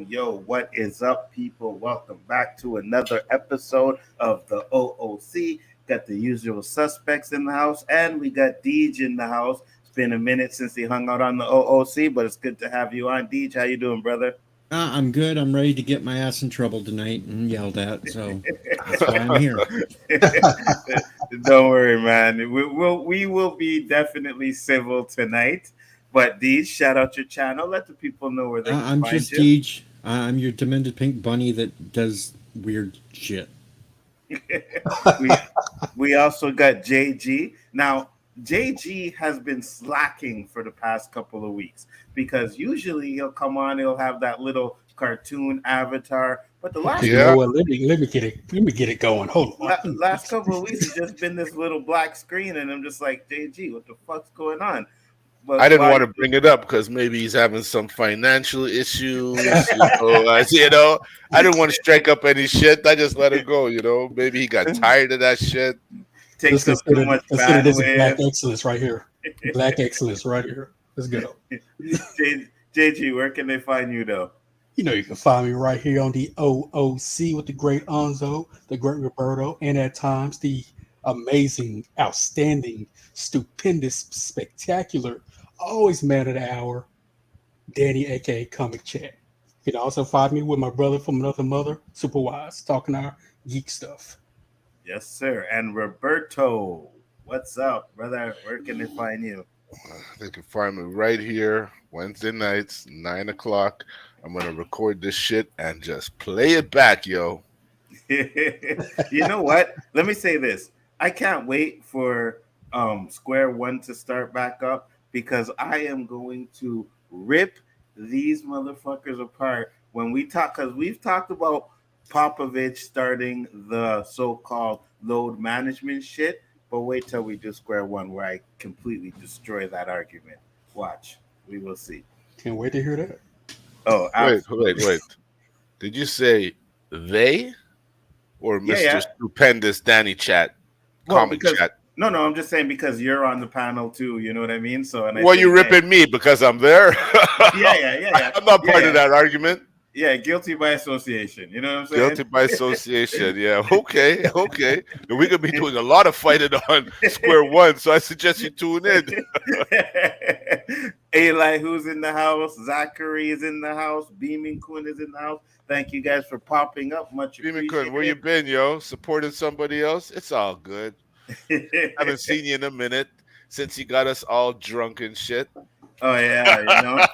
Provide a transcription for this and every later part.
yo, what is up, people? Welcome back to another episode of the O.O.C. Got the usual suspects in the house, and we got Deej in the house. It's been a minute since he hung out on the O.O.C., but it's good to have you on. Deej, how you doing, brother? I'm good. I'm ready to get my ass in trouble tonight and yelled at, so that's why I'm here. Don't worry, man. We will be definitely civil tonight. But Deej, shout out your channel. Let the people know where they can I'm find just you. Deej. I'm your demented pink bunny that does weird shit. we we also got JG. Now, JG has been slacking for the past couple of weeks because usually he'll come on, he'll have that little cartoon avatar. But the last You know what? Let me get it going. Hold on. last couple of weeks, it's just been this little black screen, and I'm just like, JG, what the fuck's going on? I But didn't want why? to bring it up because maybe he's having some financial issues. I didn't want to strike up any shit. I just let it go. Maybe he got tired of that shit. Takes Let's up too consider, much consider this black bandwidth. excellence right here. Black excellence right here. Let's go. JG, where can they find you though? You know you can find me right here on the O.O.C. with the great Nzo, the great Roberto, and at times the amazing, outstanding, stupendous, spectacular, always man of the hour, Danny, aka Comic Chat. You can also find me with my brother from another mother, Superwise, talking our geek stuff. Yes, sir. And Roberto, what's up, brother? Where can they find you? They can find me right here Wednesday nights, 9 o'clock. I'm gonna record this shit and just play it back, yo. You know what? Let me say this. I can't wait for Square One to start back up because I am going to rip these motherfuckers apart when we talk, because we've talked about Popovich starting the so-called load management shit. But wait till we do Square One where I completely destroy that argument. Watch. We will see. Can't wait to hear that. Oh, Wait, wait, absolutely. wait. Did you say they or Yeah, Mr. yeah. Stupendous Danny Chat, Well, Comic because Chat? no, I'm just saying because you're on the panel too. You know what I mean? So, and I Well, you think, hey, ripping me because I'm there? yeah, yeah, yeah, yeah, I'm not yeah, part of yeah, that argument. yeah. Guilty by association. You know what I'm saying? Guilty by association. Yeah. Okay. Okay. And we're gonna be doing a lot of fighting on Square One, so I suggest you tune in. Eli, who's in the house? Zachary is in the house. Beaming Kun is in the house. Thank you guys for popping up. Much Beeman Kun, where you been, yo? Supporting somebody else? It's all good. Haven't appreciated. seen you in a minute since you got us all drunk and shit. Oh yeah, you know.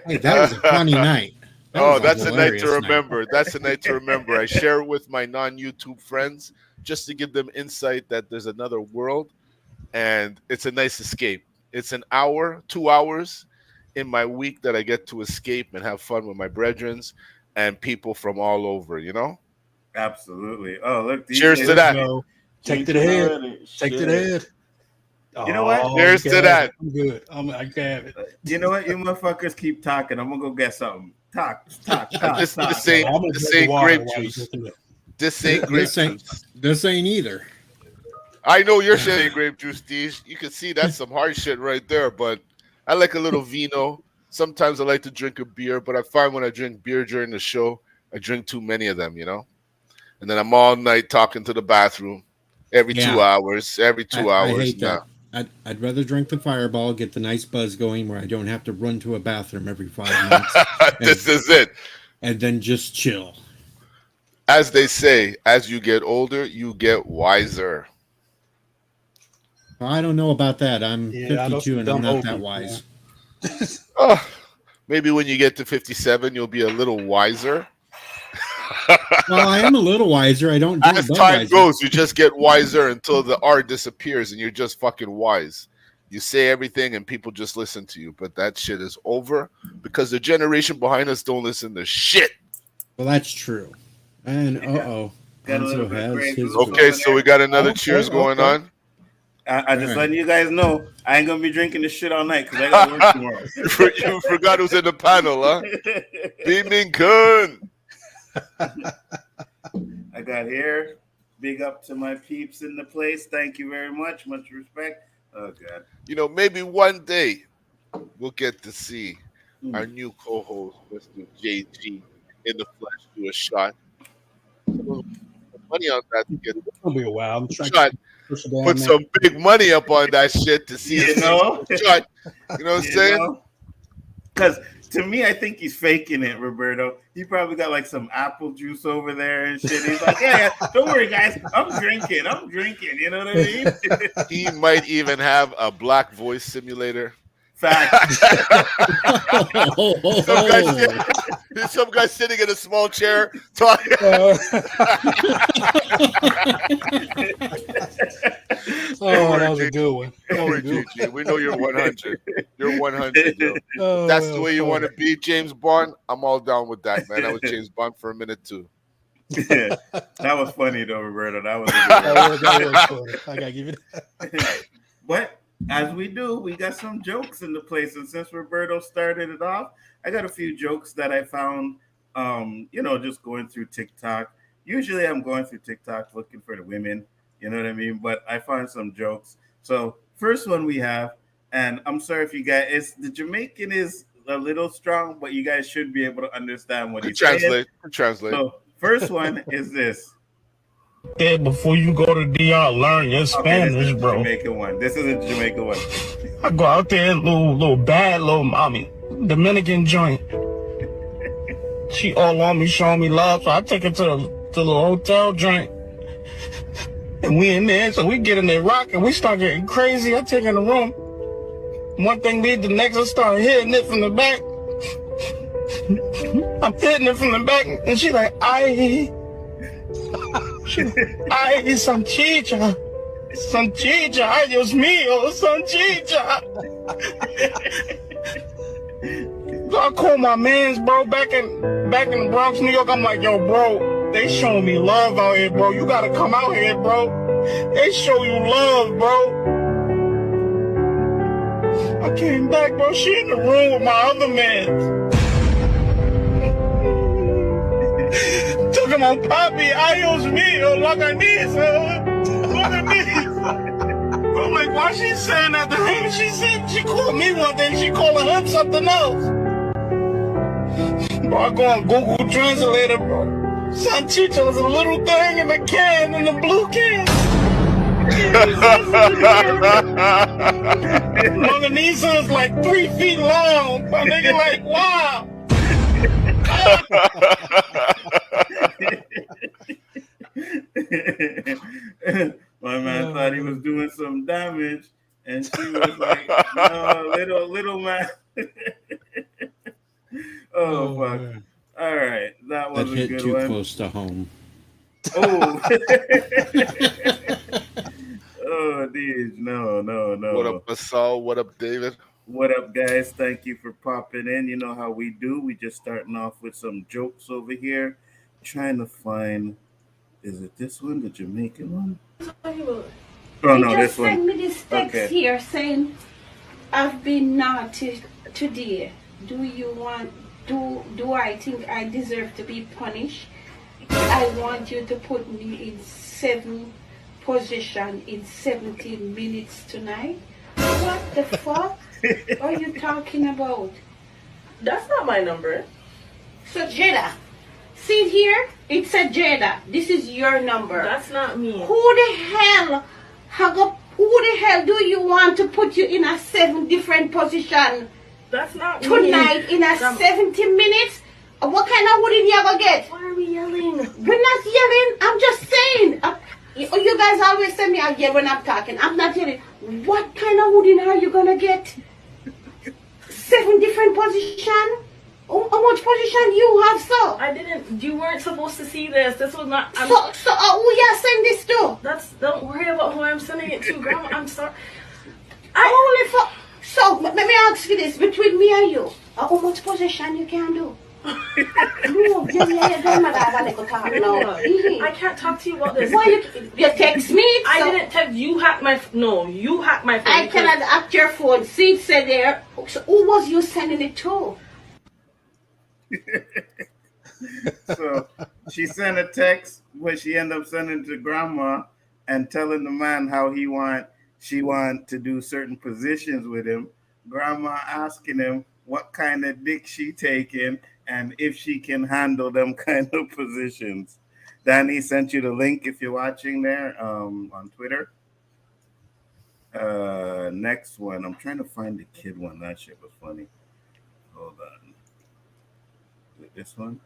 Hey, that was a funny night. That was Oh, a that's a night to hilarious night. remember. That's a night to remember. I share it with my non-YouTube friends just to give them insight that there's another world, and it's a nice escape. It's an hour, 2 hours in my week that I get to escape and have fun with my brethrens and people from all over. Absolutely. Oh, look, Cheers DJ to There you that. go. Take to the drinking head. already. Take to the Shit. head. You know what? Oh, you Cheers can to have it. that. I'm good. I can have it. You know what? You motherfuckers keep talking. I'm gonna go get something. Talk, talk, talk, This talk. this Well, ain't I'm gonna this drink the ain't water grape while you're juice. drinking it. This ain't grape This ain't juice. this ain't either. I know you're saying grape juice, Deej. You can see that's some hard shit right there, but I like a little vino. Sometimes I like to drink a beer, but I find when I drink beer during the show, I drink too many of them. And then I'm all night talking to the bathroom every two Yeah, hours, every two I hours. hate Nah. that. I'd rather drink the Fireball, get the nice buzz going, where I don't have to run to a bathroom every 5 minutes, This and is it. then just chill. As they say, as you get older, you get wiser. Well, I don't know about that. I'm Yeah, I know 52 some and I'm dumb not old that people, man. wise. Oh, maybe when you get to 57, you'll be a little wiser. Well, I am a little wiser. I don't drink As time Budweiser. goes, you just get wiser until the R disappears and you're just fucking wise. You say everything and people just listen to you, but that shit is over because the generation behind us don't listen to shit. Well, that's true. And Yeah. Got a little Enzo bit of has Grey his Goose Okay, over voice. so we there. got another Okay, cheers going okay. on. I All just right. letting you guys know I ain't gonna be drinking this shit all night because I got work tomorrow. You forgot who's in the panel, huh? Beaming Kun. I got here. Big up to my peeps in the place. Thank you very much. Much respect. Oh god. Maybe one day we'll get to see our new co-host, Mr. JG, in the flesh, do a shot. Put some money on that to get It's gonna be a while. I'm trying shot. to push it down, Put man. some big money up on that shit to see You if know, it's shot. You know what I'm you saying? know, because to me, I think he's faking it, Roberto. He probably got like some apple juice over there and shit. He's like, yeah, don't worry, guys, I'm drinking. You know what I mean? He might even have a black voice simulator. Facts. Some guy sitting in a small chair talking. Oh, that was a good one. Don't worry, GG. We know you're 100. You're 100, yo. Oh, That's the way you want to. to be, James Bond. I'm all down with that, man. I was James Bond for a minute too. Yeah, that was funny though, Roberto. That was a good one. That was funny. I gotta give it. But as we do, we got some jokes in the place, and since Roberto started it off, I got a few jokes that I found. Just going through TikTok. Usually, I'm going through TikTok looking for the women. You know what I mean? But I find some jokes. So first one we have, and I'm sorry if you guys, the Jamaican is a little strong, but you guys should be able to understand what he's saying. Translate. So first one is this. Yeah, before you go to DR, learn your Spanish, this is bro. Jamaican one. This is a Jamaican one. I go out there, little bad little mommy, Dominican joint. She all on me, showing me love, so I take her to the little hotel joint. And we in there, so we get in there rocking. We start getting crazy. I take her in the room. One thing lead to the next. I start hitting it from the back. I'm hitting it from the back, and she like, ay, sanchicha, ay, Dios mío, sanchicha. So I call my mans, bro, back in the Bronx, New York. I'm like, yo, bro, they showing me love out here, bro. You gotta come out here, bro. They show you love, bro. I came back, bro. She in the room with my other man. Talking about papi, adios mío, laganiza. I'm like, why she saying that to him? She called me one thing, she calling him something else. Bro, I go on Google Translator, bro. Sanchicha was a little thing in the can, in the blue can. Longanisa is like 3 feet long. My nigga like, wow. My man thought he was doing some damage, and she was like, "No, little man." Oh fuck! Man. All right, that was That a hit good too one. close to home. Oh, oh, Deej, no. What up, Basal? What up, David? What up, guys? Thank you for popping in. You know how we do. We just starting off with some jokes over here. Trying to find, is it this one, the Jamaican one? Oh no, this one. Send me this text here saying, "I've been naughty today. Do you want? Do I think I deserve to be punished? I want you to put me in 7 position in 17 minutes tonight." What the fuck are you talking about? That's not my number. So Jada, see it here? It said Jada. This is your number. That's not me. Who the hell do you want to put you in a 7 different position That's not tonight me. in a 70 minutes? What kind of wood you gonna get? Why are we yelling? We're not yelling. I'm just saying. You guys always say me I yell when I'm talking. I'm not yelling. What kind of wood are you gonna get? 7 different position? How much position you have, sir? I didn't. You weren't supposed to see this. This was not. So who you send this to? Don't worry about who I'm sending it to, Grandma. I'm sorry. So let me ask you this: between me and you, how much position you can do? No, grandmother have a little talk now. I can't talk to you about this. Why you text me? I didn't text you. Hacked my you hacked my phone. I cannot hack your phone. See it said there. So who was you sending it to? So she sent a text, which she ended up sending to grandma and telling the man how she want to do certain positions with him. Grandma asking him, what kind of dick she taking, and if she can handle them kind of positions. Danny sent you the link if you're watching there on Twitter. Next one. I'm trying to find the kid one. That shit was funny. Hold on. This one?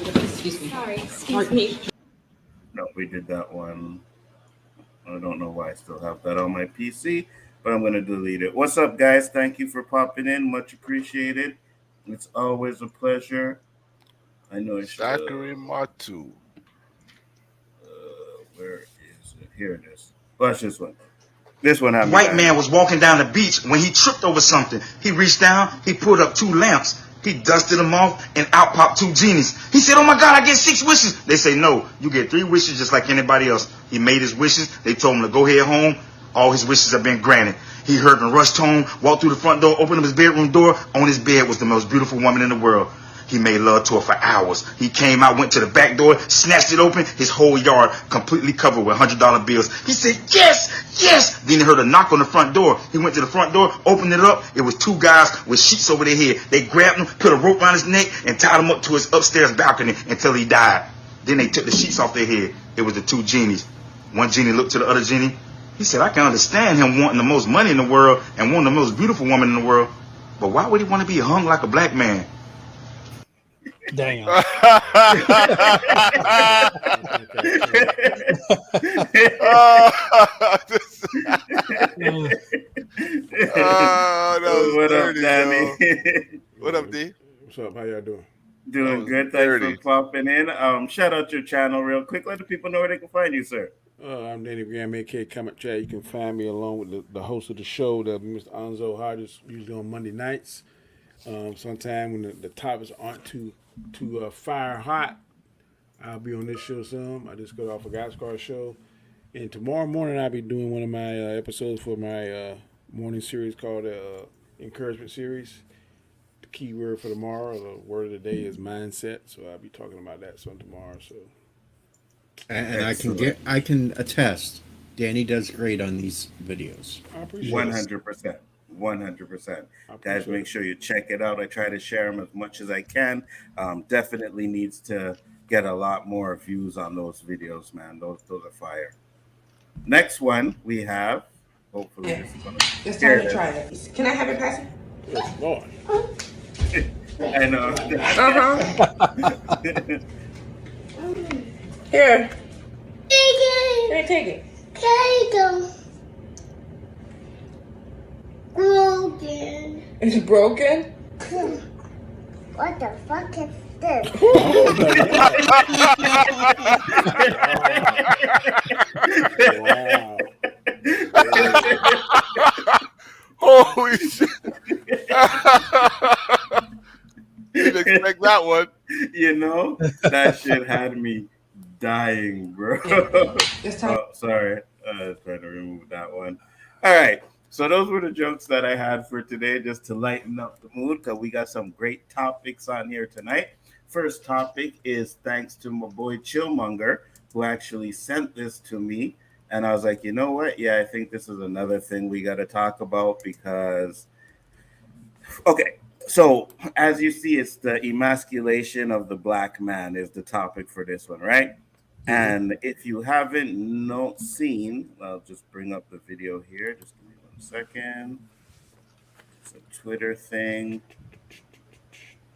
Excuse me. Sorry, excuse me. No, we did that one. I don't know why I still have that on my PC, but I'm going to delete it. What's up, guys? Thank you for popping in. Much appreciated. It's always a pleasure. I know I should. Zachary Matu. Where is it? Here it is. Watch this one. This one. White man was walking down the beach when he tripped over something. He reached down, he pulled up 2 lamps. He dusted them off, and out popped 2 genies. He said, "Oh my God, I get 6 wishes." They say, "No, you get 3 wishes just like anybody else." He made his wishes. They told him to go ahead home. All his wishes have been granted. He heard in a rushed tone, walked through the front door, opened up his bedroom door. On his bed was the most beautiful woman in the world. He made love to her for hours. He came out, went to the back door, snatched it open. His whole yard completely covered with $100 bills. He said, "Yes, yes." Then he heard a knock on the front door. He went to the front door, opened it up. It was 2 guys with sheets over their head. They grabbed him, put a rope around his neck, and tied him up to his upstairs balcony until he died. Then they took the sheets off their head. It was the 2 genies. One genie looked to the other genie. He said, "I can understand him wanting the most money in the world and wanting the most beautiful woman in the world. But why would he want to be hung like a black man?" Damn. Oh, that was What dirty, up, Danny? What up, D? What's up? How y'all doing? Doing good. Thanks dirty. for popping in. Shout out your channel real quick. Let the people know where they can find you, sir. I'm Danny Graham, aka Comment Chat. You can find me along with the host of the show, Mr. Nzo Hodges, usually on Monday nights. Sometime when the topics aren't too fire hot, I'll be on this show some. I just got off a Gas Car show. And tomorrow morning, I'll be doing one of my episodes for my morning series called Encouragement Series. The key word for tomorrow, the word of the day is mindset. So I'll be talking about that some tomorrow. So, and I can attest, Danny does great on these videos. I appreciate 100%. 100%. Guys, make sure you check it out. I try to share them as much as I can. Definitely needs to get a lot more views on those videos, man. Those are fire. Next one we have. Hopefully, this is gonna. It's time to try it. Can I have it, Pastor? Good Lord. I know. Here. Here, take it. Broken. It's broken? What the fuck is this? Wow. Holy shit. Didn't expect that one. You know, that shit had me dying, bro. It's time. Oh, sorry. I was trying to remove that one. All right. So those were the jokes that I had for today, just to lighten up the mood, because we got some great topics on here tonight. First topic is thanks to my boy Chillmonger, who actually sent this to me. And I was like, you know what? Yeah, I think this is another thing we got to talk about because, okay. So as you see, it's the emasculation of the black man is the topic for this one, right? And if you haven't seen, I'll just bring up the video here. Just give me 1 second. It's a Twitter thing.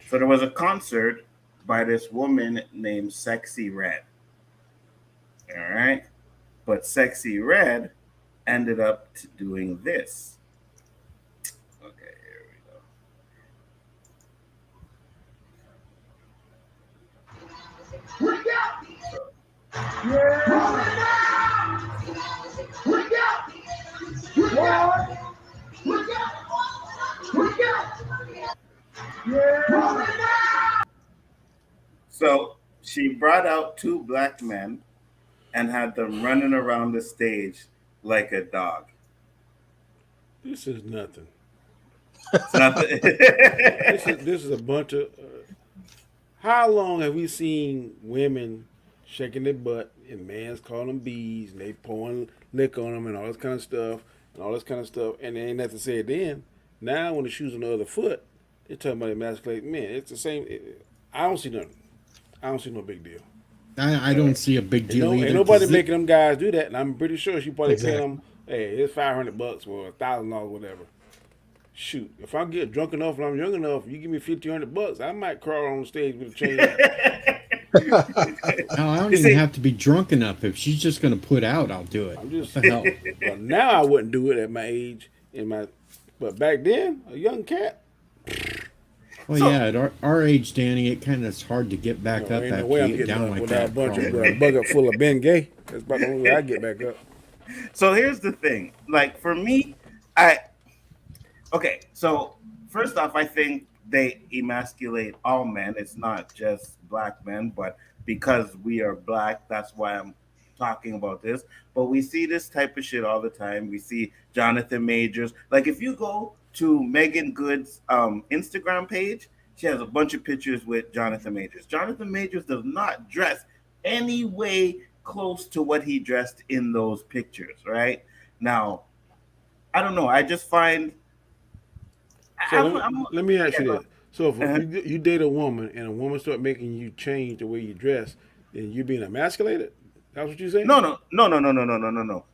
So there was a concert by this woman named Sexy Red. All right. But Sexy Red ended up doing this. Okay, here we go. So she brought out 2 black men and had them running around the stage like a dog. This is nothing. It's nothing. This is a bunch of. How long have we seen women shaking their butt and man's calling them bees and they pouring liquor on them and all this kind of stuff and there ain't nothing said then. Now when the shoes on the other foot, they're talking about emasculate men. It's the same. I don't see nothing. I don't see no big deal. I don't see a big Ain't deal no, ain't either nobody because making them guys do that, and I'm pretty sure she probably paying them. Exactly. Hey, it's $500 or $1,000, whatever. Shoot, if I get drunk enough and I'm young enough, you give me $1,500, I might crawl on stage with a chain. no, I don't You even see, have to be drunk enough. If she's just going to put out, I'll do it. I'm What just, the hell? but now I wouldn't do it at my age. But back then, a young cat. Well, So- yeah, at our age, Danny, it kind of is hard to get back up Ain't no after way I'm you get getting down up like without a that. bunch of crawling. bucket full of Ben Gay. That's about the only way I get back up. so here's the thing. Like for me, I okay. So first off, I think they emasculate all men. It's not just black men, but because we are black, that's why I'm talking about this. But we see this type of shit all the time. We see Jonathan Majors. Like if you go to Megan Good's Instagram page, she has a bunch of pictures with Jonathan Majors. Jonathan Majors does not dress any way close to what he dressed in those pictures, right? Now, I don't know. I just find So let me ask yeah, you go this. So if uh-huh. you date a woman and a woman start making you change the way you dress, then you're being emasculated? That's what you saying? No.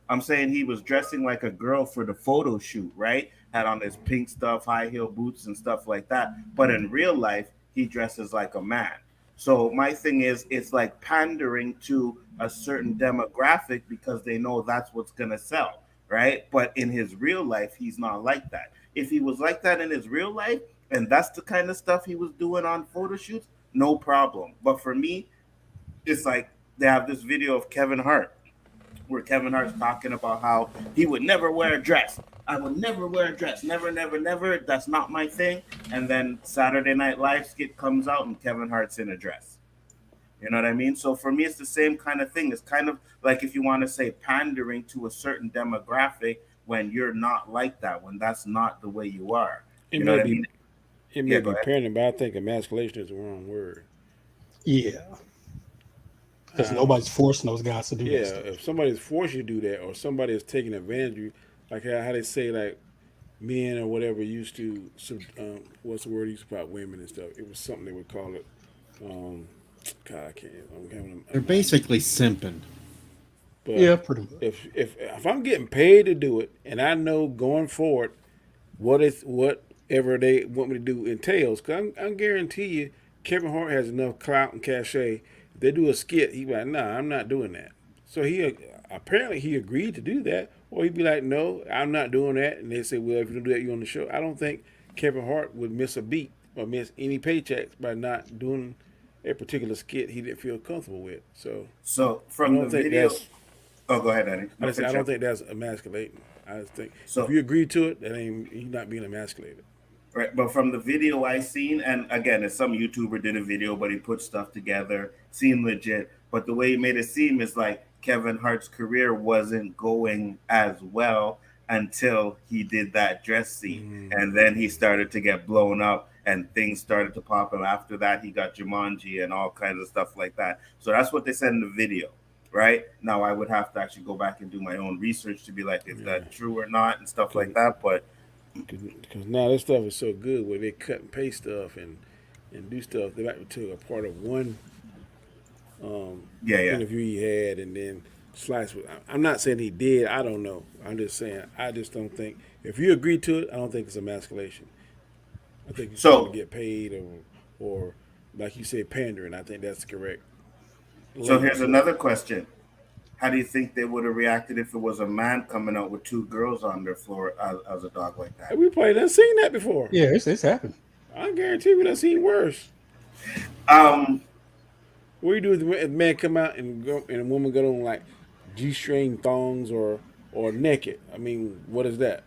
I'm saying he was dressing like a girl for the photo shoot, right? Had on his pink stuff, high heel boots, and stuff like that. But in real life, he dresses like a man. So my thing is, it's like pandering to a certain demographic because they know that's what's gonna sell, right? But in his real life, he's not like that. If he was like that in his real life, and that's the kind of stuff he was doing on photo shoots, no problem. But for me, it's like they have this video of Kevin Hart where Kevin Hart's talking about how he would never wear a dress. I would never wear a dress. Never, never, never. That's not my thing. And then Saturday Night Live skit comes out and Kevin Hart's in a dress. You know what I mean? So for me, it's the same kind of thing. It's kind of like if you want to say pandering to a certain demographic when you're not like that, when that's not the way you are. It You know may what I be mean? it may Yeah, go be ahead. parenting, but I think emasculation is the wrong word. Yeah, because I don't. nobody's forcing those guys to do Yeah, that stuff. if somebody's forced you to do that, or somebody is taking advantage of you, like how they say like men or whatever used to, what's the word used about women and stuff? It was something they would call it. Um, God, I can't. I'm having. They're basically simping. But Yeah, pretty much. if I'm getting paid to do it, and I know going forward whatever they want me to do entails, because I guarantee you, Kevin Hart has enough clout and cachet. If they do a skit, he'd be like, "Nah, I'm not doing that." So he apparently he agreed to do that, or he'd be like, "No, I'm not doing that." And they say, "Well, if you don't do that, you're on the show." I don't think Kevin Hart would miss a beat or miss any paychecks by not doing a particular skit he didn't feel comfortable with. So So I from the don't think video, that's oh, go ahead, Eddie. I No, just say I finish don't up. think that's emasculating. I just think if So you agree to it, that ain't you not being emasculated. right, but from the video I seen, and again, it's some YouTuber did a video, but he put stuff together, seemed legit. But the way he made it seem is like Kevin Hart's career wasn't going as well until he did that dress scene, and then he started to get blown up, and things started to pop up. After that, he got Jumanji and all kinds of stuff like that. So that's what they said in the video. Right now, I would have to actually go back and do my own research to be like, is Yeah, that true or not, and stuff because like that. But now this stuff is so good where they cut and paste stuff and do stuff. They might took a part of one yeah. interview he had and then slice with. I'm not saying he did. I don't know. I'm just saying I just don't think if you agree to it, I don't think it's emasculation. I think you're trying to So get paid or like you said, pandering. I think that's correct. So Label here's for it. another question. How do you think they would have reacted if it was a man coming out with two girls on their floor as a dog like that? We probably done seen that before. Yeah, it's happened. I guarantee we done seen worse. Um, What do you do if a man come out and a woman got on like G-string thongs or naked? I mean, what is that?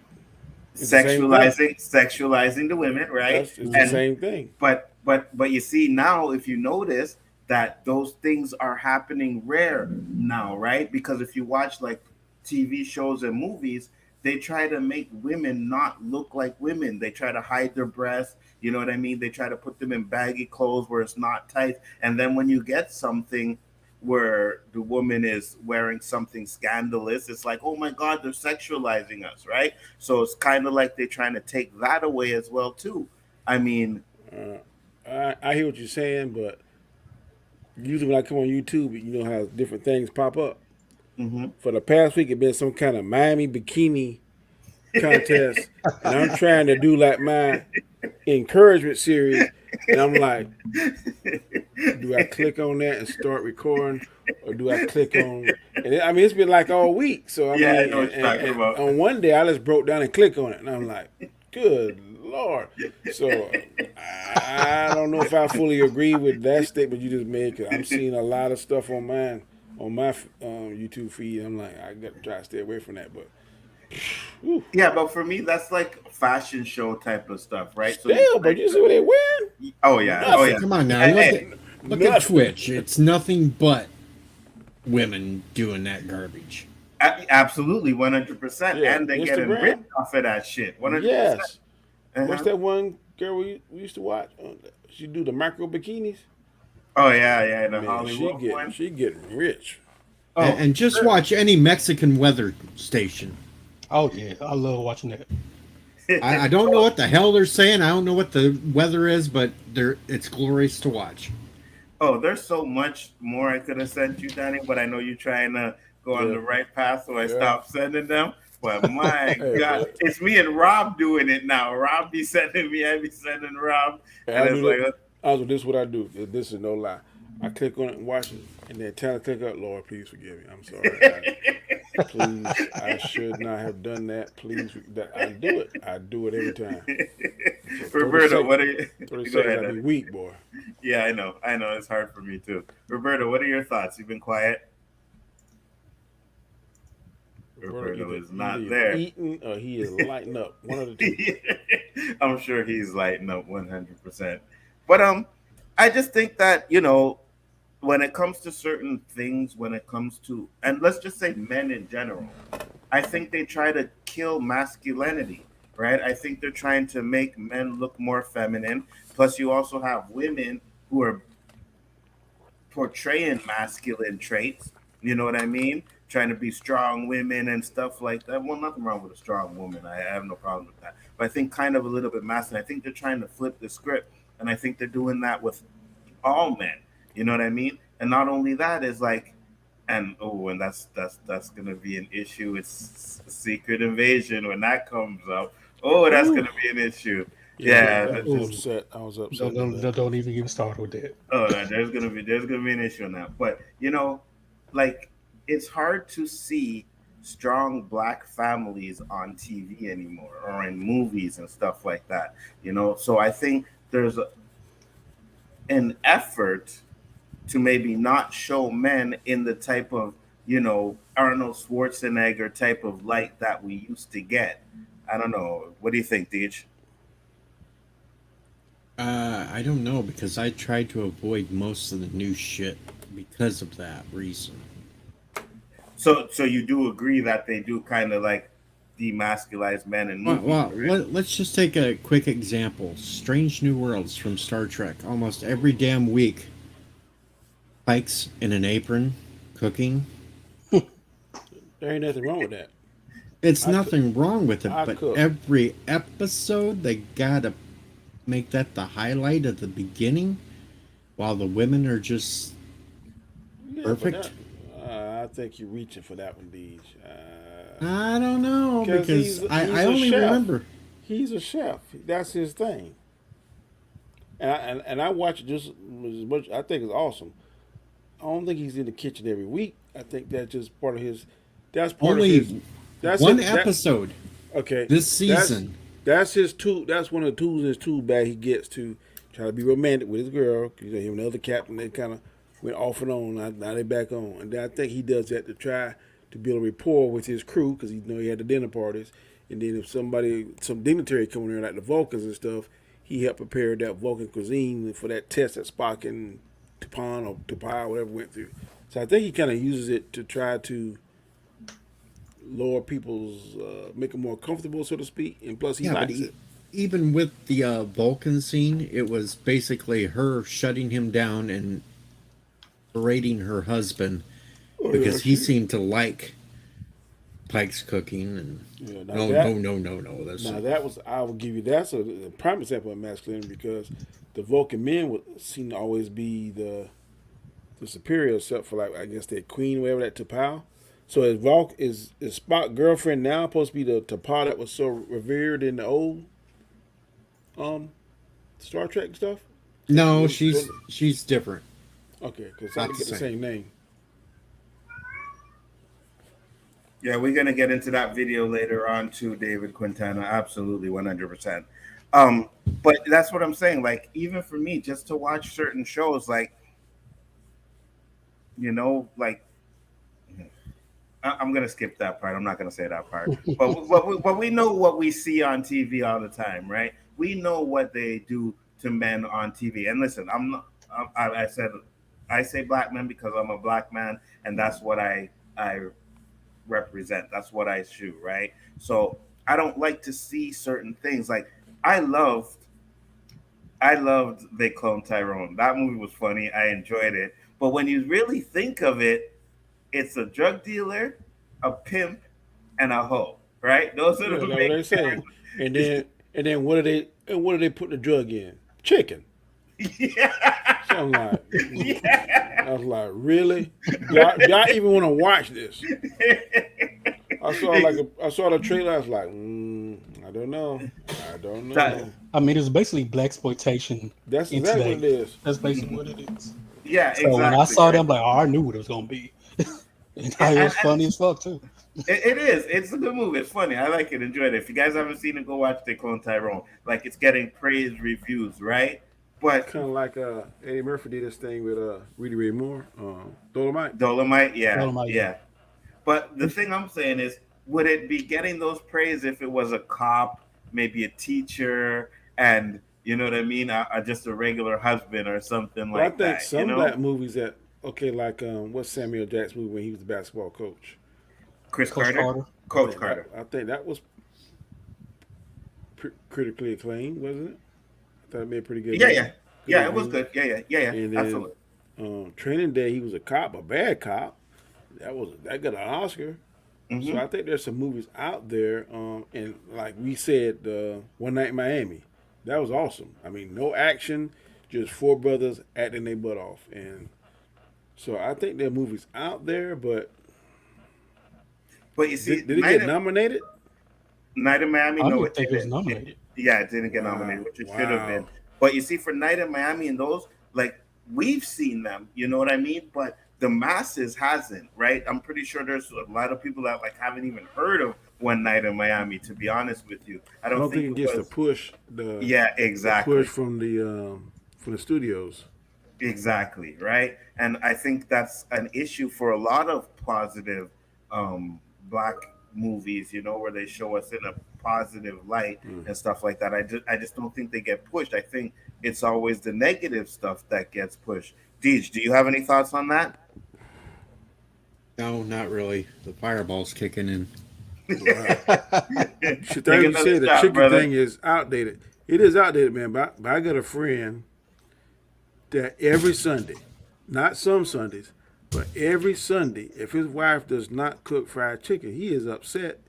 It's the same thing. sexualizing the women, right? It's the And same thing. but you see now, if you notice that those things are happening rare now, right? Because if you watch like TV shows and movies, they try to make women not look like women. They try to hide their breasts. You know what I mean? They try to put them in baggy clothes where it's not tight. And then when you get something where the woman is wearing something scandalous, it's like, oh my God, they're sexualizing us, right? So it's kind of like they're trying to take that away as well too. I mean, I hear what you're saying, but usually when I come on YouTube, you know how different things pop up. mhm. For the past week, it's been some kind of Miami bikini contest, and I'm trying to do like my encouragement series, and I'm like, do I click on that and start recording, or do I click on? And I mean, it's been like all week. So I Yeah, I mean, know what you're talking and about. on one day I just broke down and click on it, and I'm like, good Lord. So I don't know if I fully agree with that statement you just made, because I'm seeing a lot of stuff on mine on my YouTube feed. I'm like, I got to try to stay away from that, but. Whew. Yeah, but for me, that's like fashion show type of stuff, right? So Still, but you see what they wearing? oh yeah, oh yeah. Nothing. Come on now, Hey, look Nothing. at Twitch. It's nothing but women doing that garbage. absolutely, 100%, Yeah, and they're getting Instagram. rich off of that shit, 100%. Yes. What's Uh-huh. that one girl we used to watch? She do the micro bikinis. Oh yeah, yeah, the Man, Hollywood one. she getting rich. Oh, And just sure. watch any Mexican weather station. Oh yeah, I love watching that. I don't know what the hell they're saying. I don't know what the weather is, but it's glorious to watch. Oh, there's so much more I could have sent you, Danny, but I know you're trying to go on Yeah. the right path, so I Yeah. stopped sending them. But my Hey, God, but- it's me and Rob doing it now. Rob be sending me, I be sending Rob, I and it's do like, that. Also, this is what I do. This is no lie. I click on it and watch it, and then tell it click up. Lord, please forgive me. I'm sorry. Please, I should not have done that. Please, I do it. I do it every time. So Roberto, what are you? 30 Go seconds, ahead. I be Danny. weak, boy. Yeah, I know. It's hard for me too. Roberto, what are your thoughts? You've been quiet. Roberto is not either there. eating or he is lighting up. One of the two. I'm sure he's lighting up 100%. But I just think that when it comes to certain things, when it comes to, and let's just say men in general, I think they try to kill masculinity, right? I think they're trying to make men look more feminine. Plus, you also have women who are portraying masculine traits. You know what I mean? Trying to be strong women and stuff like that. Well, nothing wrong with a strong woman. I have no problem with that. But I think kind of a little bit masculine. I think they're trying to flip the script, and I think they're doing that with all men. You know what I mean? And not only that is like, and that's gonna be an issue. It's secret invasion when that comes up. Oh, that's gonna be an issue. Yeah. I was upset. I was upset. Don't even get started with that. Oh, no, there's gonna be an issue on that. But like it's hard to see strong black families on TV anymore or in movies and stuff like that. So I think there's an effort to maybe not show men in the type of Arnold Schwarzenegger type of light that we used to get. I don't know. What do you think, Deej? I don't know, because I tried to avoid most of the new shit because of that reason. So you do agree that they do kind of like demasculize men and movies? Well, right? let's just take a quick example. Strange New Worlds from Star Trek. Almost every damn week, Pike's in an apron cooking. There ain't nothing wrong with that. It's nothing wrong with it, I but cook. every episode they gotta make that the highlight of the beginning, while the women are just Yeah, perfect. but I think you're reaching for that one, Deej. I don't know, 'Cause because he's I a only chef. remember. He's a chef. That's his thing. And I watch it just as much. I think it's awesome. I don't think he's in the kitchen every week. I think that's just part of his. That's part Only of his. That's one it. episode Okay. this season. That's his tool. That's one of the tools in his tool bag he gets to try to be romantic with his girl. Him and the other captain, they kind of went off and on. Now they back on, and I think he does that to try to build a rapport with his crew, because he had the dinner parties. And then if some dignitary coming there like the Vulcans and stuff, he helped prepare that Vulcan cuisine for that test that Spock and Tupan or Tupai, whatever, went through. So I think he kind of uses it to try to lower people's, make them more comfortable, so to speak. And plus, he likes it. Even with the Vulcan scene, it was basically her shutting him down and berating her husband Oh yeah, because he seemed to like Pike's cooking, and yeah. no. That's Now that was I will give you that's a prime example of masculinity because the Vulcan men would seem to always be the superior, except for like I guess their queen, whatever that T'Pau. So is Spock girlfriend now supposed to be the T'Pau that was so revered in the old um Star Trek stuff? no. She's different. Okay, because Not I the get the same. same name. Yeah, we're gonna get into that video later on too, David Quintana. Absolutely, 100%. Um, but that's what I'm saying. Like, even for me, just to watch certain shows, like like I'm gonna skip that part. I'm not gonna say that part. But we know what we see on TV all the time, right? We know what they do to men on TV. And listen, I'm not. I say black men because I'm a black man, and that's what I represent. That's what I shoot, right? So I don't like to see certain things. Like I loved, I loved They Clone Tyrone. That movie was funny. I enjoyed it. But when you really think of it, it's a drug dealer, a pimp, and a hoe, right? Those are Yeah, the that's what main they say. And characters. then what do they put the drug in? Chicken. Yeah. So I'm like, Yeah. I was like, really? Do I even want to watch this? I saw the trailer. I was like, I don't know. I don't That- know. I mean, it's basically black exploitation That's in exactly what today. it is. That's basically what it is. yeah, So when I exactly. saw Right. them, like, oh, I knew what it was gonna be. And And, it and, was funny as fuck too. it is. It's a good movie. It's funny. I like it. Enjoyed it. If you guys haven't seen it, go watch The Clone Tyrone. Like it's getting praised reviews, right? It's But kind of like Eddie Murphy did this thing with Rudy Ray Moore, Dolomite. Dolomite, Tell yeah, them, yeah. yeah. But the thing I'm saying is, would it be getting those praise if it was a cop, maybe a teacher, and you know what I mean, just a regular husband or something But I like think that? You some know, black movies that like what's Samuel Jackson movie when he was the basketball coach? Chris Coach Carter, Carter. Coach Carter. I think that was critically acclaimed, wasn't it? I thought it made a pretty good Yeah, movie. yeah, Good yeah. little It was movie. good. Yeah. And then Absolutely. Training Day, he was a cop, a bad cop. That got an Oscar. So Hmm. I think there's some movies out there, and like we said, One Night in Miami, that was awesome. I mean, no action, just four brothers acting their butt off, and so I think there are movies out there. But But you see, did it get nominated? Night in Miami, I don't no, even it think it was didn't. nominated. Yeah, it didn't get Wow, nominated, which it should have been. wow. But you see, for Night in Miami and those, like we've seen them, you know what I mean? But the masses hasn't, right? I'm pretty sure there's a lot of people that like haven't even heard of One Night in Miami. To be honest with you, I I don't don't think think it it gets the was. push, Yeah, the push exactly. from the studios. Exactly, right? And I think that's an issue for a lot of positive black movies, where they show us in a positive light Mm. and stuff like that. I just don't think they get pushed. I think it's always the negative stuff that gets pushed. Deej, do you have any thoughts on that? No, not really. The fireball's kicking in. Wow. Shit, Take you another say the shot, chicken brother. thing is outdated. It is outdated, man. But I got a friend that every Sunday, not some Sundays, but every Sunday, if his wife does not cook fried chicken, he is upset.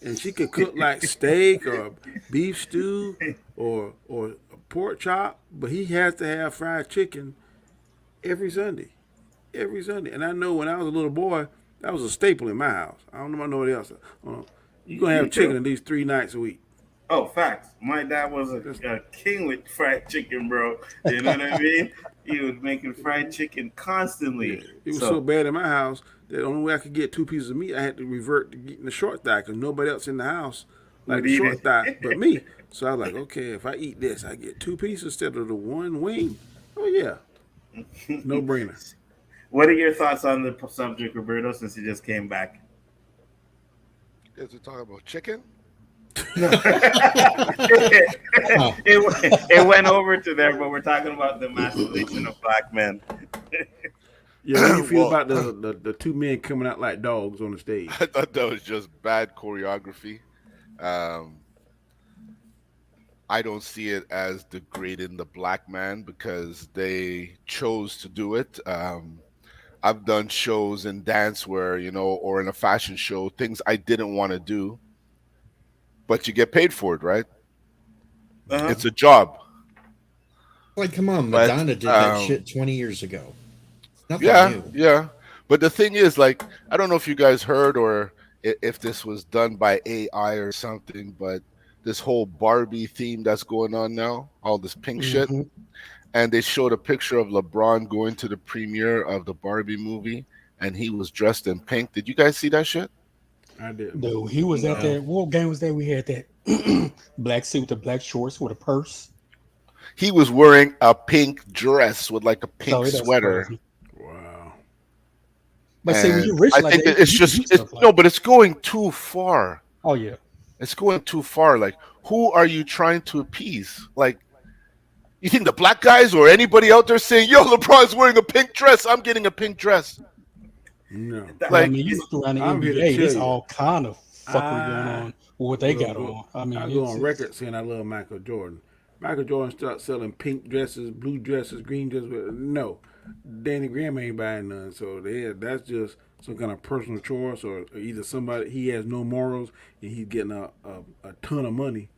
And she could cook like steak or beef stew or a pork chop, but he has to have fried chicken every Sunday. Every Sunday. And I know when I was a little boy, that was a staple in my house. I don't know about nobody else. You're going to Me have chicken too. at least 3 nights a week. Oh, facts. My dad was That's, a king with fried chicken, bro. You know what I mean? He was making fried chicken yeah, constantly. it was so So bad in my house that the only way I could get 2 pieces of meat, I had to revert to getting the short thigh because nobody else in the house liked would the eat short thigh but it. me. So I was like, okay, if I eat this, I get 2 pieces instead of the one wing. Oh, yeah. No brainer. What are your thoughts on the subject, Roberto, since you just came back? You guys are talking about chicken? it, it went over to there, but we're talking about the emasculation of black men. Yeah, how do you feel Well, about the two men coming out like dogs on the stage? I thought that was just bad choreography. Um, I don't see it as degrading the black man because they chose to do it. I've done shows in dance where, or in a fashion show, things I didn't want to do, but you get paid for it, right? Uh-huh. It's a job. Like, come on, But Madonna did that shit 20 years ago. Nothing new. yeah. But the thing is, like, I don't know if you guys heard or if this was done by AI or something, but this whole Barbie theme that's going on now, all this pink shit, and they showed a picture of LeBron going to the premiere of the Barbie movie, and he was dressed in pink. Did you guys see that shit? I did. No, he was at that. What game was that? We had that black suit with the black shorts with a purse. He was wearing a pink dress with like a pink sweater. Crazy. Wow. But see, when you're rich I like think that, it's you just can do stuff like no, but it's going too far. Oh yeah, it's going too far. Like, who are you trying to appease? Like, you think the black guys or anybody out there saying, "Yo, LeBron's wearing a pink dress. I'm getting a pink dress." No. Like, I mean, you look around the I'm here to NBA, tell there's you. all kind of fuckery going on with what they got on. I mean, I go on record saying I love Michael Jordan. Michael Jordan started selling pink dresses, blue dresses, green dresses. No, Danny Graham ain't buying none. So that's just some kind of personal choice, or either somebody he has no morals and he's getting a ton of money,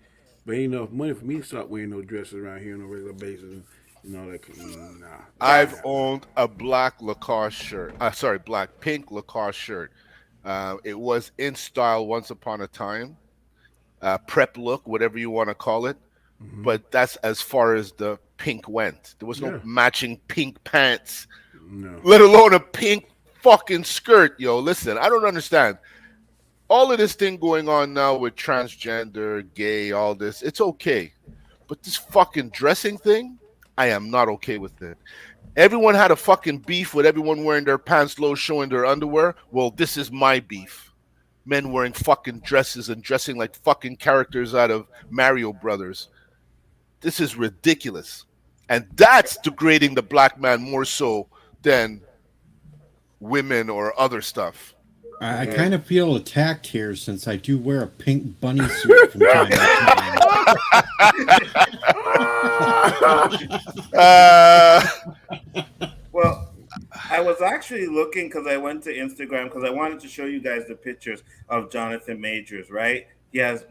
but ain't enough money for me to start wearing no dresses around here on a regular basis. You know, like nah. I've owned a black Lacoste shirt. Pink Lacoste shirt. It was in style once upon a time. Prep look, whatever you want to call it. But that's as far as the pink went. There was no matching pink pants, let alone a pink fucking skirt. Yo, listen, I don't understand. All of this thing going on now with transgender, gay, all this, it's okay. But this fucking dressing thing, I am not okay with it. Everyone had a fucking beef with everyone wearing their pants low, showing their underwear. Well, this is my beef. Men wearing fucking dresses and dressing like fucking characters out of Mario Brothers. This is ridiculous. And that's degrading the black man more so than women or other stuff. I kind of feel attacked here since I do wear a pink bunny suit from time to time. Well, I was actually looking because I went to Instagram because I wanted to show you guys the pictures of Jonathan Majors, right? He has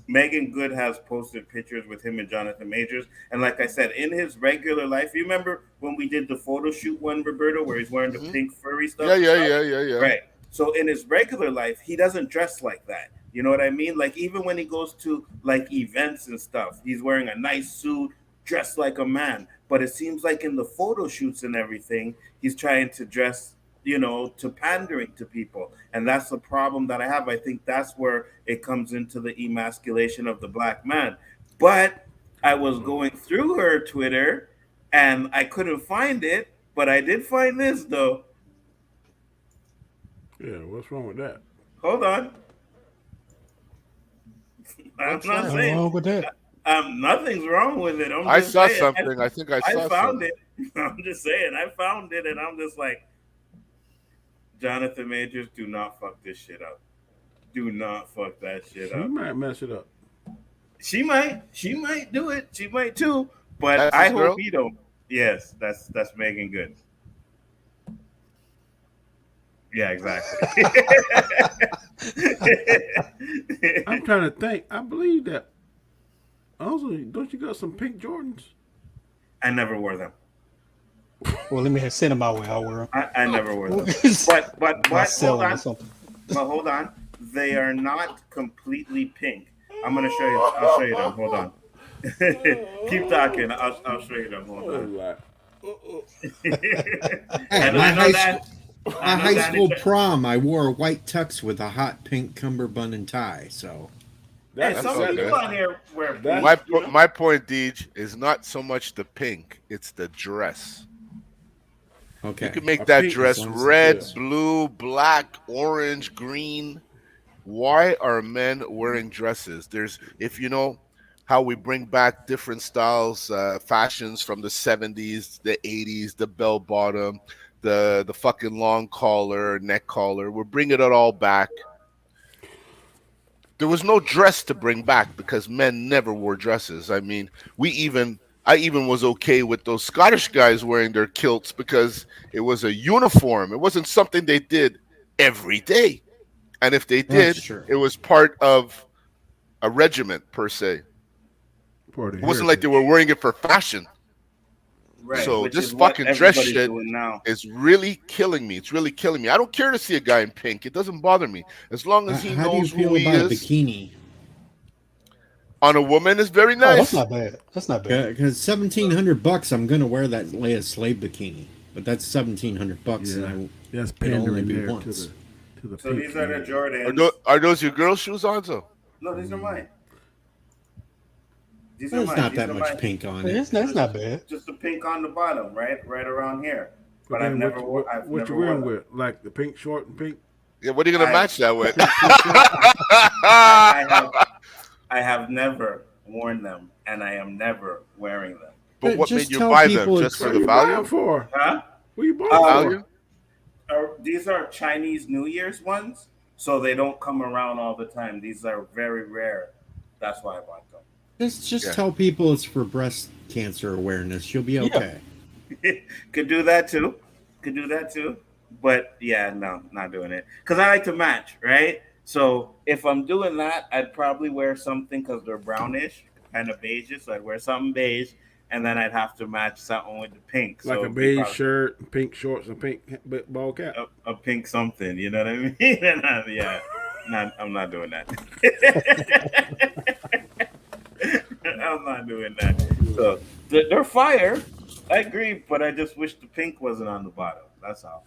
Megan Good has posted pictures with him and Jonathan Majors. And like I said, in his regular life, you remember when we did the photo shoot one, Roberto, where he's wearing the pink furry stuff? Yeah. Right. So in his regular life, he doesn't dress like that. You know what I mean? Like even when he goes to like events and stuff, he's wearing a nice suit, dressed like a man. But it seems like in the photo shoots and everything, he's trying to dress, to pandering to people. And that's the problem that I have. I think that's where it comes into the emasculation of the black man. But I was going through her Twitter and I couldn't find it, but I did find this though. Yeah, what's wrong with that? Hold on. I'm not saying wrong with that. Nothing's wrong with it. I saw something. I think I saw found something. it. I'm just saying, I found it, and I'm just like, Jonathan Majors, do not fuck this shit up. Do not fuck that shit up. She might mess it up. She might do it. She might too. But That's I his girl? hope he don't. Yes, that's Megan Good. Yeah, exactly. I'm trying to think. I believe that. Also, don't you got some pink Jordans? I never wore them. Well, let me send them my way. I'll wear them. I never wore them. But hold on. They are not completely pink. I'm gonna show you. I'll show you them. Hold on. Keep talking. I'll show you them. Hold on. And my high school prom, I wore a white tux with a hot pink cummerbund and tie. So some people on here wear pink. My point, Deej, is not so much the pink; it's the dress. Okay, you can make that dress red, blue, black, orange, green. Why are men wearing dresses? If you know how we bring back different styles, fashions from the 70s, the 80s, the bell bottom, the fucking long collar, neck collar. We're bringing it all back. There was no dress to bring back because men never wore dresses. I mean, we even I even was okay with those Scottish guys wearing their kilts because it was a uniform. It wasn't something they did every day. And if they That's did, true. it was part of a regiment per se. Part of It wasn't like they heritage. were wearing it for fashion. Right, So which this is what fucking dress everybody's shit doing now. is really killing me. It's really killing me. I don't care to see a guy in pink. It doesn't bother me. As long as he How do you knows who feel he about a is. bikini? On a woman is very Oh, that's nice. not bad. That's not bad. Because $1,700, I'm gonna wear that Leia slave bikini, but that's $1,700, Yeah, and that's it'll only pandering be there to once. the So pink these are the community. Jordans. Are those your girl shoes, Anzo? No, these are mine. These are There's mine. not These that are much mine. pink on Yeah, it. that's not bad. Just the pink on the bottom, right around here. But then I've never what, wore. I've what never you wearing worn them. with? Like the pink short and pink? Yeah, what are you gonna match that with? I have never worn them, and I am never wearing them. But what Just made you tell buy them? people Just for What the you buying value? for? Huh? What you buying Value? for? These are Chinese New Year's ones, so they don't come around all the time. These are very rare. That's why I bought them. Just Yeah. tell people it's for breast cancer awareness. You'll be okay. Could do that too. Could do that too. But yeah, no, not doing it. Because I like to match, right? So if I'm doing that, I'd probably wear something because they're brownish, kind of beige. So I'd wear something beige, and then I'd have to match something with the pink. Like so a it'd be beige probably shirt, pink shorts, and pink ball cap. a pink something. You know what I mean? Yeah. I'm not doing that. I'm not doing that. So they're fire. I agree, but I just wish the pink wasn't on the bottom. That's all.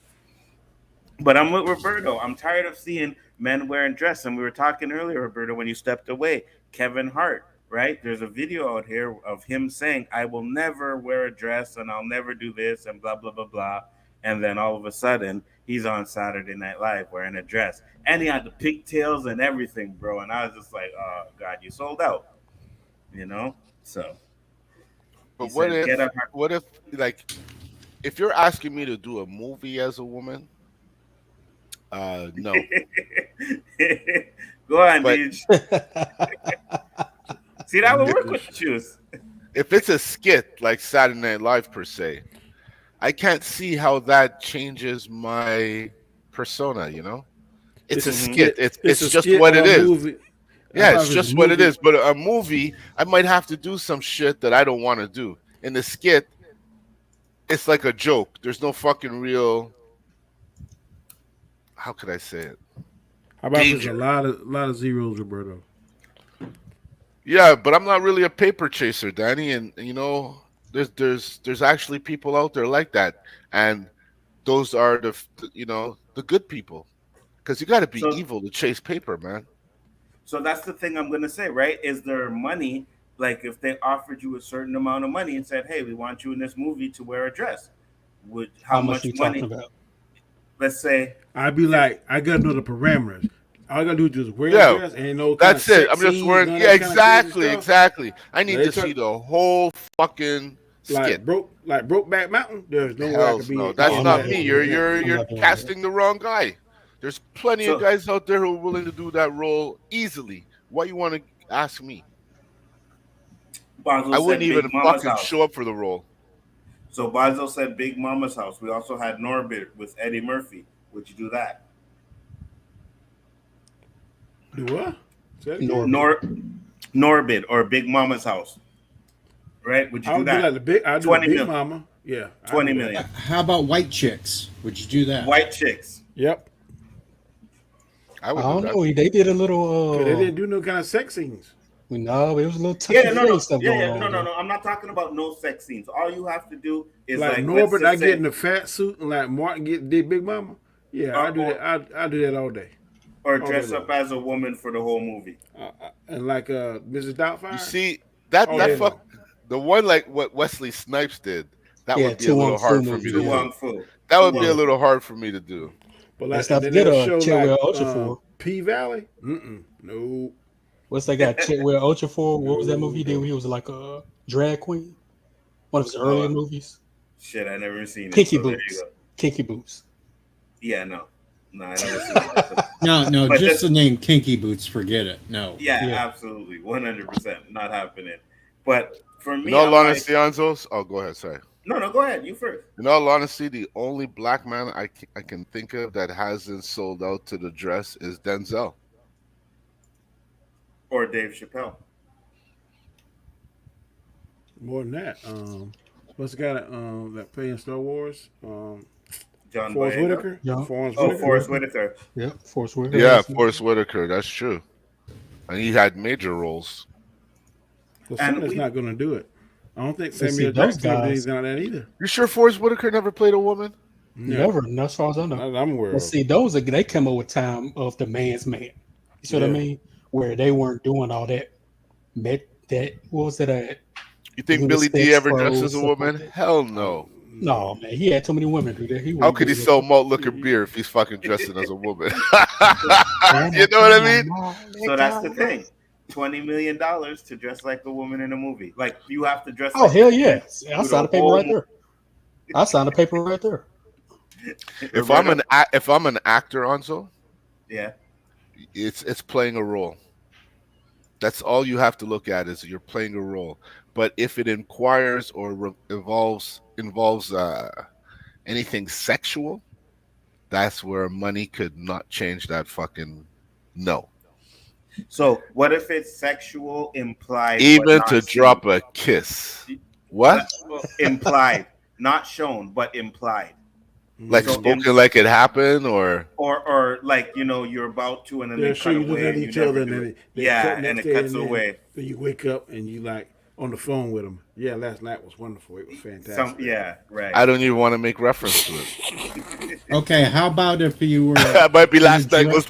But I'm with Roberto. I'm tired of seeing men wearing dress. And we were talking earlier, Roberto, when you stepped away. Kevin Hart, right? There's a video out here of him saying, I will never wear a dress and I'll never do this and blah, blah, blah, blah. And then all of a sudden, he's on Saturday Night Live wearing a dress. And he had the pigtails and everything, bro. And I was just like, oh, God, you sold out. You know? So. But he what said, "Get if up." what if like if you're asking me to do a movie as a woman, no. Go on, But Deej. See, that would work with the shoes. if it's a skit like Saturday Night Live per se, I can't see how that changes my persona, you know? It's a skit. It's a just skit what or it a is. movie. Yeah, How it's if just a what it movie- is. But a movie, I might have to do some shit that I don't want to do. In the skit, it's like a joke. There's no fucking real. How could I say it? How about Danger. there's a lot of zeros, Roberto? Yeah, but I'm not really a paper chaser, Danny. And you know, there's actually people out there like that, and those are the good people. Because you got to be So- evil to chase paper, man. So that's the thing I'm gonna say, right? Is there money? Like if they offered you a certain amount of money and said, "Hey, we want you in this movie to wear a dress," would how much you money? talking about? Let's say I'd be like, I gotta know the parameters. All I gotta do is just wear Yeah, a dress and no kind That's of it. sex I'm just scenes, wearing. none of Yeah, that kind of crazy exactly, stuff. exactly. I need They to took- see the whole fucking skit. Like Brokeback Mountain. There's no way I Hells could be. no, in that's I'm not not me. doing You're that. you're I'm you're not doing casting the wrong guy. There's plenty of So- guys out there who are willing to do that role easily. Why you want to ask me? Bonzo I wouldn't said even Big Mama's fucking house. show up for the role. So Bonzo said Big Mama's house. We also had Norbit with Eddie Murphy. Would you do that? Do what? Say it again. Norbit or Big Mama's house. Right? Would you I do would do that? like the big. I do 20 Big million. Mama. Yeah, I'd 20 do that. million. How about white chicks? Would you do that? White chicks. Yep. I I would don't do that. know. They did a little. 'Cause they didn't do no kind of sex scenes. No, it was a little touchy Yeah, no, stuff going on. no. there. I'm not talking about no sex scenes. All you have to do is Like like Norbert, I let's get in say, the fat suit and like Martin did Big Mama. Yeah, I do that. I do that all day. or dress up as a woman for the whole movie. And like Mrs. Doubtfire. You see that Oh, that yeah. fuck the one like what Wesley Snipes did. That Yeah, would be a little Tuwang hard Fu for me movie, to yeah. do. Wong Fu. That would be Yeah. a little hard for me to do. But Let's like, not and then forget they'll show Chitwell like Ochefor. P Valley. No. What's that guy? Chitwell Ochefor. What was that movie he did? Where he was like a drag queen. One of his earlier movies. Shit, I never seen it. Kinky so there you Boots. go. Kinky Boots. Yeah, no, I never seen it. No, But just this- the name Kinky Boots. Forget it. No. Yeah, Yeah. absolutely, 100%, not happening. But for In me, all I'm like, honesty, Anzo. Oh, go ahead. Sorry. no, go ahead. You first. In all honesty, the only black man I can think of that hasn't sold out to the dress is Denzel. Or Dave Chappelle. More than that, what's the guy that played in Star Wars? John Forrest Boyega. Whitaker. Yeah. Forrest Oh, Whitaker. Forrest Whitaker. Yeah, Forrest Whitaker. Yeah, That's- Forrest Whitaker. That's true, and he had major roles. But And Sonny's we- not going to do it. I don't think But Samuel see, those Jackson did guys- anything like that either. You sure Forrest Whitaker never played a woman? Never, and as far as I know. I'm aware But of. see, those are they come up with time of the man's man. You see what I Yeah. mean? Where they weren't doing all that. That what was it? You think Doing Billy the D sex ever dressed pose, as a stuff woman? like that. Hell no. No, man, he had too many women do that. How could he sell malt liquor beer if he's fucking dressing as a woman? You know what I mean? So that's the thing. $20 million to dress like a woman in a movie. Like you have to dress. Oh like hell a yeah! woman I through signed the a paper whole right there. I signed a paper right there. If I'm an actor, Anzo, Yeah. it's playing a role. That's all you have to look at is you're playing a role. But if it inquires or involves anything sexual, that's where money could not change that fucking no. So what if it's sexual implied? but Even not to seen? drop a kiss. What? Implied, not shown, but implied. Like So spoken like it happened, or like you're about to, and then They'll they show cut you looking away, at and you each never other, do and it. then Yeah, cut and next it day, cuts and then- away. Then you wake up and you like on the phone with them. Yeah, last night was wonderful. It was fantastic. Right. I don't even want to make reference to it. Okay, how about if you were? That might be last night was.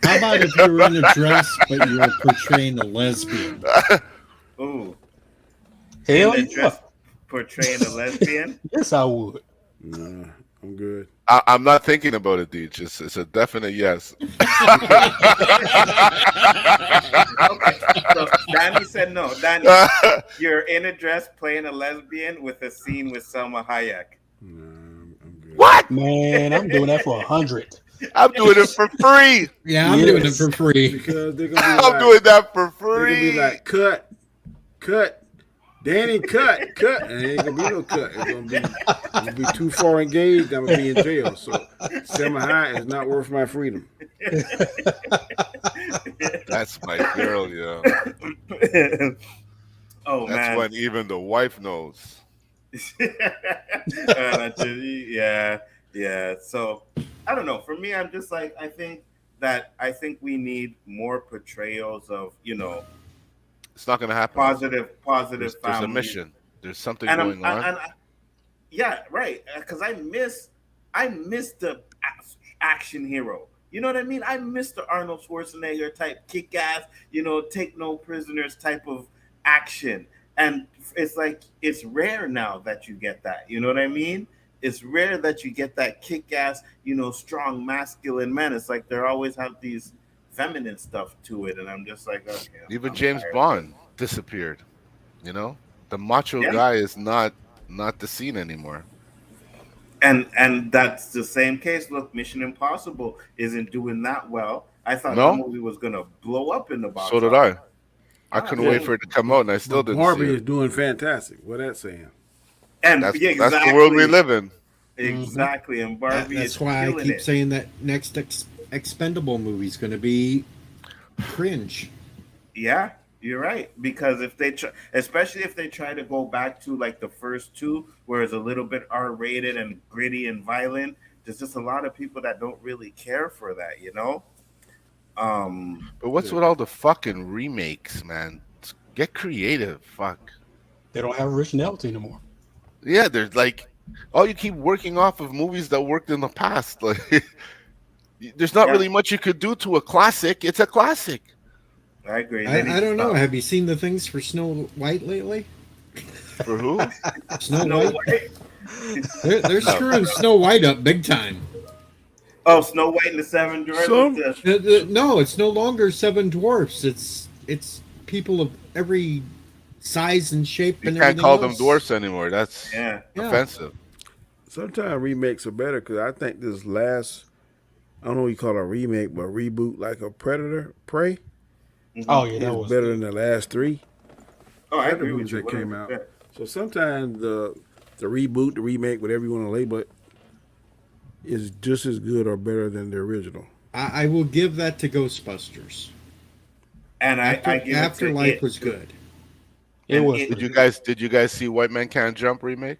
How about if you were in a dress but you were portraying a lesbian? Ooh. Hell In the yeah! dress portraying a lesbian. Yes, I would. Nah, I'm good. I'm not thinking about it, Deej. It's a definite yes. Okay, so Danny said no. Danny, you're in a dress playing a lesbian with a scene with Selma Hayek. I'm good. What? Man, I'm doing that for 100. I'm doing it for free. Yeah, I'm doing it for free. Because they're gonna be I'm like, doing that for they're gonna be free. like, cut, Danny, cut, and it ain't gonna be no cut. It's gonna be too far engaged. I'm gonna be in jail. So Selma High is not worth my freedom. That's my girl, yo. Oh That's man. when even the wife knows. Yeah. So I don't know. For me, I'm just like I think we need more portrayals of It's not gonna happen. positive There's a families. mission. There's something And going on. yeah, right. Because I miss the action hero. You know what I mean? I miss the Arnold Schwarzenegger type kick ass, take no prisoners type of action. And it's like it's rare now that you get that. You know what I mean? It's rare that you get that kick ass, strong masculine men. It's like they always have these feminine stuff to it, and I'm just like, okay. Even I'm James tired. Bond disappeared. The macho Yeah. guy is not the scene anymore. And that's the same case. Look, Mission Impossible isn't doing that well. I thought No? that movie was gonna blow up in the box. So did office. I couldn't yeah. wait for it to come out, and I still But didn't Barbie see is it. doing fantastic. What that saying? And That's, yeah, exactly. that's the world we live in. Exactly. And Barbie That's is why I killing keep it. saying that next Expendable movie is going to be cringe. Yeah, you're right. Because if they especially if they try to go back to like the first two, where it's a little bit R-rated and gritty and violent, there's just a lot of people that don't really care for that, But what's with all the fucking remakes, man? Get creative. Fuck. They don't have originality anymore. Yeah, there's like, oh, you keep working off of movies that worked in the past. Like, there's not really much you could do to a classic. It's a classic. I agree. I don't know. Have you seen the things for Snow White lately? For who? Snow White. They're screwing Snow White up big time. Oh, Snow White and the Seven Dwarfs. No, it's no longer Seven Dwarfs. It's people of every size and shape. You and can't everything call them else. dwarfs anymore. That's Yeah. offensive. Sometimes remakes are better because I think this last, I don't know what you call it a remake, but reboot like a Predator, Prey. Oh yeah, It that was was better than the last three. Oh, I other agree movies with you. that came out. 100%. So sometimes the reboot, the remake, whatever you want to label it, is just as good or better than the original. I will give that to Ghostbusters. And I give it to Afterlife it was too. good. It And was. it- Did you guys see White Man Can't Jump remake?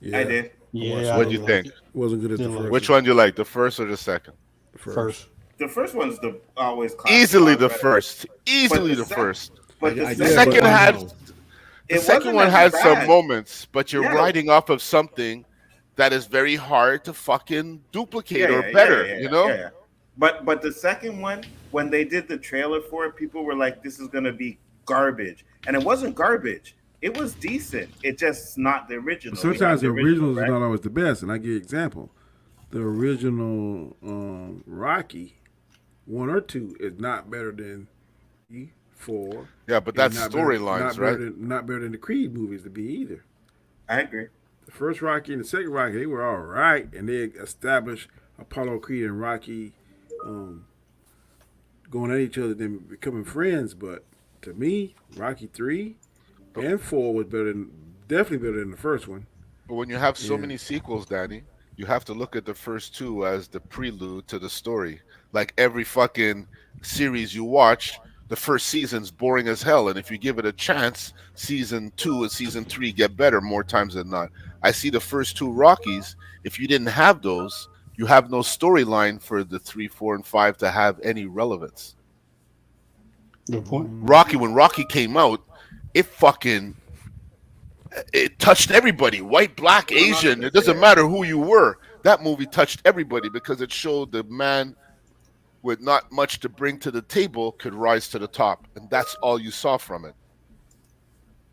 Yeah, I did. Yeah, I What'd you didn't think? like it. wasn't good as the Didn't like first. Which one do you like, the first or the second? The first. First. The first one's the always classic. Easily the better. first. Easily the sec- first. But the I The Yeah, second but I had know. the it second wasn't one as had some bad. moments, but you're Yeah. riding off of something that is very hard to fucking duplicate or Yeah, better, yeah, you know? yeah. But the second one, when they did the trailer for it, people were like, "This is gonna be garbage," and it wasn't garbage. It was decent. It just not the original. Sometimes the originals right? is not always the best, and I give you an example. The original Rocky 1 or 2 is not better than 3, 4. Yeah, but and that's not better- storylines, not right? better than, not better than the Creed movies to be either. I agree. The first Rocky and the second Rocky, they were all right, and they established Apollo Creed and Rocky going at each other, then becoming friends. But to me, Rocky 3 and 4 was definitely better than the first one. But when you have so Yeah. many sequels, Danny, you have to look at the first two as the prelude to the story. Like every fucking series you watch, the first season's boring as hell, and if you give it a chance, season 2 and season 3 get better more times than not. I see the first two Rockies. If you didn't have those, you have no storyline for the 3, 4, and 5 to have any relevance. Good point. Rocky, when Rocky came out, it touched everybody, white, black, Asian. It doesn't matter who you were. That movie touched everybody because it showed the man with not much to bring to the table could rise to the top, and that's all you saw from it.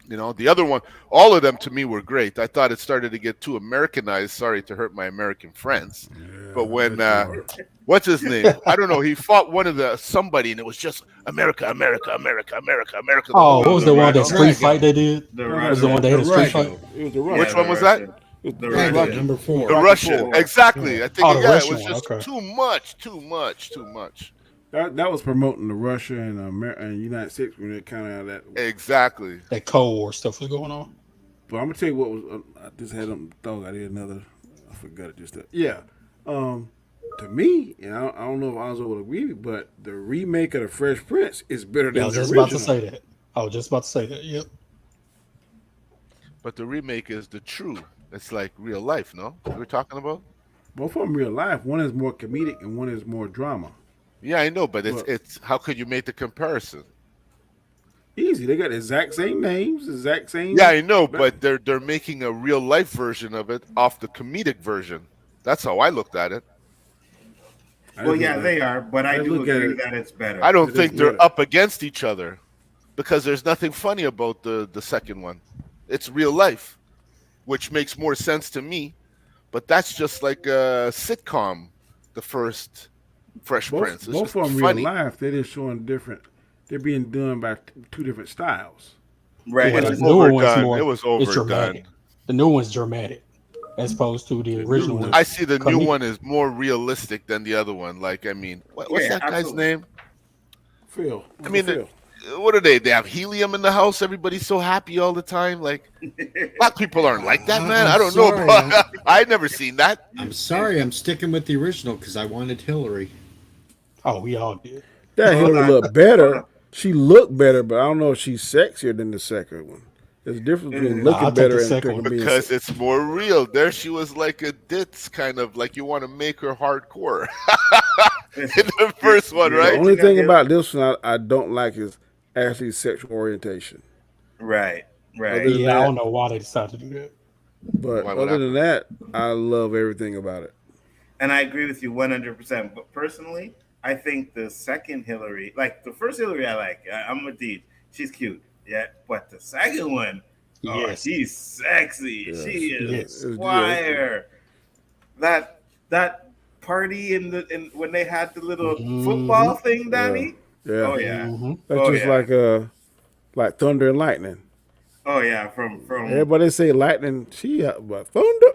You know, the other one, all of them to me were great. I thought it started to get too Americanized. Sorry to hurt my American friends, but when what's his name? I don't know. He fought one of somebody, and it was just America, America, America, America, America. Oh, what was the one that street Dragon. fight they did? The What was the one they had a street Dragon. fight? It was the Yeah, Russian. Which one the was that? Russian. The Dragon, Russian. number 4. The Rocky Russian, Four. exactly. I think Oh, the it Russian was one, just okay. too much. That was promoting the Russia and United States when it kind of that. Exactly. That Cold War stuff was going on. But I'm gonna tell you what was. I just had them thought I did another. I forgot it just. Yeah. To me, and I don't know if Anzo will agree, but the remake of the Fresh Prince is better than Yeah, I was the just original. about to say that. I was just about to say that. Yep. But the remake is the true. It's like real life, no? We're talking about? Both of them real life. One is more comedic and one is more drama. Yeah, I know, but Well- it's how could you make the comparison? Easy. They got the exact same names, exact same. Yeah, I know, but they're making a real life version of it off the comedic version. That's how I looked at it. Well, yeah, they are, but I I do look at agree it- that it's better. I don't It think is they're better. up against each other because there's nothing funny about the second one. It's real life, which makes more sense to me. But that's just like a sitcom, the first Fresh Prince. Both, It's both just of them funny. real life. They're just showing different. They're being done by two different styles. Right. Yeah, It the was newer one's overdone. more. It was It's overdone. dramatic. The new one's dramatic, as opposed to the original one. I see the new Comedic. one is more realistic than the other one. Like, I mean, what's Yeah, that guy's absolutely. name? Phil. I mean, Phil. what are they? They have helium in the house. Everybody's so happy all the time. Like, black people aren't like that, man. I'm I don't know. sorry, But I've never seen that. I'm sorry, I'm sticking with the original because I wanted Hillary. Oh, we all did. That Hold Hillary on. looked better. She looked better, but I don't know if she's sexier than the second one. There's a difference between Nah, looking I'll take better the and second one. being Because sexy. it's more real. There she was like a ditz, kind of like you want to make her hardcore. In the first one, The right? only thing about this one I don't like is Ashley's sexual orientation. Right. Right. Other than Yeah, I that- don't know why they decided to do that. But Why would other than that, I love everything about it. And I agree with you 100%. But personally, I think the second Hillary, like the first Hillary, I like. I'm with Deej. She's cute. Yeah. But the second one, Yes. she's sexy. Yeah, she is yes. fire. That party in when they had the little football thing, Danny. Yeah. Oh yeah. Mhm. That's Oh, just yeah. like thunder and lightning. Oh yeah. From. Everybody say lightning, but thunder.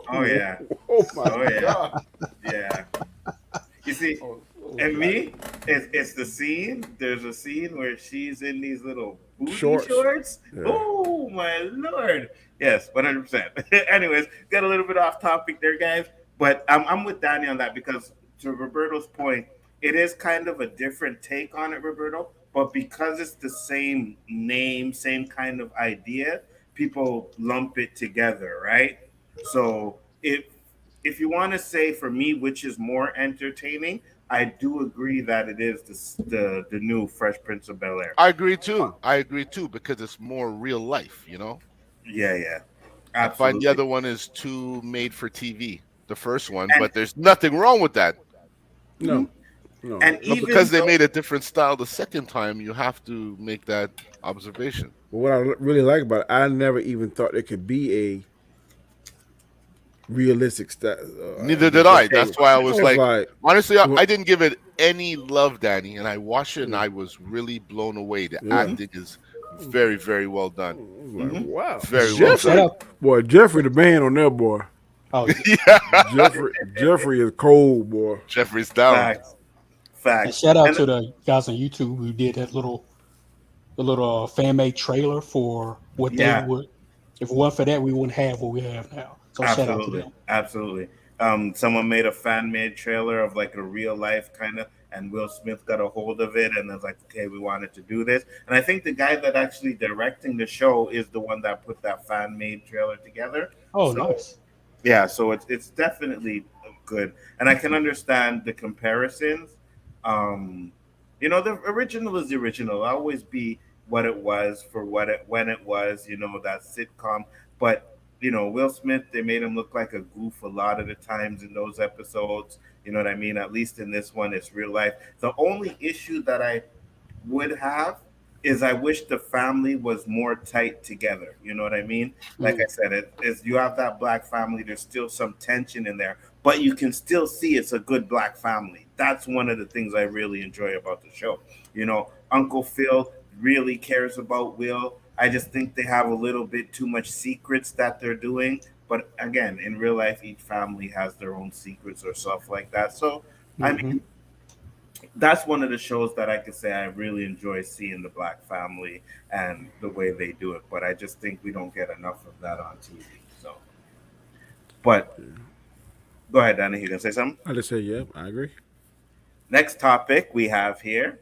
Oh yeah. Oh my Oh yeah. god. Yeah. You see, and me, It's the scene. There's a scene where she's in these little booty Shorts. shorts. Yeah. Oh my lord! Yes, 100%. Anyways, got a little bit off topic there, guys. But I'm with Danny on that because to Roberto's point, it is kind of a different take on it, Roberto. But because it's the same name, same kind of idea, people lump it together, right? So if you want to say for me which is more entertaining, I do agree that it is the new Fresh Prince of Bel Air. I agree too. I agree too because it's more real life. Yeah, yeah, I find the absolutely. other one is too made for TV. The first one, And but there's nothing wrong with that. mhm. No, no. And But even because they though made a different style the second time, you have to make that observation. But what I really like about it, I never even thought there could be a realistic style. Neither did I. okay, That's why I I was was like, like, honestly, I, well, I didn't give it any love, Danny. And I watched it, and I was really blown away. The yeah. mhm, acting is very, very well I done. was like, mhm. wow, Very well And shout Jeffrey, done. out. boy, Jeffrey the man on there, boy. Oh yeah. Yeah, Jeffrey is cold, boy. Jeffrey's down. Facts, And facts, shout out and to the guys on YouTube who did the little fan made trailer for what they yeah, would. If it wasn't for that, we wouldn't have what we have now. So shout out to absolutely, them. absolutely. Someone made a fan made trailer of like a real life kind of, and Will Smith got a hold of it and was like, okay, we wanted to do this. And I think the guy that actually directing the show is the one that put that fan made trailer together. Oh, So nice. yeah, so it's definitely good, and I can understand the comparisons. Um, the original is the original. It'll always be what it was for what it when it was. That sitcom, but Will Smith, they made him look like a goof a lot of the times in those episodes. You know what I mean? At least in this one, it's real life. The only issue that I would have is I wish the family was more tight together. You know what I mean? Like I Mm. said, it is you have that black family. There's still some tension in there, but you can still see it's a good black family. That's one of the things I really enjoy about the show. Uncle Phil really cares about Will. I just think they have a little bit too much secrets that they're doing. But again, in real life, each family has their own secrets or stuff like that. So, I Mm-hmm. mean, that's one of the shows that I could say I really enjoy seeing the black family and the way they do it. But I just think we don't get enough of that on TV. So, but go ahead, Danny. You gonna say something? I just say, yeah, I agree. Next topic we have here,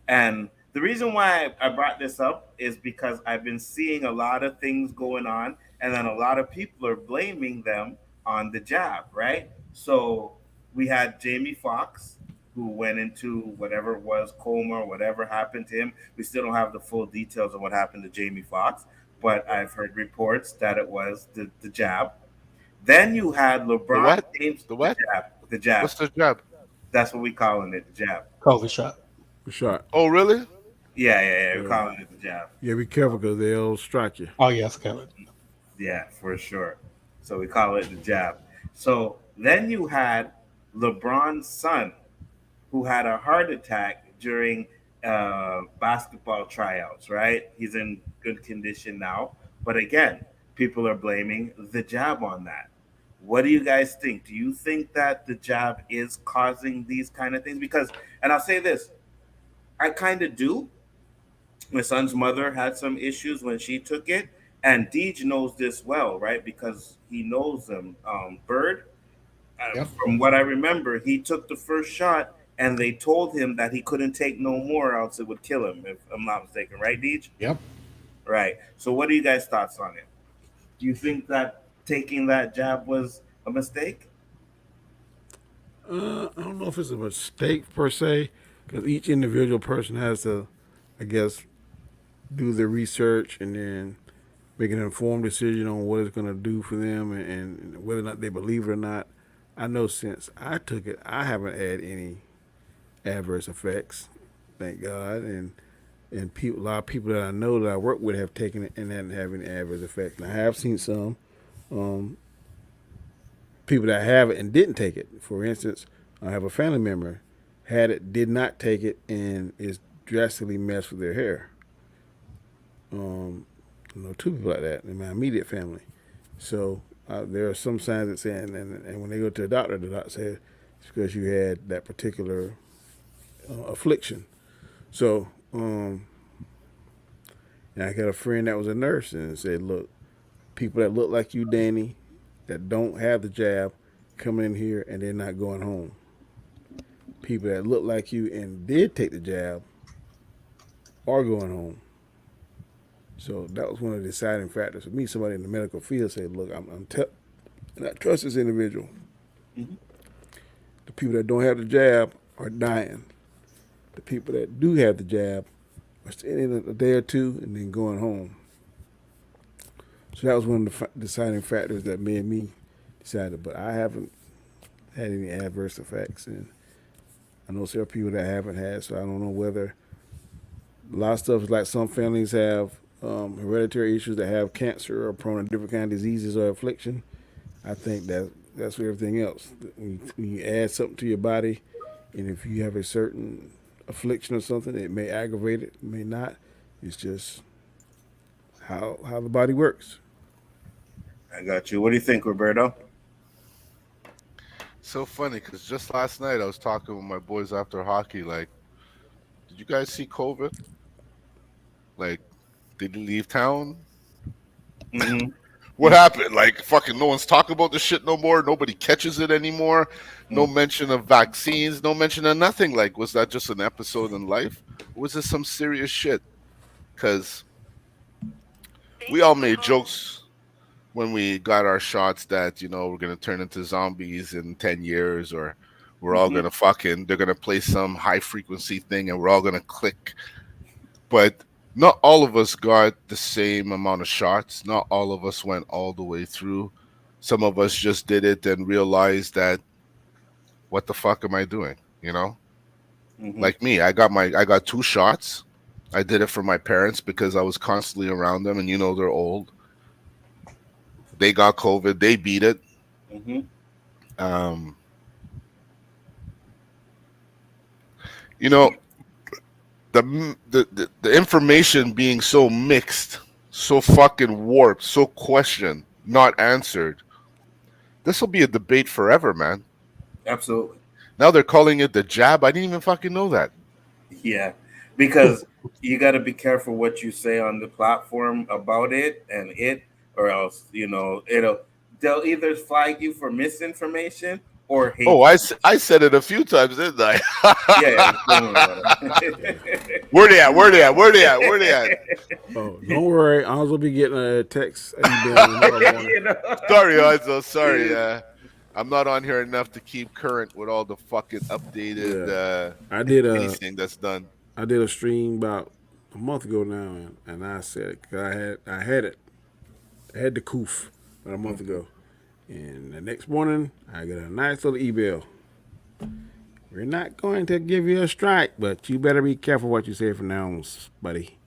and the reason why I brought this up is because I've been seeing a lot of things going on, and then a lot of people are blaming them on the jab, right? So we had Jamie Foxx, who went into whatever it was, coma, or whatever happened to him. We still don't have the full details of what happened to Jamie Foxx, but I've heard reports that it was the jab. Then you had The LeBron what? James, The the what? jab, the jab. What's the job? That's what we calling it, the jab. COVID shot. For sure. Oh, really? Yeah, yeah, yeah. We're Yeah, calling it the jab. yeah, be careful because they'll strike you. Oh yeah, I forgot it. Yeah, for sure. So we call it the jab. So then you had LeBron's son, who had a heart attack during basketball tryouts, right? He's in good condition now. But again, people are blaming the jab on that. What do you guys think? Do you think that the jab is causing these kind of things? Because, and I'll say this, I kind of do. My son's mother had some issues when she took it, and Deej knows this well, right? Because he knows them. Bird, Yep. from what I remember, he took the first shot, and they told him that he couldn't take no more, else it would kill him. If I'm not mistaken, right, Deej? Yep. Right. So, what are you guys' thoughts on it? Do you think that taking that jab was a mistake? I don't know if it's a mistake per se, because each individual person has to, I guess, do the research and then make an informed decision on what it's going to do for them and whether or not they believe it or not. I know since I took it, I haven't had any adverse effects, thank God. And people, a lot of people that I know that I work with have taken it and hadn't have any adverse effects. And I have seen some um, people that have it and didn't take it. For instance, I have a family member had it, did not take it, and is drastically messed with their hair. Two people like that in my immediate family. So there are some signs that say, and when they go to the doctor says it's because you had that particular affliction. So, and I got a friend that was a nurse and said, look, people that look like you, Danny, that don't have the jab, coming in here and they're not going home. People that look like you and did take the jab are going home. So that was one of the deciding factors for me. Somebody in the medical field said, "Look, and I trust this individual. Mhm. The people that don't have the jab are dying. The people that do have the jab are staying in a day or two and then going home." So that was one of the deciding factors that made me decided. But I haven't had any adverse effects, and I know several people that haven't had. So I don't know whether a lot of stuff is like some families have hereditary issues that have cancer or prone to different kind of diseases or affliction. I think that's with everything else. When you add something to your body, and if you have a certain affliction or something, it may aggravate it, may not. It's just how the body works. I got you. What do you think, Roberto? So funny because just last night I was talking with my boys after hockey. Like, did you guys see COVID? Like, did he leave town? Mm-hmm. What happened? Like, fucking no one's talking about this shit no more. Nobody catches it anymore. No Mm-hmm. mention of vaccines. No mention of nothing. Like, was that just an episode in life? Or was this some serious shit? Because we all made jokes when we got our shots that, we're going to turn into zombies in 10 years, or we're all going to they're going to play some high frequency thing and we're all going to click. But not all of us got the same amount of shots. Not all of us went all the way through. Some of us just did it and realized that, what the fuck am I doing? Mm-hmm. Like me, I got 2 shots. I did it for my parents because I was constantly around them, and they're old. They got COVID. They beat it. Mm-hmm. Um, you know, the information being so mixed, so fucking warped, so questioned, not answered. This will be a debate forever, man. Absolutely. Now they're calling it the jab. I didn't even fucking know that. Yeah, because you got to be careful what you say on the platform about it, or else they'll either flag you for misinformation or hate Oh, you. I said it a few times, didn't I? Yeah, don't worry about it. Where they at? Where they at? Where they at? Where they at? Oh, don't worry. I'll also be getting a text email tomorrow morning. Sorry, Enzo. Sorry. I'm not on here enough to keep current with all the fucking updated I did anything that's done. I did a stream about a month ago now, and I said it 'cause I had it. I had the coof about a month ago, and the next morning I got a nice little email. We're not going to give you a strike, but you better be careful what you say from now on, buddy.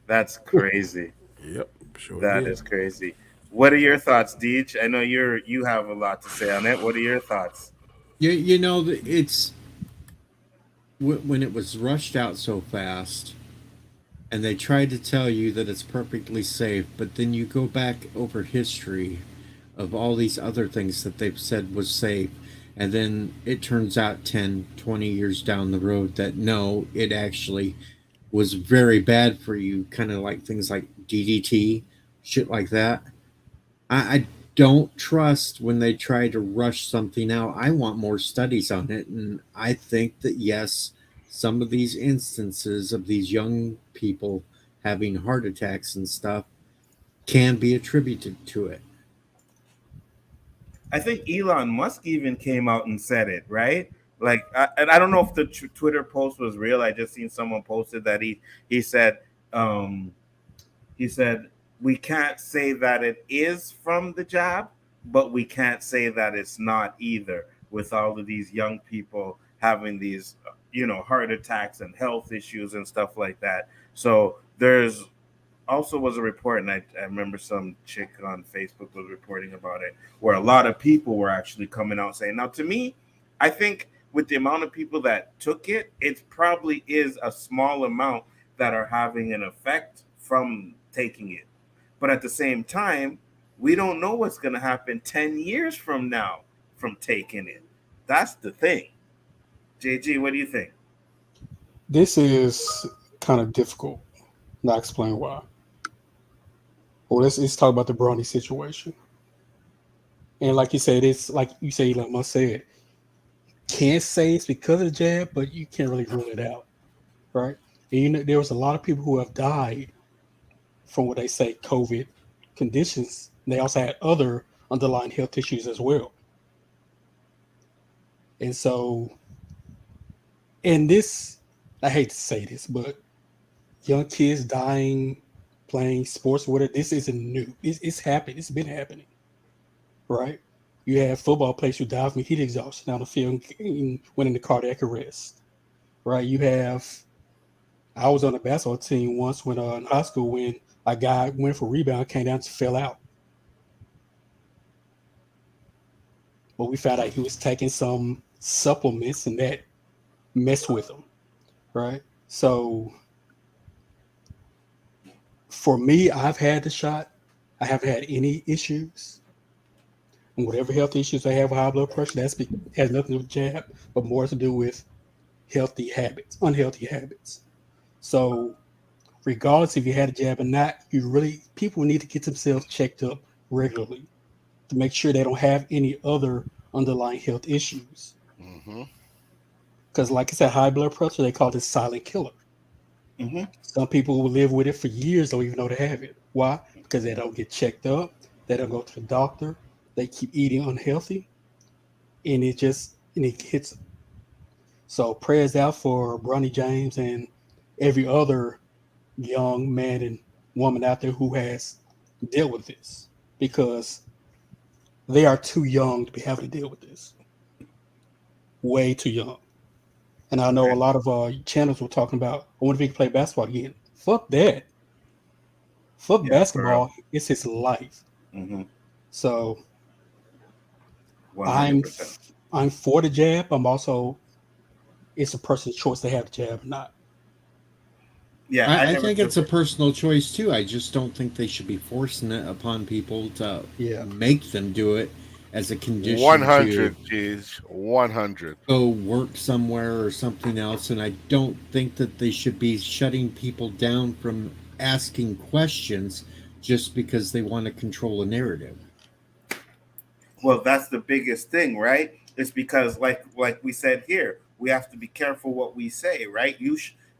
That's crazy. Yep, sure That did. is crazy. What are your thoughts, Deej? I know you have a lot to say on it. What are your thoughts? It's when it was rushed out so fast, and they tried to tell you that it's perfectly safe, but then you go back over history of all these other things that they've said was safe, and then it turns out 10, 20 years down the road that no, it actually was very bad for you, kind of like things like DDT, shit like that. I don't trust when they try to rush something out. I want more studies on it, and I think that yes, some of these instances of these young people having heart attacks and stuff can be attributed to it. I think Elon Musk even came out and said it, right? Like, and I don't know if the Twitter post was real. I just seen someone posted that he said um, he said we can't say that it is from the jab, but we can't say that it's not either. With all of these young people having these, heart attacks and health issues and stuff like that. So there's also was a report, and I remember some chick on Facebook was reporting about it, where a lot of people were actually coming out saying, now to me, I think with the amount of people that took it, it probably is a small amount that are having an effect from taking it. But at the same time, we don't know what's going to happen 10 years from now from taking it. That's the thing. JG, what do you think? This is kind of difficult. And I'll explain why. Well, let's talk about the Bronny situation. And like you said, it's like you say, Elon Musk said, can't say it's because of the jab, but you can't really rule it out, right? And you know, there was a lot of people who have died from what they say COVID conditions. They also had other underlying health issues as well. And so, and this, I hate to say this, but young kids dying playing sports with it, this isn't new. It's happened. It's been happening, right? You have football players who die from heat exhaustion on the field and went into cardiac arrest, right? You have, I was on a basketball team once when in high school when a guy went for rebound, came down and fell out. But we found out he was taking some supplements and that messed with him, right? So for me, I've had the shot. I haven't had any issues. And whatever health issues I have with high blood pressure, has nothing to do with jab, but more to do with healthy habits, unhealthy habits. So regardless if you had a jab or not, people need to get themselves checked up regularly to make sure they don't have any other underlying health issues. Mm-hmm. Because like I said, high blood pressure, they call it silent killer. Mm-hmm. Some people will live with it for years, don't even know they have it. Why? Because they don't get checked up, they don't go to the doctor, they keep eating unhealthy, and it hits them. So prayers out for Bronny James and every other young man and woman out there who has dealt with this, because they are too young to be having to deal with this. Way too young. And I know a lot of channels were talking about, I wonder if he can play basketball again. Fuck that. Fuck Yeah, for real. basketball. It's his life. Mm-hmm. So 100%. I'm for the jab. I'm also, it's a person's choice to have the jab or not. Yeah, I I never think took it's a it. personal choice too. I just don't think they should be forcing it upon people to Yeah. make them do it as a condition to 100, geez. 100. go work somewhere or something else. And I don't think that they should be shutting people down from asking questions just because they want to control a narrative. Well, that's the biggest thing, right? It's because, like we said here, we have to be careful what we say, right?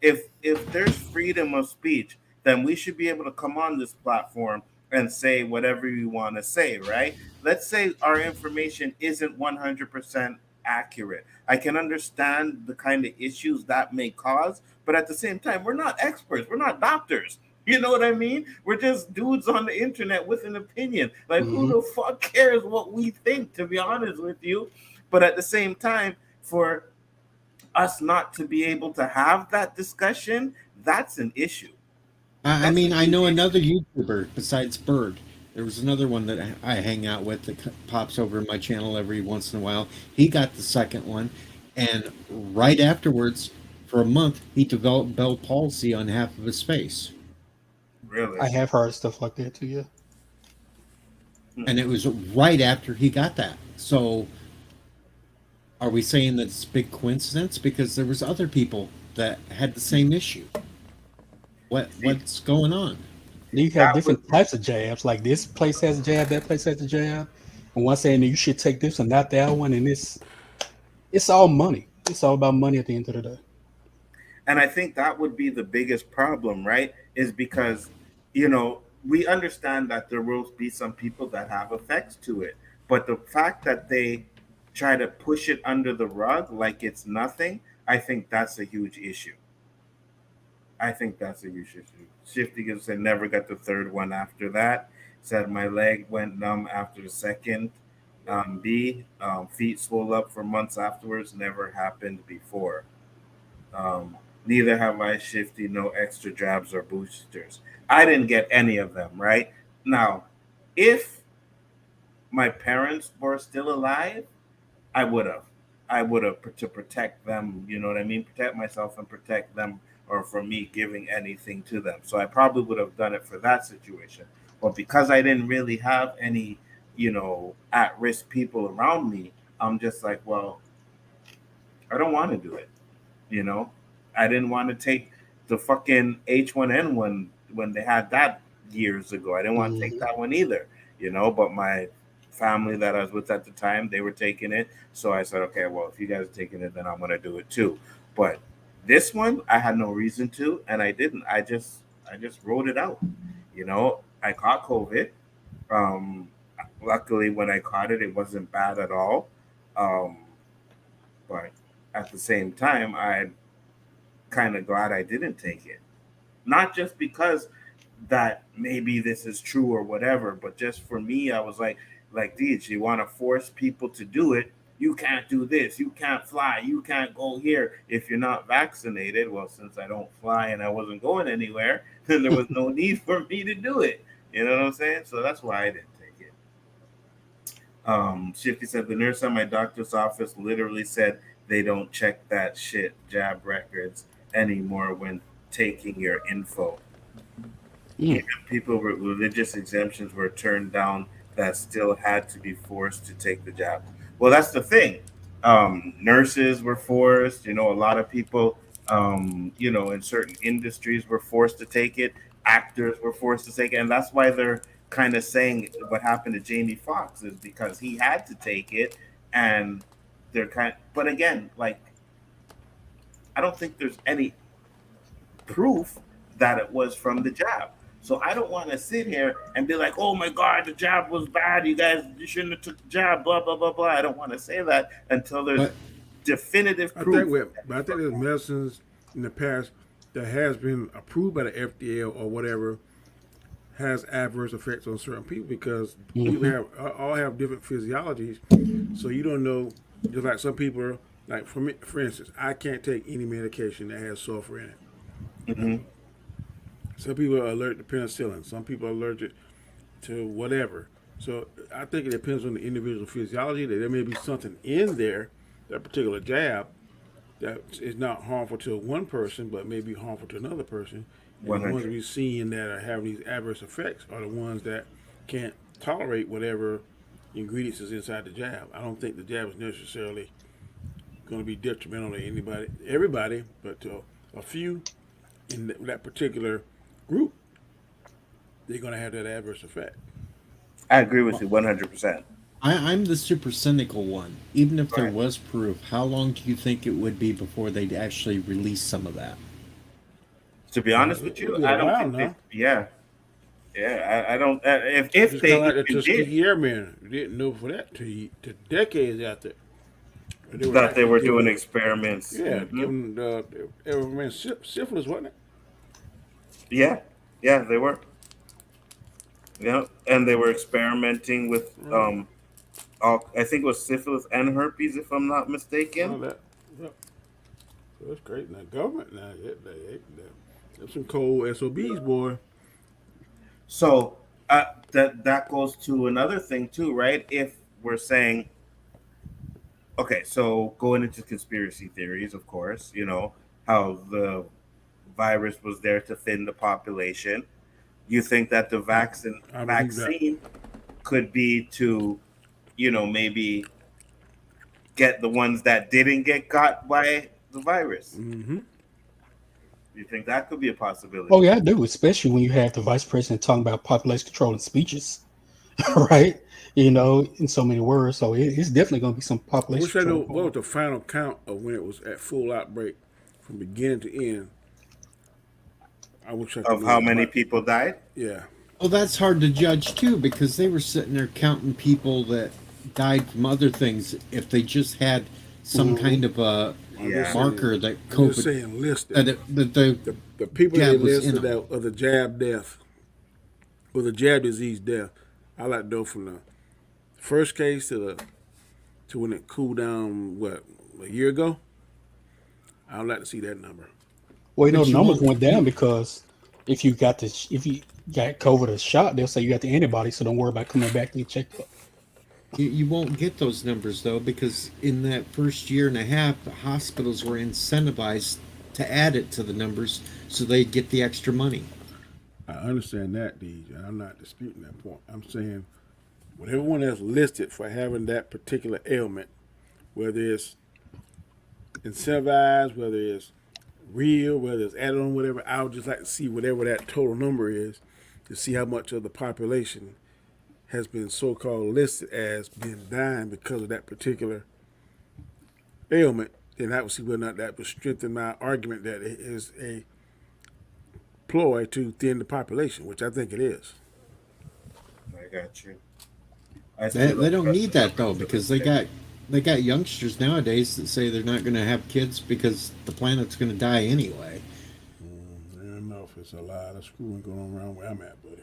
If there's freedom of speech, then we should be able to come on this platform and say whatever we want to say, right? Let's say our information isn't 100% accurate. I can understand the kind of issues that may cause, but at the same time, we're not experts. We're not doctors. You know what I mean? We're just dudes on the internet with an opinion. Like, who Mm-hmm. the fuck cares what we think, to be honest with you? But at the same time, for us not to be able to have that discussion, that's an issue. I That's a mean, I huge know issue. another YouTuber besides Bird. There was another one that I hang out with that pops over in my channel every once in a while. He got the second one, and right afterwards, for a month, he developed Bell palsy on half of his face. Really. I have heard stuff like that too, yeah. And it was right after he got that. So, are we saying that it's a big coincidence? Because there was other people that had the same issue. See, What's going on? You have that would different types of jabs. Like this place has a jab, that place has a jab. And one saying that you should take this and not that one. And it's all money. It's all about money at the end of the day. And I think that would be the biggest problem, right? Is because, we understand that there will be some people that have effects to it. But the fact that they try to push it under the rug like it's nothing, I think that's a huge issue. I think that's a huge issue. Shifty gives said never got the third one after that. Said my leg went numb after the second. Feet swelled up for months afterwards. Never happened before. Neither have I, Shifty. No extra jabs or boosters. I didn't get any of them. Right now, if my parents were still alive, I would have. I would have to protect them. You know what I mean? Protect myself and protect them, or for me giving anything to them. So I probably would have done it for that situation. But because I didn't really have any, at risk people around me, I'm just like, well, I don't want to do it. You know, I didn't want to take the fucking H1N1 when they had that years ago. I didn't want to take that one either, but my family that I was with at the time, they were taking it. So I said, okay, well, if you guys are taking it, then I'm going to do it too. But this one, I had no reason to, and I didn't. I just wrote it out. I caught COVID. Um, Luckily, when I caught it, it wasn't bad at all. Um, but at the same time, I'm kind of glad I didn't take it. Not just because that maybe this is true or whatever, but just for me, I was like, Deej, you want to force people to do it. You can't do this. You can't fly. You can't go here if you're not vaccinated. Well, since I don't fly and I wasn't going anywhere, then there was no need for me to do it. You know what I'm saying? So that's why I didn't take it. Shifty said, the nurse at my doctor's office literally said they don't check that shit jab records anymore when taking your info. Even people with religious exemptions were turned down that still had to be forced to take the jab. Well, that's the thing. Nurses were forced. A lot of people, in certain industries were forced to take it. Actors were forced to take it. And that's why they're kind of saying what happened to Jamie Foxx is because he had to take it. And but again, like, I don't think there's any proof that it was from the jab. So I don't want to sit here and be like, oh my God, the jab was bad. You shouldn't have took the jab, blah, blah, blah, blah. I don't want to say that until there's definitive proof. I think there's medicines in the past that has been approved by the FDA or whatever has adverse effects on certain people because people all have different physiologies. So you don't know, just like some people are, like for me, for instance, I can't take any medication that has sulfur in it. Mm-hmm. Some people are allergic to penicillin. Some people are allergic to whatever. So I think it depends on the individual physiology. That there may be something in there, that particular jab, that is not harmful to one person, but may be harmful to another person. And the ones we've seen that are having these adverse effects are the ones that can't tolerate whatever ingredients is inside the jab. I don't think the jab is necessarily going to be detrimental to everybody, but to a few in that particular group, they're going to have that adverse effect. I agree with you 100%. I'm the super cynical one. Even if there was proof, how long do you think it would be before they'd actually release some of that? To be honest with you, I don't think I don't. If they like the Tuskegee Airmen, you didn't know for that to decades after they were doing experiments. Yeah, giving everyone syphilis, wasn't it? Yeah, they were. Yeah, and they were experimenting with I think it was syphilis and herpes, if I'm not mistaken. So that's great. Now government, there's some cold SOBs, boy. So that goes to another thing too, right? If we're saying, okay, so going into conspiracy theories, of course, how the virus was there to thin the population. You think that the vaccine could be to, maybe get the ones that didn't get caught by the virus? Mm-hmm. You think that could be a possibility? Oh yeah, I do, especially when you have the vice president talking about population control in speeches, right? In so many words. So it's definitely going to be some population. I wish I knew what was the final count of when it was at full outbreak from beginning to end. I wish I could of how many people died. Yeah. Well, that's hard to judge too because they were sitting there counting people that died from other things. If they just had some kind of a marker that COVID, just saying listed that the people they listed of the jab death or the jab disease death. I like to know from the first case to when it cooled down. What, a year ago? I would like to see that number. Well, the numbers went down because if you got COVID a shot, they'll say you got the antibody, so don't worry about coming back to get checked up. You won't get those numbers though, because in that first year and a half, the hospitals were incentivized to add it to the numbers so they'd get the extra money. I understand that, DJ. I'm not disputing that point. I'm saying when everyone that's listed for having that particular ailment, whether it's incentivized, whether it's real, whether it's added on, whatever. I would just like to see whatever that total number is to see how much of the population has been so-called listed as being dying because of that particular ailment. And I would see whether or not that would strengthen my argument that it is a ploy to thin the population, which I think it is. I got you. They don't need that though, because they got youngsters nowadays that say they're not going to have kids because the planet's going to die anyway. Enough. It's a lot of screwing going on around where I'm at, buddy.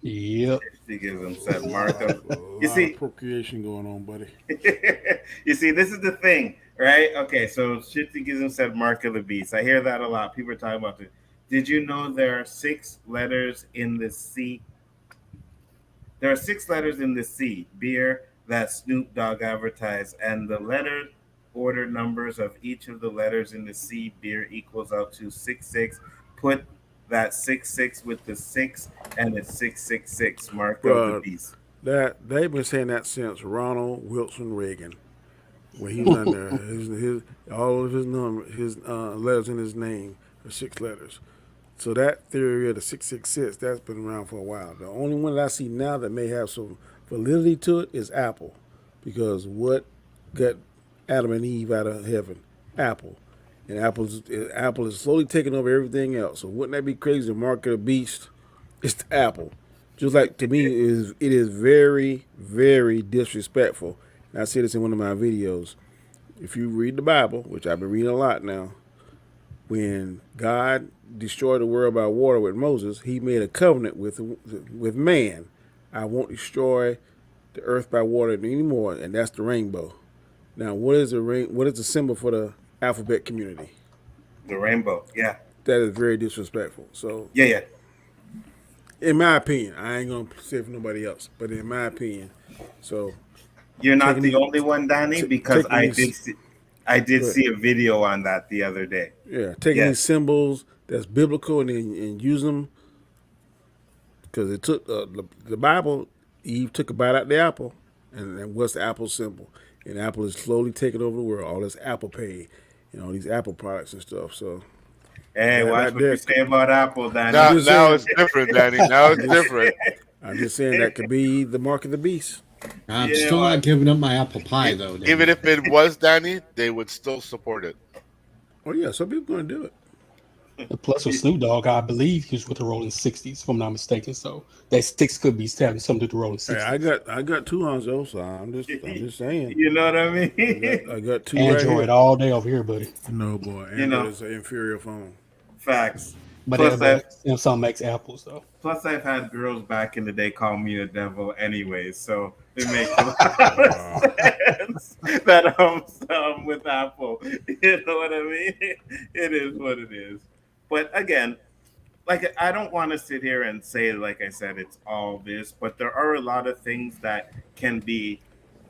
Yep. She gives them said Marco. You see, procreation going on, buddy. You see, this is the thing, right? Okay, so Shitty gives him said Mark of the Beast. I hear that a lot. People are talking about it. Did you know there are 6 letters in the C? There are 6 letters in the C, beer, that Snoop Dogg advertised, and the letter order numbers of each of the letters in the C beer equals out to 66. Put that 66 with the 6, and it's 666. Mark of the Beast. That they've been saying that since Ronald Wilson Reagan, when he was under his all of his letters in his name are 6 letters. So that theory of the 666, that's been around for a while. The only one that I see now that may have some validity to it is Apple, because what got Adam and Eve out of heaven? Apple. And Apple is slowly taking over everything else. So wouldn't that be crazy? The mark of the beast is the Apple. Just like, to me, it is very, very disrespectful. And I say this in one of my videos. If you read the Bible, which I've been reading a lot now, when God destroyed the world by water with Moses, he made a covenant with man. I won't destroy the earth by water anymore, and that's the rainbow. Now, what is the symbol for the alphabet community? The rainbow, yeah. That is very disrespectful. So yeah. In my opinion, I ain't gonna say for nobody else, but in my opinion, so you're not the only one, Danny, because I did see a video on that the other day. Yeah, taking these symbols that's biblical and use them, because it took the Bible. Eve took a bite out the apple, and what's the apple symbol? And Apple is slowly taking over the world. All this Apple Pay, all these Apple products and stuff. So, hey, watch what you say about Apple, Danny. Now it's different, Danny. Now it's different. I'm just saying that could be the mark of the beast. I'm still not giving up my apple pie, though. Danny. Even if it was Danny, they would still support it. Oh, yeah, some people going to do it. Plus, with Snoop Dogg, I believe he was with the Rolling 60s, if I'm not mistaken. So that 6 could be having something to do with the Rolling 60s. Hey, I got 2 on those, so I'm just saying. You know what I mean? I got 2. Android right all day over here, buddy. No, boy. Android is an inferior phone. Facts. But Samsung makes Apples, though. Plus, I've had girls back in the day call me a devil anyways, so it makes a lot of sense that I'm with Apple. You know what I mean? It is what it is. But again, like, I don't want to sit here and say, like I said, it's all this, but there are a lot of things that can be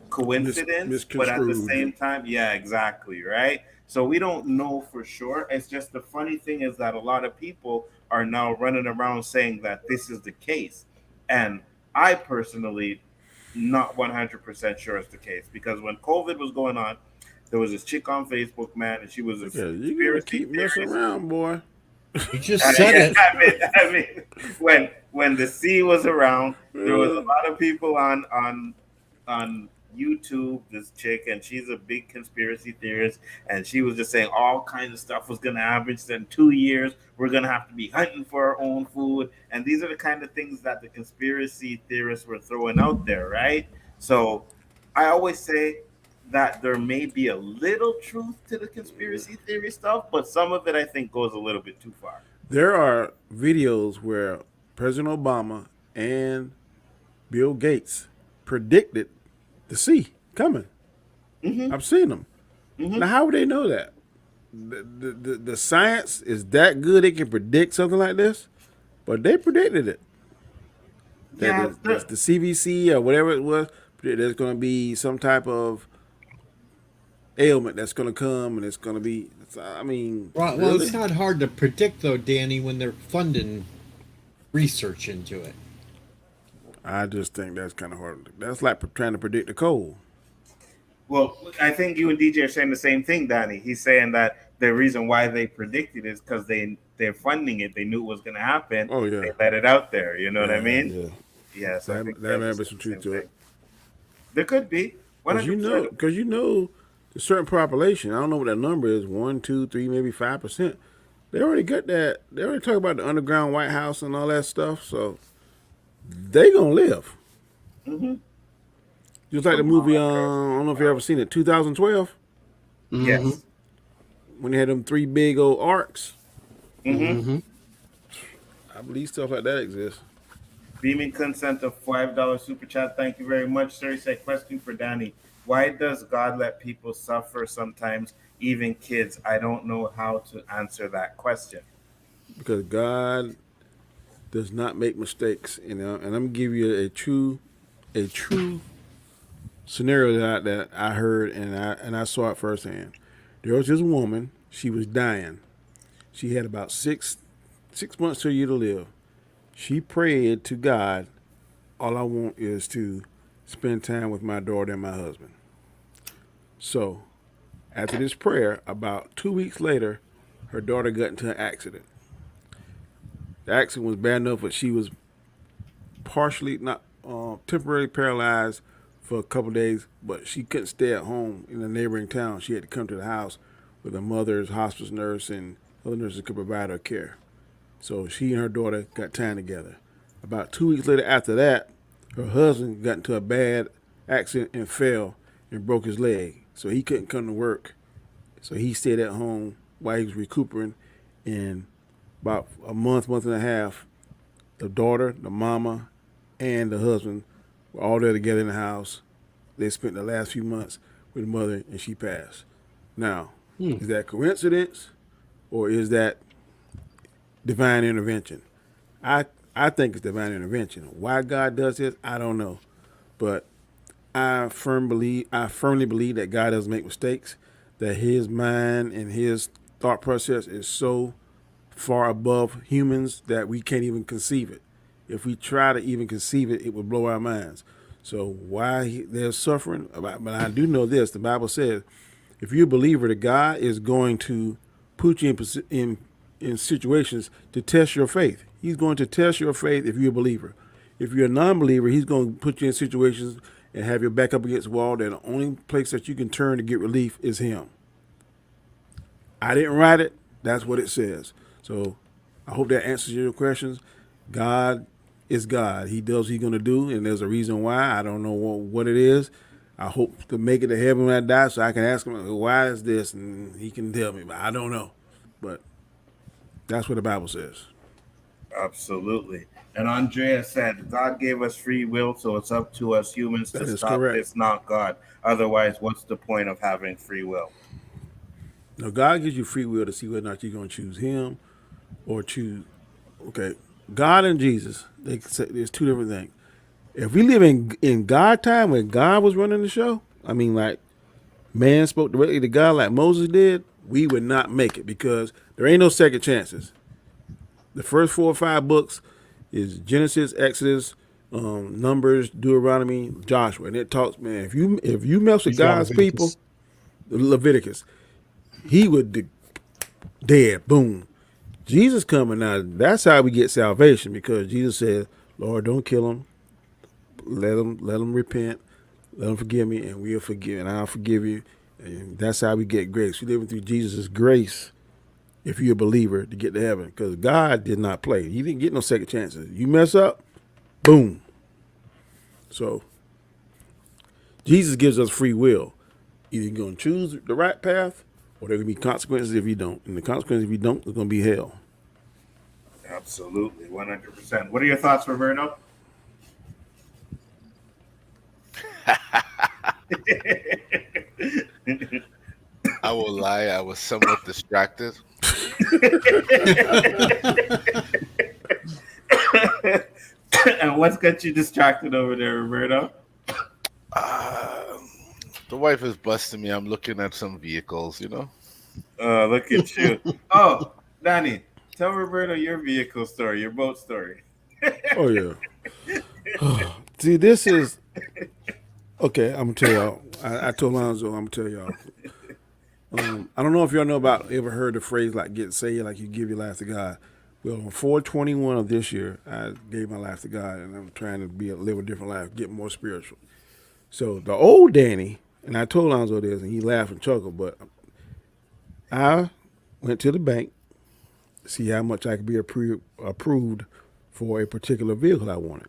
coincidence, but at the same time, yeah, exactly, right? So we don't know for sure. It's just the funny thing is that a lot of people are now running around saying that this is the case. And I personally not 100% sure it's the case, because when COVID was going on, there was this chick on Facebook, man, and she was a you gotta keep messing around, boy. You just said it. I mean, when the C was around, there was a lot of people on YouTube, this chick, and she's a big conspiracy theorist, and she was just saying all kinds of stuff was going to happen. She said in 2 years we're going to have to be hunting for our own food, and these are the kind of things that the conspiracy theorists were throwing out there, right? So I always say that there may be a little truth to the conspiracy theory stuff, but some of it I think goes a little bit too far. There are videos where President Obama and Bill Gates predicted the sea coming. Mm-hmm. I've seen them. Mm-hmm. Now, how would they know that? The science is that good it can predict something like this? But they predicted it. Yeah, the CVC or whatever it was, there's going to be some type of ailment that's going to come, and it's going to be, I mean... Well, really? It's not hard to predict, though, Danny, when they're funding research into it. I just think that's kind of hard. That's like trying to predict the cold. Well, I think you and DJ are saying the same thing, Danny. He's saying that the reason why they predicted is because they're funding it. They knew it was going to happen. Oh yeah, They let it out there. You know what I yeah, mean? yeah. Yes, I think That they're may the be some truth same to thing. it. There could be Because 100%. a certain population. I don't know what that number is. 1, 2, 3, maybe 5%. They already got that. They already talk about the underground White House and all that stuff. So they gonna live. Mm-hmm. Just like the movie. I don't know if you ever seen it. 2012 Mm-hmm. Yes. when they had them 3 big old arcs. Mm-hmm. Mm-hmm. I believe stuff like that exists. Beaming consent of $5 super chat. Thank you very much, sir. He said, question for Danny. Why does God let people suffer sometimes, even kids? I don't know how to answer that question. Because God does not make mistakes. And I'm gonna give you a true scenario that I heard and I saw it firsthand. There was this woman. She was dying. She had about 6 months to a year to live. She prayed to God, all I want is to spend time with my daughter and my husband. So, after this prayer, about 2 weeks later, her daughter got into an accident. The accident was bad enough that she was partially, not temporarily paralyzed for a couple of days, but she couldn't stay at home in a neighboring town. She had to come to the house with her mother's hospice nurse and other nurses could provide her care. So she and her daughter got time together. About 2 weeks later after that, her husband got into a bad accident and fell and broke his leg. So he couldn't come to work. So he stayed at home while he was recuperating. And about a month and a half, the daughter, the mama, and the husband were all there together in the house. They spent the last few months with the mother and she passed. Now, is that coincidence or is that divine intervention? I think it's divine intervention. Why God does this, I don't know. But I firmly believe that God doesn't make mistakes, that his mind and his thought process is so far above humans that we can't even conceive it. If we try to even conceive it, it would blow our minds. So why they're suffering? But I do know this. The Bible says, if you're a believer, that God is going to put you in situations to test your faith. He's going to test your faith if you're a believer. If you're a non-believer, he's going to put you in situations and have your back up against the wall. Then the only place that you can turn to get relief is him. I didn't write it. That's what it says. So I hope that answers your questions. God is God. He does what he's going to do, and there's a reason why. I don't know what it is. I hope to make it to heaven when I die so I can ask him, why is this? And he can tell me, but I don't know. But that's what the Bible says. Absolutely. And Andrea said, God gave us free will, so it's up to us humans to That is stop correct. this, not God. Otherwise, what's the point of having free will? Now, God gives you free will to see whether or not you're going to choose him or choose, okay, God and Jesus, they say there's two different things. If we live in God time when God was running the show, I mean, like, man spoke directly to God like Moses did, we would not make it because there ain't no second chances. The first 4 or 5 books is Genesis, Exodus, Numbers, Deuteronomy, Joshua, and it talks, man. If you mess with He's got God's people, Leviticus. Leviticus, he would dead. Boom. Jesus coming now. That's how we get salvation because Jesus said, "Lord, don't kill them. Let them repent. Let them forgive me, and we'll forgive, and I'll forgive you." And that's how we get grace. We're living through Jesus' grace. If you're a believer, to get to heaven, because God did not play. He didn't get no second chances. You mess up, boom. So Jesus gives us free will. Either you're going to choose the right path, or there will be consequences if you don't. And the consequences if you don't, it's going to be hell. Absolutely, 100%. What are your thoughts, Roberto? I will lie, I was somewhat distracted. And what's got you distracted over there, Roberto? The wife is busting me. I'm looking at some vehicles, you know? Look at you. Oh, Danny, tell Roberto your vehicle story, your boat story. Oh, yeah. See, this is... Okay, I'm going to tell y'all. I told Lonzo, I'm going to tell y'all. I don't know if y'all know about ever heard the phrase like get saved, like you give your life to God. Well, on 421 of this year, I gave my life to God, and I'm trying to live a different life, get more spiritual. So the old Danny, and I told Lonzo this, and he laughed and chuckled, but I went to the bank to see how much I could be approved for a particular vehicle I wanted.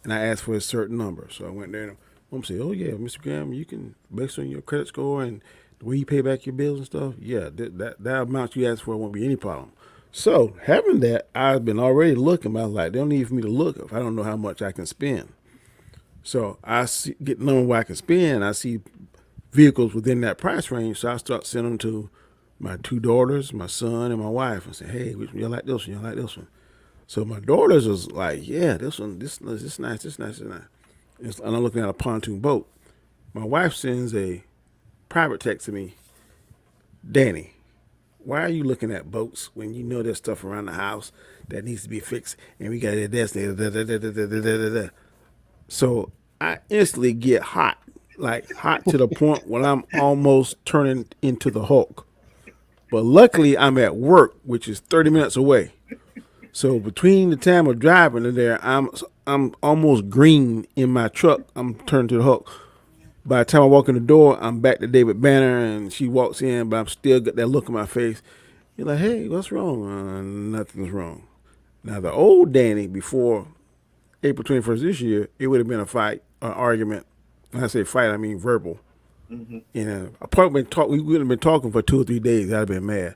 And I asked for a certain number. So I went there and mom said, "Oh yeah, Mr. Graham, you can based on your credit score and the way you pay back your bills and stuff. Yeah, that amount you asked for won't be any problem." So having that, I've been already looking. But I was like, they don't need for me to look if I don't know how much I can spend. So get the number where I can spend. I see vehicles within that price range. So I start sending them to my two daughters, my son, and my wife, and say, "Hey, which one you like this one? You like this one?" So my daughters was like, "Yeah, this one, this nice, this nice, this nice." And I'm looking at a pontoon boat. My wife sends a private text to me, "Danny, why are you looking at boats when you know there's stuff around the house that needs to be fixed and we got to this, da, da, da, da, da, da, da, da, da." So I instantly get hot, like hot to the point when I'm almost turning into the Hulk. But luckily I'm at work, which is 30 minutes away. So between the time of driving to there, I'm almost green in my truck. I'm turning to the Hulk. By the time I walk in the door, I'm back to David Banner, and she walks in, but I'm still got that look on my face. You're like, "Hey, what's wrong?" Nothing's wrong. Now the old Danny before April 21st this year, it would have been a fight, an argument. When I say fight, I mean verbal. Mm-hmm. And we would have been talking for 2 or 3 days. I'd have been mad.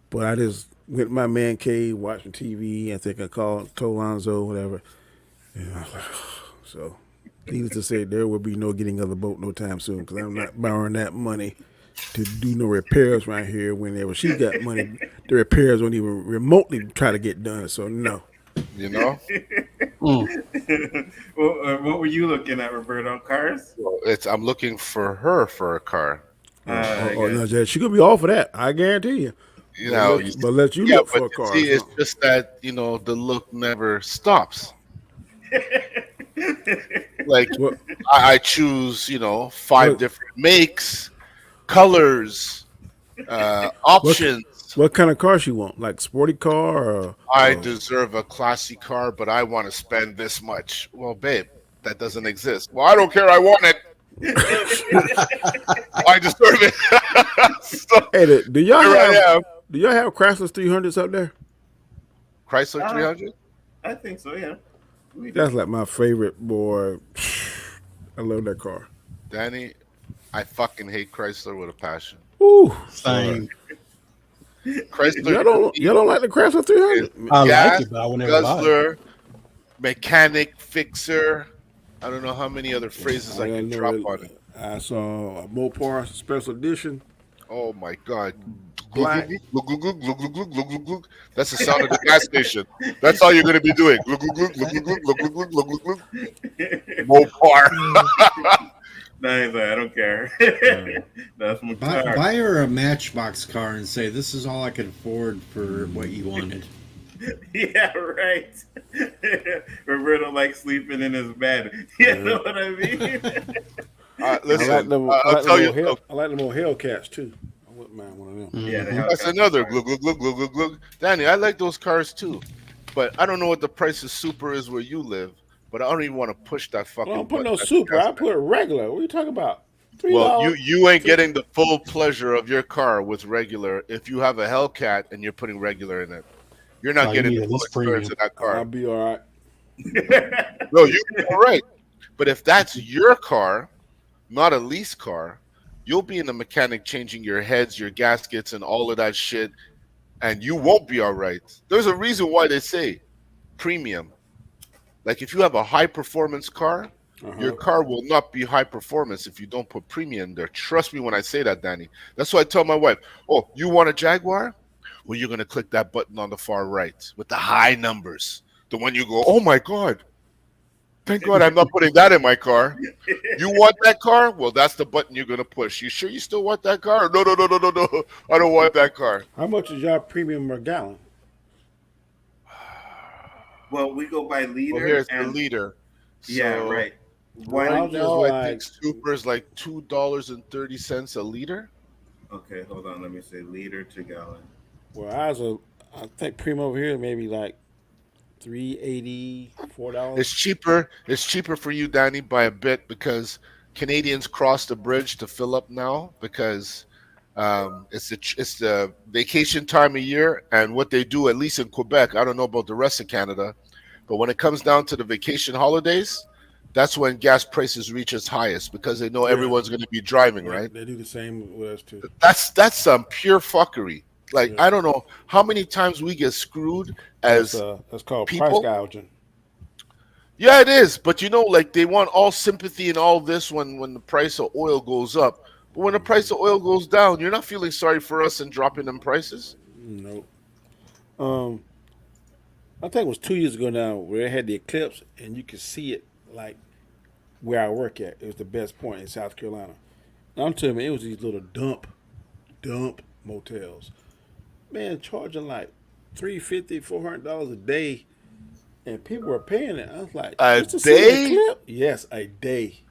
But I just went to my man cave, watching TV. I think I told Lonzo, whatever. And I was like, so, needless to say, there will be no getting of the boat no time soon because I'm not borrowing that money to do no repairs right here. Whenever she got money, the repairs won't even remotely try to get done. So, no. You know? Well, what were you looking at, Roberto? Cars? Well, I'm looking for her for a car. No, Jay, she gonna be all for that. I guarantee you. You know, but let you look for a car. See, it's just that the look never stops. Like I choose, 5 different makes, colors, options. What kind of car she want? Like sporty car? Or, I deserve a classy car, but I want to spend this much. Well, babe, that doesn't exist. Well, I don't care. I want it. I deserve it. So, hey, do y'all have Chrysler 300s up there? Chrysler 300? I think so. Yeah. That's like my favorite, boy. I love that car. Danny, I fucking hate Chrysler with a passion. Ooh, same. Chrysler. Y'all don't like the Chrysler 300? I like it, but I would never buy it. Mechanic, fixer. I don't know how many other phrases I can drop on it. I saw a Mopar Special Edition. Oh my God. Black. That's the sound of the gas station. That's all you're going to be doing. Mopar. Nice, I don't care. That's my car. Buy her a Matchbox car and say, "This is all I can afford for what you wanted." Yeah, right. Roberto likes sleeping in his bed. You know what I mean? Listen, I like them old Hellcats too. I wouldn't mind one of them. Yeah, that's another glug. Danny, I like those cars too, but I don't know what the price of Super is where you live. But I don't even want to push that fucking. I don't put no Super. I put regular. What are you talking about? $3. Well, you ain't getting the full pleasure of your car with regular if you have a Hellcat and you're putting regular in it. You're not getting the full experience of that car. I'll be all right. No, you'll be all right. But if that's your car, not a lease car, you'll be in the mechanic changing your heads, your gaskets, and all of that shit, and you won't be all right. There's a reason why they say premium. Like if you have a high performance car, your car will not be high performance if you don't put premium in there. Trust me when I say that, Danny. That's why I tell my wife, "Oh, you want a Jaguar? Well, you're going to click that button on the far right with the high numbers. The one you go, oh my God, thank God I'm not putting that in my car. You want that car? Well, that's the button you're going to push. You sure you still want that car? No. I don't want that car." How much is your premium per gallon? Well, we go by liter. Well, here's the liter. Yeah, so right. Right now, I think Super is like $2.30 a liter. Okay, hold on. Let me say liter to gallon. Well, I think Primo over here maybe like $3.84. It's cheaper. It's cheaper for you, Danny, by a bit because Canadians cross the bridge to fill up now because it's the vacation time of year, and what they do, at least in Quebec, I don't know about the rest of Canada, but when it comes down to the vacation holidays, that's when gas prices reach its highest because they know Yeah, everyone's going to be driving, yeah, right? they do the same with us too. That's some pure fuckery. Like Yeah, I don't know how many times we get screwed as that's called price people. gouging. Yeah, it is. But like they want all sympathy and all this when the price of oil goes up. But when the price of oil goes down, you're not feeling sorry for us and dropping them prices. Nope. Um, I think it was 2 years ago now where they had the eclipse and you could see it like where I work at. It was the best point in South Carolina. And I'm telling you, it was these little dump motels. Man, charging like $350, $400 a day, and people were paying it. I was like, A just to see the day? eclipse? Yes, a day.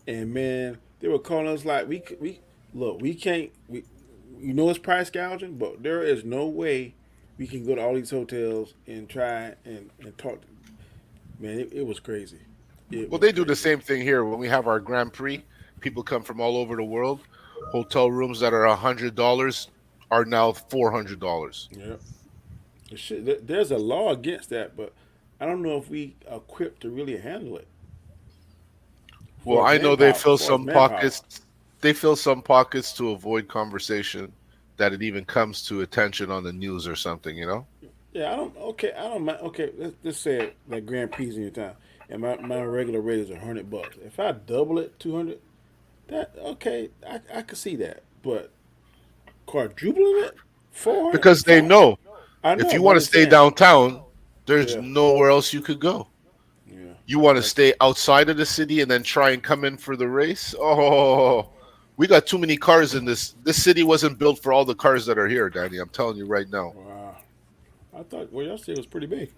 And man, they were calling us like we look, we can't it's price gouging, but there is no way we can go to all these hotels and try and talk. Man, it was crazy. It Well, was they do the crazy. same thing here when we have our Grand Prix. People come from all over the world. Hotel rooms that are $100 are now $400. Yeah, there's a law against that, but I don't know if we are equipped to really handle it. Well, For I know they manpower, fill for some manpower. pockets. They fill some pockets to avoid conversation that it even comes to attention on the news or something. Yeah, I don't. Okay, I don't mind. Okay, let's say like Grand Prix in your town, and my regular rate is $100. If I double it, 200, that okay, I could see that. But quadrupling it, 400, Because they know I if know, you but want to I'm stay saying, downtown, there's yeah, nowhere else you could go. yeah, You want to like stay outside of the city and then try and come in for the race? Oh, we got too many cars in this. This city wasn't built for all the cars that are here, Danny. I'm telling you right now. wow. I thought y'all said it was pretty big.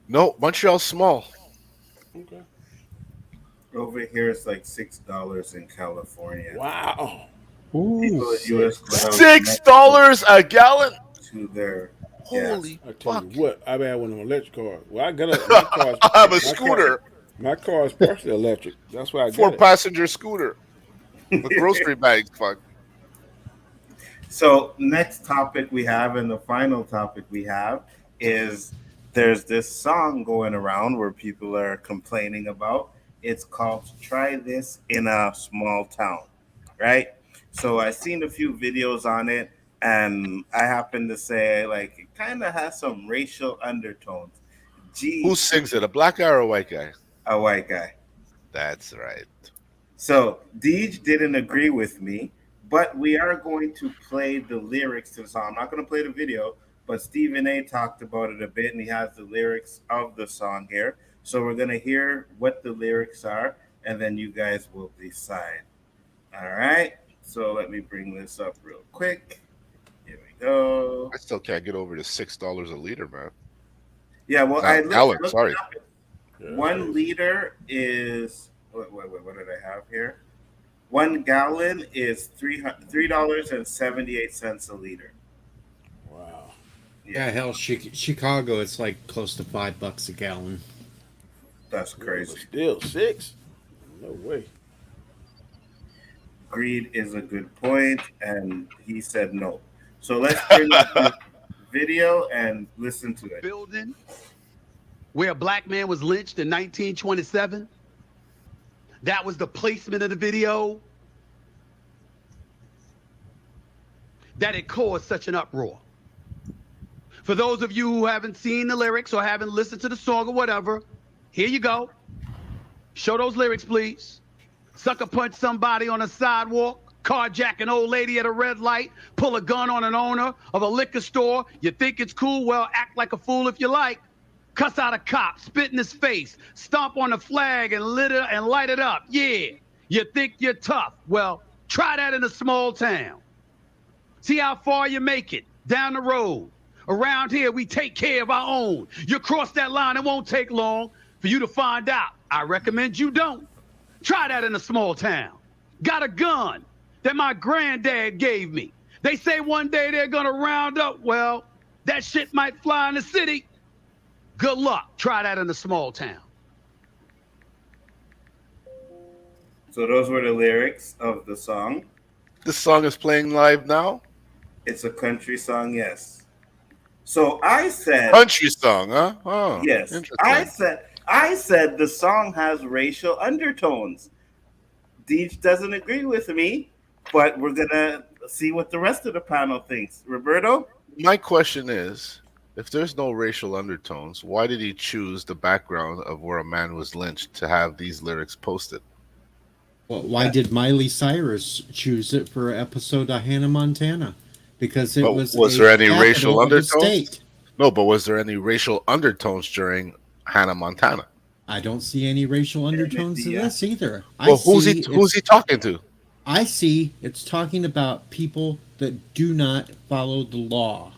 No, Montreal's small. Okay. Over here, it's like $6 in California. Wow. Ooh. People in US go down to Mexico $6 a gallon. to their gas. Holy I tell fuck! you what, I had one of them electric cars. Well, I got my car's I have a my car scooter, my car is partially electric. That's why I four got it. passenger scooter, a grocery bag. Fuck. So next topic we have, and the final topic we have, is there's this song going around where people are complaining about. It's called "Try This in a Small Town," right? So I seen a few videos on it, and I happen to say like it kind of has some racial undertones. Who Gee, sings it? A black guy or a white guy? a white guy. That's right. So Deej didn't agree with me, but we are going to play the lyrics to the song. I'm not going to play the video, but Stephen A talked about it a bit, and he has the lyrics of the song here. So we're going to hear what the lyrics are, and then you guys will decide. All right. So let me bring this up real quick. Here we go. I still can't get over the $6 a liter, man. Yeah. Well, I Gallon. looked Sorry. it up. Yeah, that's 1 crazy. liter is what did I have here? 1 gallon is $3.78 a liter. Wow. Yeah, hell, Chicago, it's like close to $5 a gallon. That's Yeah, crazy. but still 6. No way. Greed is a good point, and he said no. So let's bring up this video and listen to it. Building where a black man was lynched in 1927. That was the placement of the video. That it caused such an uproar. For those of you who haven't seen the lyrics or haven't listened to the song or whatever, here you go. Show those lyrics, please. Sucker punch somebody on a sidewalk, carjack an old lady at a red light, pull a gun on an owner of a liquor store. You think it's cool? Well, act like a fool if you like. Cuss out a cop, spit in his face, stomp on the flag and light it up. Yeah, you think you're tough. Well, try that in a small town. See how far you make it down the road. Around here, we take care of our own. You cross that line, it won't take long for you to find out. I recommend you don't. Try that in a small town. Got a gun. that my granddad gave me. They say one day they're gonna round up. Well, that shit might fly in the city. Good luck. Try that in a small town. So those were the lyrics of the song. This song is playing live now. It's a country song, yes. So I said Country song, huh? Oh, yes. interesting. I said the song has racial undertones. Deej doesn't agree with me, but we're gonna see what the rest of the panel thinks. Roberto? My question is, if there's no racial undertones, why did he choose the background of where a man was lynched to have these lyrics posted? Well, why did Miley Cyrus choose it for an episode of Hannah Montana? Because it was there any racial capital of the undertones? state. No, but was there any racial undertones during Hannah Montana? I don't see any racial undertones in this either. Well, who's he talking to? I see it's talking about people that do not follow the law.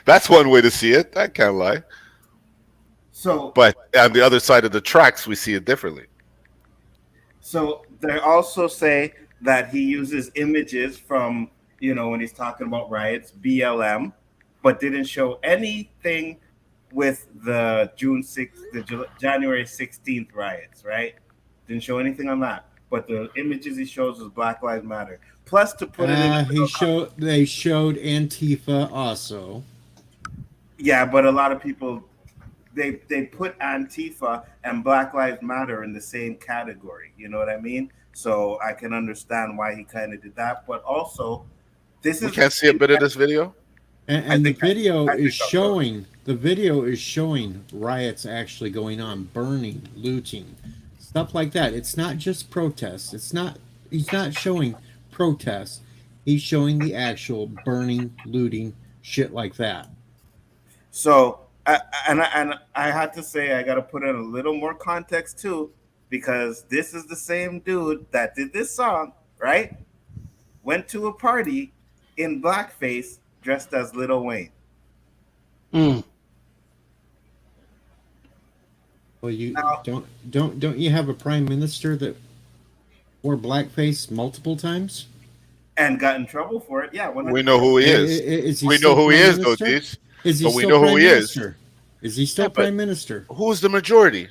That's one way to see it. I can't lie. So, but on the other side of the tracks, we see it differently. So they also say that he uses images from, when he's talking about riots, BLM, but didn't show anything with the January 16th riots, right? Didn't show anything on that. But the images he shows is Black Lives Matter. Plus, to put it in, they showed Antifa also. Yeah, but a lot of people they put Antifa and Black Lives Matter in the same category. You know what I mean? So I can understand why he kind of did that. But also, we can't see a bit of this video. And the video is showing riots actually going on, burning, looting, stuff like that. It's not just protests. He's not showing protests. He's showing the actual burning, looting, shit like that. So, I had to say, I got to put in a little more context too, because this is the same dude that did this song, right? Went to a party in blackface dressed as Lil Wayne. Well, you don't you have a prime minister that wore blackface multiple times and got in trouble for it? Yeah, we know who he is. We know who he is, though, Deej. Is he but still we know prime who he minister? is. Is he still prime minister? Who's the majority?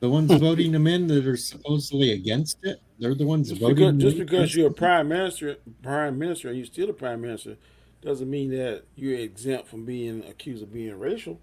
The ones voting him in that are supposedly against it. They're the ones voting. Just because you're a prime minister, and you're still a prime minister, doesn't mean that you're exempt from being accused of being racial.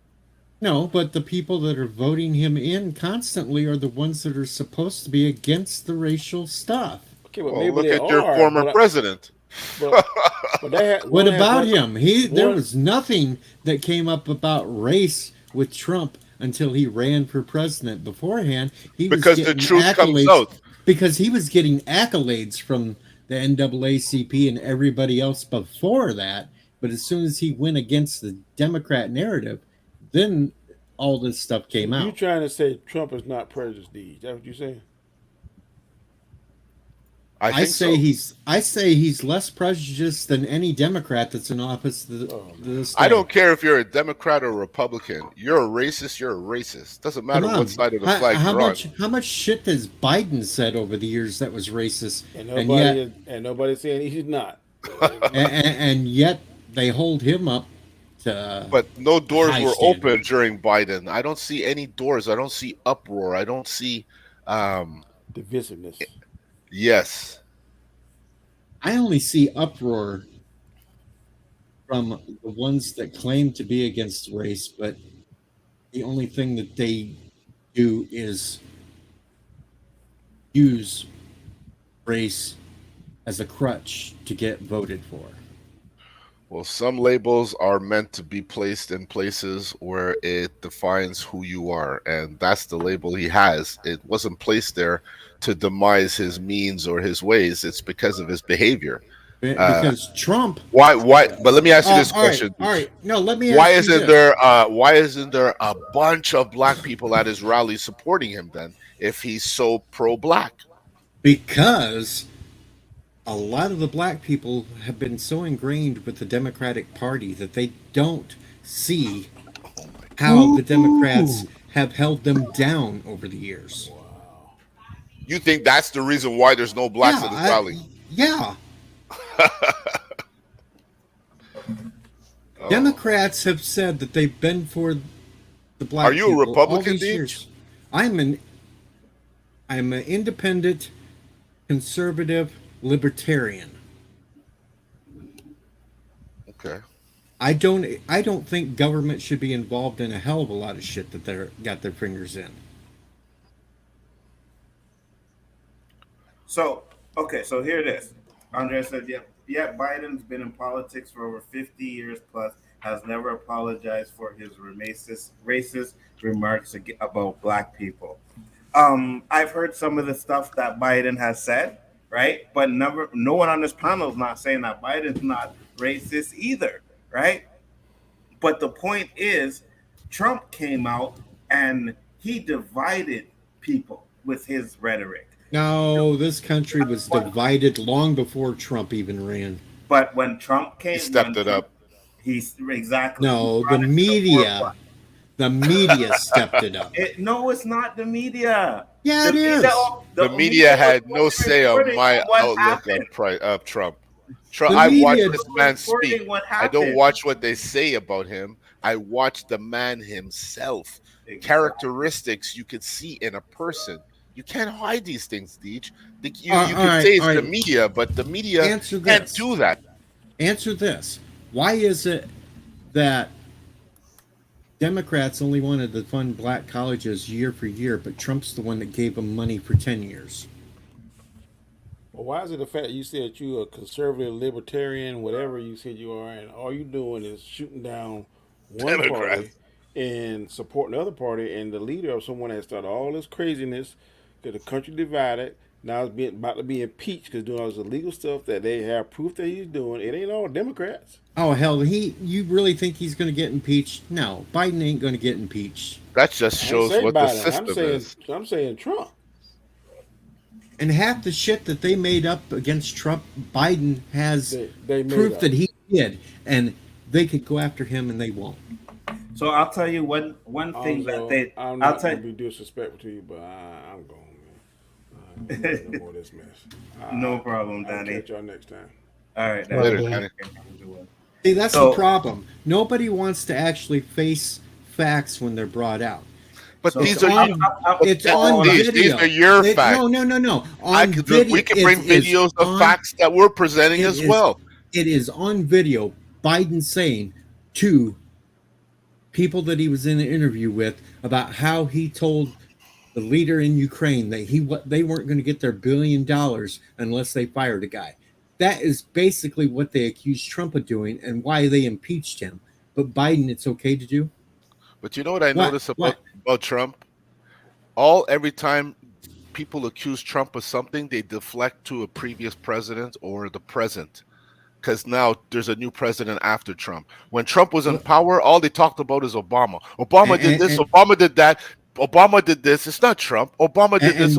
No, but the people that are voting him in constantly are the ones that are supposed to be against the racial stuff. Okay, but look at your former president. What about him? There was nothing that came up about race with Trump until he ran for president. Beforehand, because the truth comes out. Because he was getting accolades from the NAACP and everybody else before that. But as soon as he went against the Democrat narrative, then all this stuff came out. You're trying to say Trump is not prejudiced, Deej? Is that what you're saying? I say he's less prejudiced than any Democrat that's in office this day. I don't care if you're a Democrat or Republican. You're a racist. You're a racist. Doesn't matter what side of the flag you're on. How much shit has Biden said over the years that was racist? And nobody's saying he's not. and yet they hold him up. But no doors were open during Biden. I don't see any doors. I don't see uproar. I don't see divisiveness. Yes. I only see uproar from the ones that claim to be against race, but the only thing that they do is use race as a crutch to get voted for. Well, some labels are meant to be placed in places where it defines who you are, and that's the label he has. It wasn't placed there to demise his means or his ways. It's because of his behavior. Because Trump. Why? But let me ask you this question. All right. No, let me. Why isn't there a bunch of black people at his rally supporting him then, if he's so pro-black? Because a lot of the black people have been so ingrained with the Democratic Party that they don't see how the Democrats have held them down over the years. You think that's the reason why there's no blacks at this rally? Yeah. Oh. Democrats have said that they've been for the black Are you people a Republican, all these years. I'm an independent, conservative, libertarian. Okay. I don't think government should be involved in a hell of a lot of shit that they're got their fingers in. So, okay, so here it is. Andrea said, yeah, Biden's been in politics for over 50 years plus, has never apologized for his racist remarks about black people. I've heard some of the stuff that Biden has said, right? But no one on this panel is not saying that Biden's not racist either, right? But the point is, Trump came out and he divided people with his rhetoric. No, this country was divided long before Trump even ran. But when Trump came, he stepped it up. He's exactly. No, the media stepped it up. No, it's not the media. Yeah, it is. The media had no say on my outlook of Trump. I watch this man speak. I don't watch what they say about him. I watch the man himself. Exactly. Characteristics you could see in a person. You can't hide these things, Deej. You can say it's the media, but the media can't do that. Answer this. Why is it that Democrats only wanted to fund black colleges year for year, but Trump's the one that gave them money for 10 years? Well, why is it the fact that you said you're a conservative, libertarian, whatever you said you are, and all you're doing is shooting down one party and supporting the other party, and the leader of someone that started all this craziness, get the country divided, now it's about to be impeached because doing all this illegal stuff that they have proof that he's doing. It ain't all Democrats. Oh, hell, you really think he's going to get impeached? No, Biden ain't going to get impeached. That just shows what the system is. I'm saying Trump. And half the shit that they made up against Trump, Biden has proof that he did. And they could go after him and they won't. So I'll tell you one thing that they... I'm not going to be disrespectful to you, but I'm going, man. No more of this mess. No problem, Danny. I'll catch y'all next time. All right. Later, Danny. See, that's the problem. Nobody wants to actually face facts when they're brought out. But these are on video. These are your facts. No. We can bring videos of facts that we're presenting as well. It is on video. Biden saying to people that he was in an interview with about how he told the leader in Ukraine that they weren't going to get their $1 billion unless they fired a guy. That is basically what they accused Trump of doing and why they impeached him. But Biden, it's okay to do. But you know what I notice about Trump? Every time people accuse Trump of something, they deflect to a previous president or the present. Because now there's a new president after Trump. When Trump was in power, all they talked about is Obama. Obama did this, Obama did that. Obama did this. It's not Trump. Obama did this.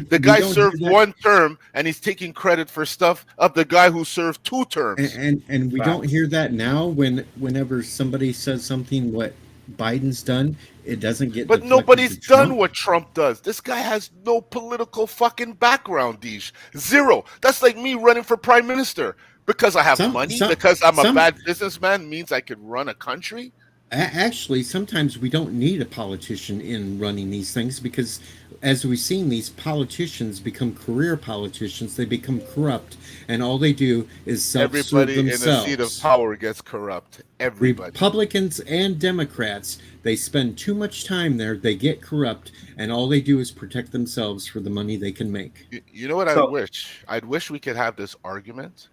The guy served one term, and he's taking credit for stuff of the guy who served 2 terms. And we don't hear that now whenever somebody says something what Biden's done, it doesn't get. But nobody's done what Trump does. This guy has no political fucking background, Deej. Zero. That's like me running for prime minister. Because I have money, because I'm a bad businessman, means I could run a country? Actually, sometimes we don't need a politician in running these things because, as we've seen, these politicians become career politicians. They become corrupt, and all they do is self-serve themselves. Everybody in a seat of power gets corrupt. Everybody. Republicans and Democrats, they spend too much time there. They get corrupt, and all they do is protect themselves for the money they can make. You know what I wish? I'd wish we could have this argument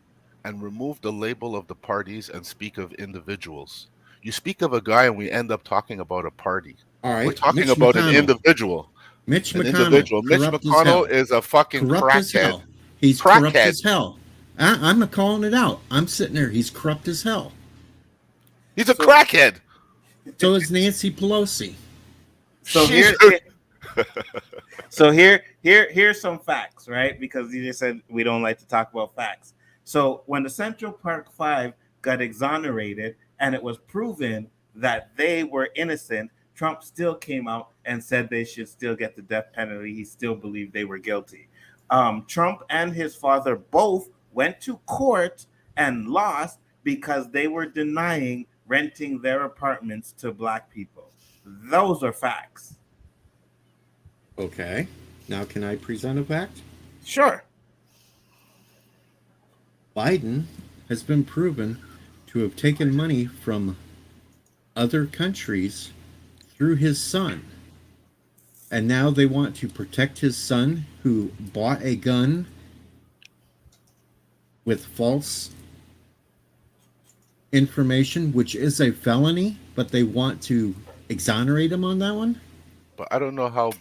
and remove the label of the parties and speak of individuals. You speak of a guy and we end up talking about a party. All right. We're talking about an individual. Mitch McConnell is a fucking crackhead. He's corrupt as hell. I'm not calling it out. I'm sitting there. He's corrupt as hell. He's a crackhead. So is Nancy Pelosi. So here's some facts, right? Because you just said we don't like to talk about facts. So when the Central Park 5 got exonerated and it was proven that they were innocent, Trump still came out and said they should still get the death penalty. He still believed they were guilty. Trump and his father both went to court and lost because they were denying renting their apartments to black people. Those are facts. Okay. Now, can I present a fact? Sure. Biden has been proven to have taken money from other countries through his son. And now they want to protect his son who bought a gun with false information, which is a felony, but they want to exonerate him on that one. But I don't know how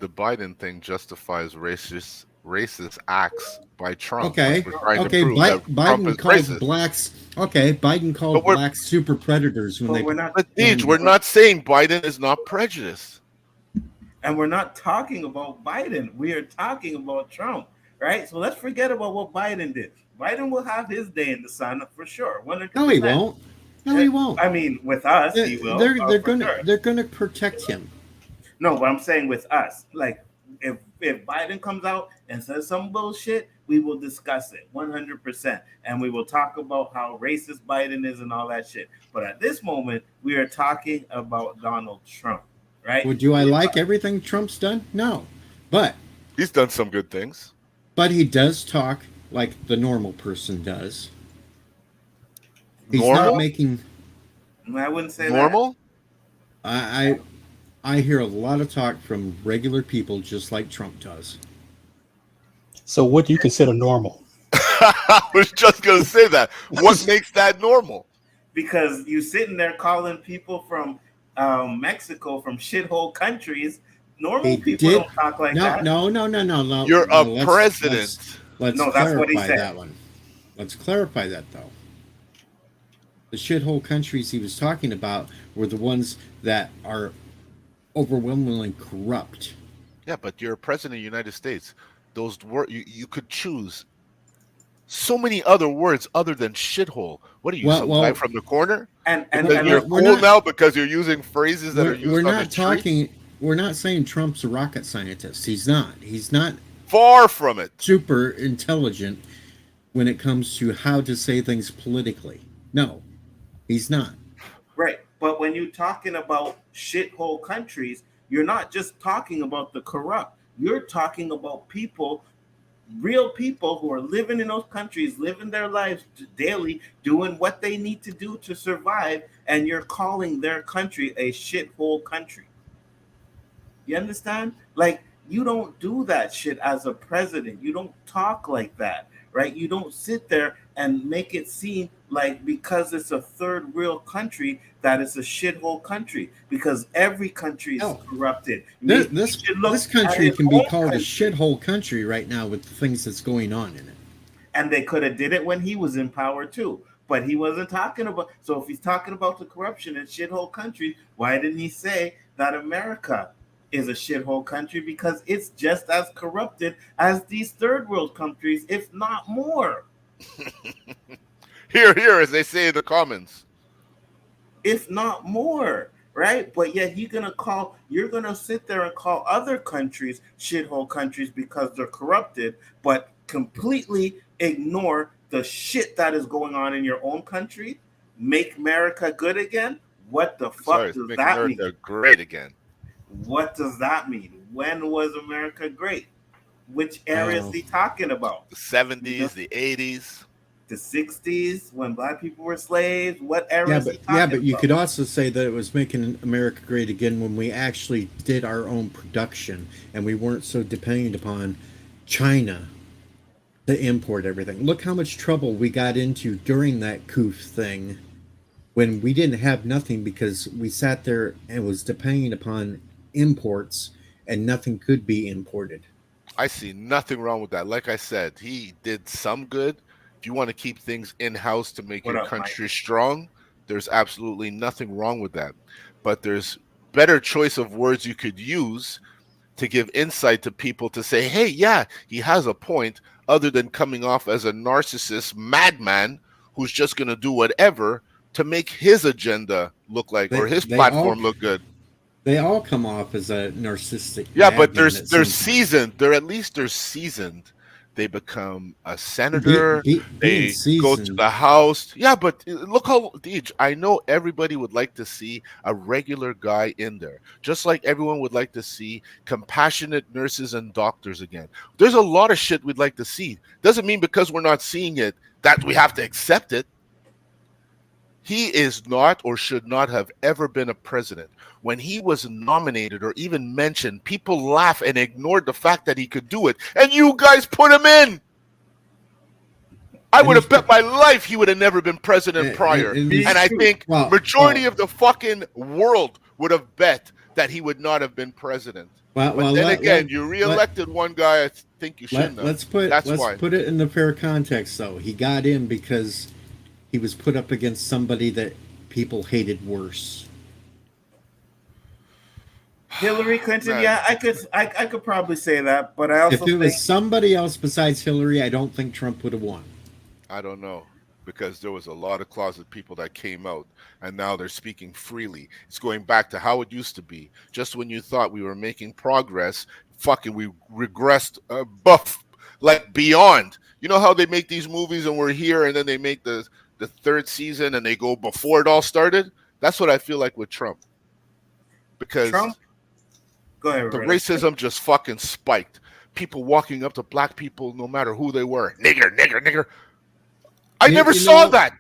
the Biden thing justifies racist acts by Trump. Okay. Biden called racist. blacks. Okay, Biden called blacks super predators when they. We're not. But Deej, we're not saying Biden is not prejudiced. And we're not talking about Biden. We are talking about Trump, right? So let's forget about what Biden did. Biden will have his day in the sun for sure. 100%. No, he won't. No, he won't. I mean, with us, he will. They're gonna protect him. No, but I'm saying with us, like if Biden comes out and says some bullshit, we will discuss it 100%, and we will talk about how racist Biden is and all that shit. But at this moment, we are talking about Donald Trump, right? Well, do I like everything Trump's done? No, but he's done some good things. But he does talk like the normal person does. He's normal? Not making. I wouldn't say normal. I hear a lot of talk from regular people, just like Trump does. So, what do you consider normal? I was just going to say that. What makes that normal? Because you sitting there calling people from Mexico from shithole countries. Normal people don't talk like that. No. You're a president. Let's no, that's what he clarify said. that one. Let's clarify that, though. The shithole countries he was talking about were the ones that are overwhelmingly corrupt. Yeah, but you're a president of the United States. Those words you could choose so many other words other than shithole. What are you, some guy from the corner? And you're cool now because you're using phrases that are used on the street? We're not saying Trump's a rocket scientist. He's not. He's not. Far from it. Super intelligent when it comes to how to say things politically. No, he's not. Right. But when you're talking about shithole countries, you're not just talking about the corrupt. You're talking about people, real people who are living in those countries, living their lives daily, doing what they need to do to survive, and you're calling their country a shithole country. You understand? Like, you don't do that shit as a president. You don't talk like that, right? You don't sit there and make it seem like because it's a third world country that it's a shithole country, because every country is corrupted. This country can be called a shithole country right now with the things that's going on in it. And they could have did it when he was in power too, but he wasn't talking about. So if he's talking about the corruption in shithole countries, why didn't he say that America is a shithole country? Because it's just as corrupted as these third world countries, if not more. Here, as they say in the comments. If not more, right? But yet you're gonna sit there and call other countries shithole countries because they're corrupted, but completely ignore the shit that is going on in your own country. Make America good again? What the fuck does that mean? America great again. What does that mean? When was America great? Which era is he talking about? The 70s, the 80s. The 60s, when black people were slaves. What era is he talking about? But you could also say that it was making America great again when we actually did our own production and we weren't so dependent upon China to import everything. Look how much trouble we got into during that COOF thing when we didn't have nothing because we sat there and was depending upon imports and nothing could be imported. I see nothing wrong with that. Like I said, he did some good. If you want to keep things in-house to make your country strong, there's absolutely nothing wrong with that. But there's better choice of words you could use to give insight to people to say, hey, yeah, he has a point, other than coming off as a narcissist madman who's just going to do whatever to make his agenda look like or his platform look good. They all come off as a narcissistic. Yeah, but madman at they're some point. seasoned. They're seasoned. They become a Being senator. They go to seasoned. the House. Yeah, but look how Deej, I know everybody would like to see a regular guy in there, just like everyone would like to see compassionate nurses and doctors again. There's a lot of shit we'd like to see. Doesn't mean because we're not seeing it that we have to accept it. He is not or should not have ever been a president. When he was nominated or even mentioned, people laugh and ignored the fact that he could do it. And you guys put him in. I would have bet my life he would have never been president prior. And I think majority of the fucking world would have bet that he would not have been president. But then again, you reelected one guy I think you shouldn't have. Let's put it in the fair context, though. He got in because he was put up against somebody that people hated worse. Hillary Clinton, yeah, I could probably say that, but I also if it was somebody else besides Hillary, I don't think Trump would have won. I don't know, because there was a lot of closet people that came out, and now they're speaking freely. It's going back to how it used to be. Just when you thought we were making progress, fucking we regressed like beyond. You know how they make these movies and we're here, and then they make the third season and they go before it all started? That's what I feel like with Trump. Because Trump? Go ahead, the racism just fucking spiked. People walking up to black people no matter who they were. Nigger, nigger, nigger. I never saw that.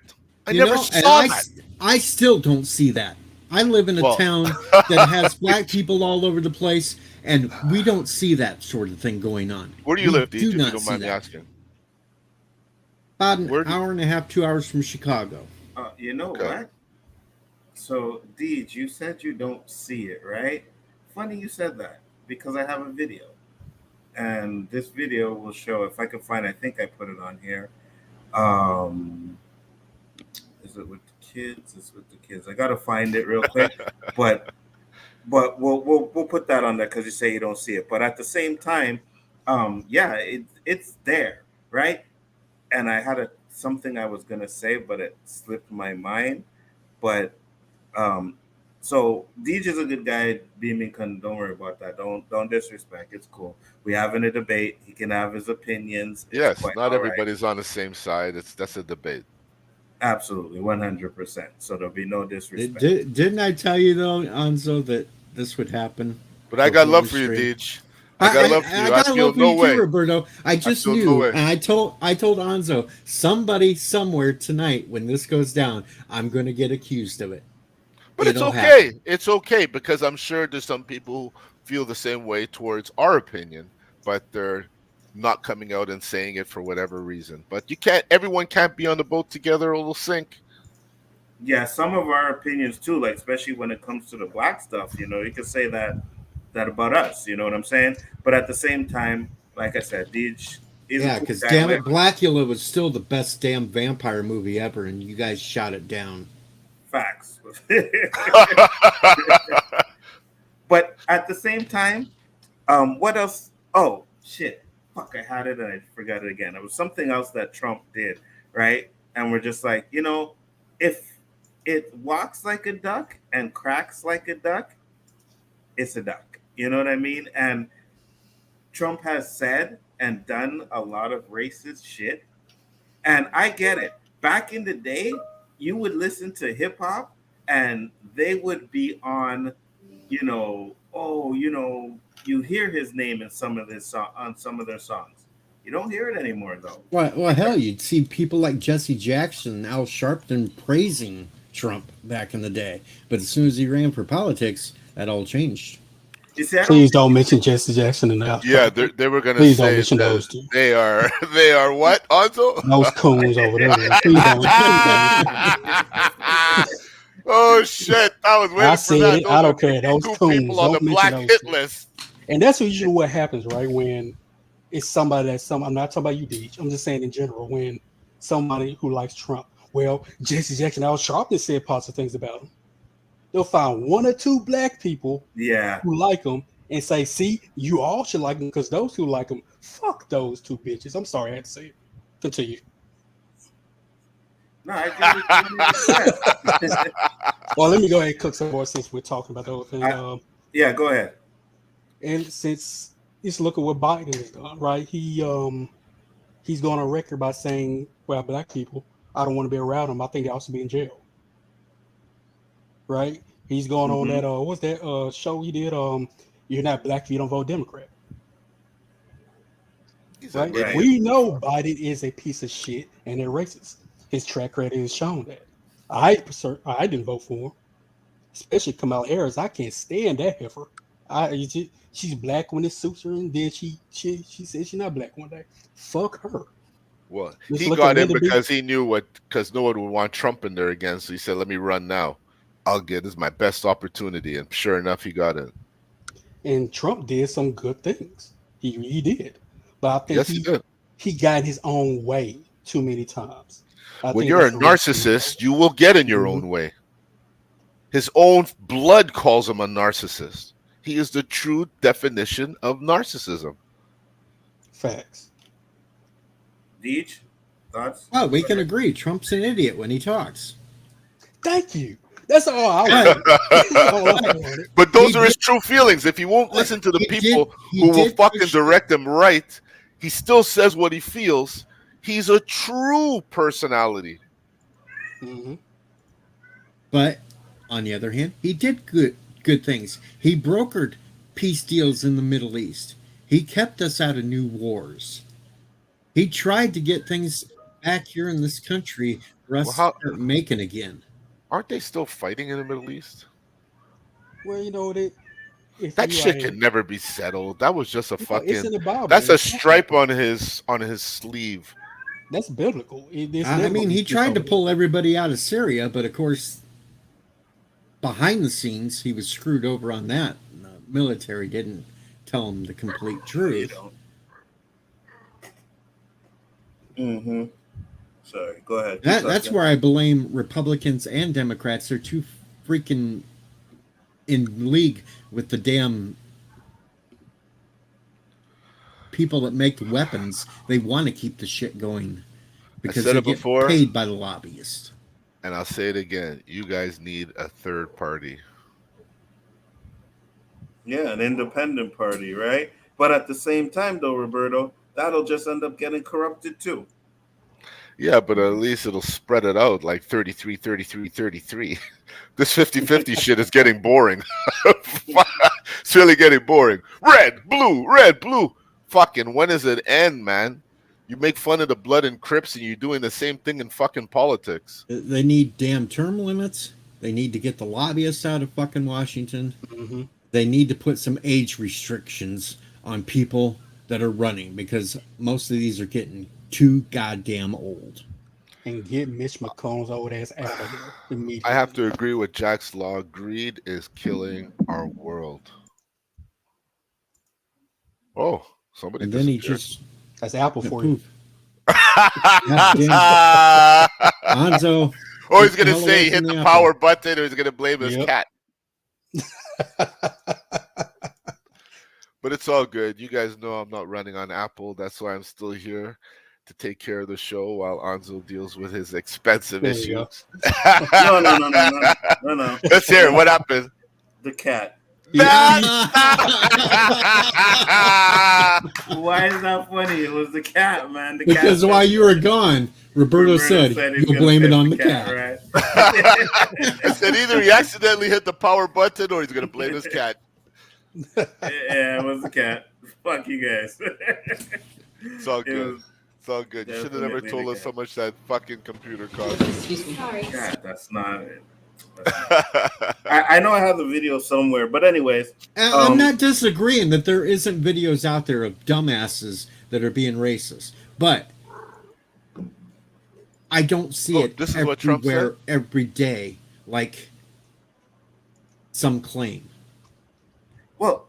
I never saw that. I still don't see that. I live in a town that has black people all over the place, and we don't see that sort of thing going on. Where do you live, DJ, if you not don't see mind me that. asking? About an hour and a half, 2 hours from Chicago. You know what? So, Deej, you said you don't see it, right? Funny you said that, because I have a video. And this video will show, if I can find, I think I put it on here. Is it with the kids? It's with the kids. I gotta find it real quick. but we'll put that on there because you say you don't see it. But at the same time, yeah, it's there, right? And I had something I was gonna say, but it slipped my mind. But so Deej is a good guy. Beaming, don't worry about that. Don't disrespect. It's cool. We having a debate. He can have his opinions. Yes, not everybody's on the same side. That's a debate. Absolutely, 100%. So there'll be no disrespect. Didn't I tell you though, Anzo, that this would happen? But I got love for you, Deej. I got love for you. I feel no way, Roberto. I just knew, and I told Anzo, somebody somewhere tonight when this goes down, I'm going to get accused of it. But it's okay. Happen. It's okay, because I'm sure there's some people who feel the same way towards our opinion, but they're not coming out and saying it for whatever reason. But everyone can't be on the boat together or it'll sink. Yeah, some of our opinions too, like especially when it comes to the black stuff, you can say that about us, you know what I'm saying? But at the same time, like I said, Deej is because damn it, Blackula was still the best damn vampire movie ever, and you guys shot it down. Facts. But at the same time, what else? Oh shit! Fuck! I had it and I forgot it again. It was something else that Trump did, right? And we're just like, if it walks like a duck and cracks like a duck, it's a duck. You know what I mean? And Trump has said and done a lot of racist shit, and I get it. Back in the day, you would listen to hip hop and they would be on, you hear his name in some of their songs. You don't hear it anymore though. Well, hell, you'd see people like Jesse Jackson, Al Sharpton praising Trump back in the day. But as soon as he ran for politics, that all changed. Please don't mention Jesse Jackson and Al. Yeah, they were going to say don't mention those two. They are what, Anzo? Those coons over there. Oh shit! I was waiting for that. I don't care. Those coons people on the black hit list. And that's usually what happens, right? When it's somebody I'm not talking about you, Deej. I'm just saying in general, when somebody who likes Trump, well, Jesse Jackson, Al Sharpton said positive things about him. They'll find one or two black people who like him and say, see, you all should like him because those who like him, fuck those two bitches. I'm sorry I had to say it. Continue. No, I agree with you. Well, let me go ahead and cook some more since we're talking about the whole thing. Yeah, go ahead. And since just look at what Biden has done, right? He's going on record by saying, "Well, black people, I don't want to be around them. I think they ought to be in jail." Right? He's going on Mm-hmm. that what's that show he did? You're not black if you don't vote Democrat. He's an Right? Right. idiot. We know Biden is a piece of shit and a racist. His track record has shown that. I didn't vote for him, especially Kamala Harris. I can't stand that heifer. She's black when it suits her, and then she says she's not black one day. Fuck her. Well, Just he look at got in Linda B. because he knew because no one would want Trump in there again. So he said, "Let me run now. This is my best opportunity." And sure enough, he got in. And Trump did some good things. He did, but I think Yes, he did. he got in his own way too many times. I When think you're a that's the reason. narcissist, you will get in your Mhm. own way. His own blood calls him a narcissist. He is the true definition of narcissism. Facts. Deej, thoughts? Oh, we can agree. Trump's an idiot when he talks. Thank you. That's all I want. That's all I wanted. But those He are his did- true feelings. If he won't listen to the he people did- he who will did fucking push- direct him right, he still says what he feels. He's a true personality. Mm-hmm. But on the other hand, he did good things. He brokered peace deals in the Middle East. He kept us out of new wars. He tried to get things back here in this country for us to start making again. Aren't they still fighting in the Middle East? Well, you know that shit can never be settled. That was just a fucking. It's in the Bible. That's a stripe on his sleeve. That's biblical. I mean, he tried to pull everybody out of Syria, but of course, behind the scenes, he was screwed over on that. The military didn't tell him the complete truth. Mm-hmm. Sorry, go ahead. That's where I blame Republicans and Democrats. They're too freaking in league with the damn people that make the weapons. They want to keep the shit going because they get paid by the lobbyists. And I'll say it again. You guys need a third party. Yeah, an independent party, right? But at the same time, though, Roberto, that'll just end up getting corrupted too. Yeah, but at least it'll spread it out like 33, 33, 33. This 50-50 shit is getting boring. It's really getting boring. Red, blue. Fucking when does it end, man? You make fun of the blood and Crips and you're doing the same thing in fucking politics. They need damn term limits. They need to get the lobbyists out of fucking Washington. Mm-hmm. They need to put some age restrictions on people that are running because most of these are getting too goddamn old. And get Mitch McConnell's old ass out of there immediately. I have to agree with Jack's law. Greed is killing our world. Oh, somebody And then he just... That's Apple for you. Nzo. Oh, he's going to say he hit the power button or he's going to blame his cat. But it's all good. You guys know I'm not running on Apple. That's why I'm still here to take care of the show while Nzo deals with his expensive issues. No. Let's hear it. What happened? The cat. Yeah. Why is that funny? It was the cat, man. The because cat while you were gone, Roberto said you'll blame it on the cat. Right? I said either he accidentally hit the power button or he's going to blame his cat. Yeah, it was the cat. Fuck you guys. It's all good. It's all good. You should have never told us how much that fucking computer cost. Sorry. God, that's not it. I know I have the video somewhere, but anyways. I'm not disagreeing that there isn't videos out there of dumbasses that are being racist, but I don't see it this is what Trump everywhere said? every day like some claim. Well,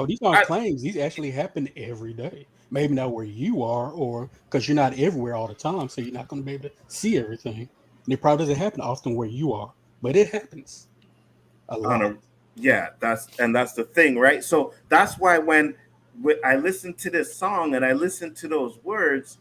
these aren't claims. These actually happen every day. Maybe not where you are, or because you're not everywhere all the time, so you're not going to be able to see everything. And it probably doesn't happen often where you are, but it happens a lot. That's the thing, right? So that's why when I listen to this song and I listen to those words,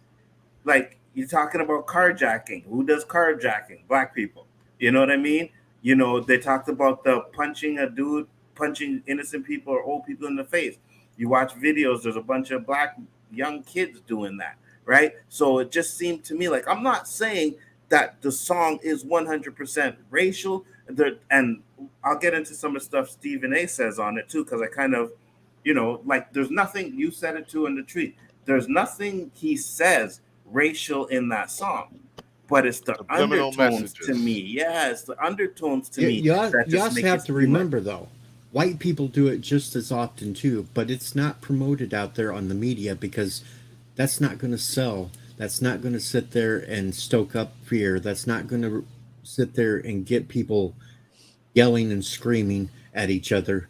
like you're talking about carjacking. Who does carjacking? Black people. You know what I mean? You know, they talked about the punching a dude punching innocent people or old people in the face. You watch videos, there's a bunch of black young kids doing that, right? So it just seemed to me like, I'm not saying that the song is 100% racial, and I'll get into some of the stuff Stephen A says on it too, because I kind of, like, there's nothing, you said it too in the tweet, there's nothing he says racial in that song, but it's the undertones messages to me. Yeah, it's the undertones to me. You also have to remember, though, white people do it just as often too, but it's not promoted out there on the media because that's not going to sell. That's not going to sit there and stoke up fear. That's not going to sit there and get people yelling and screaming at each other.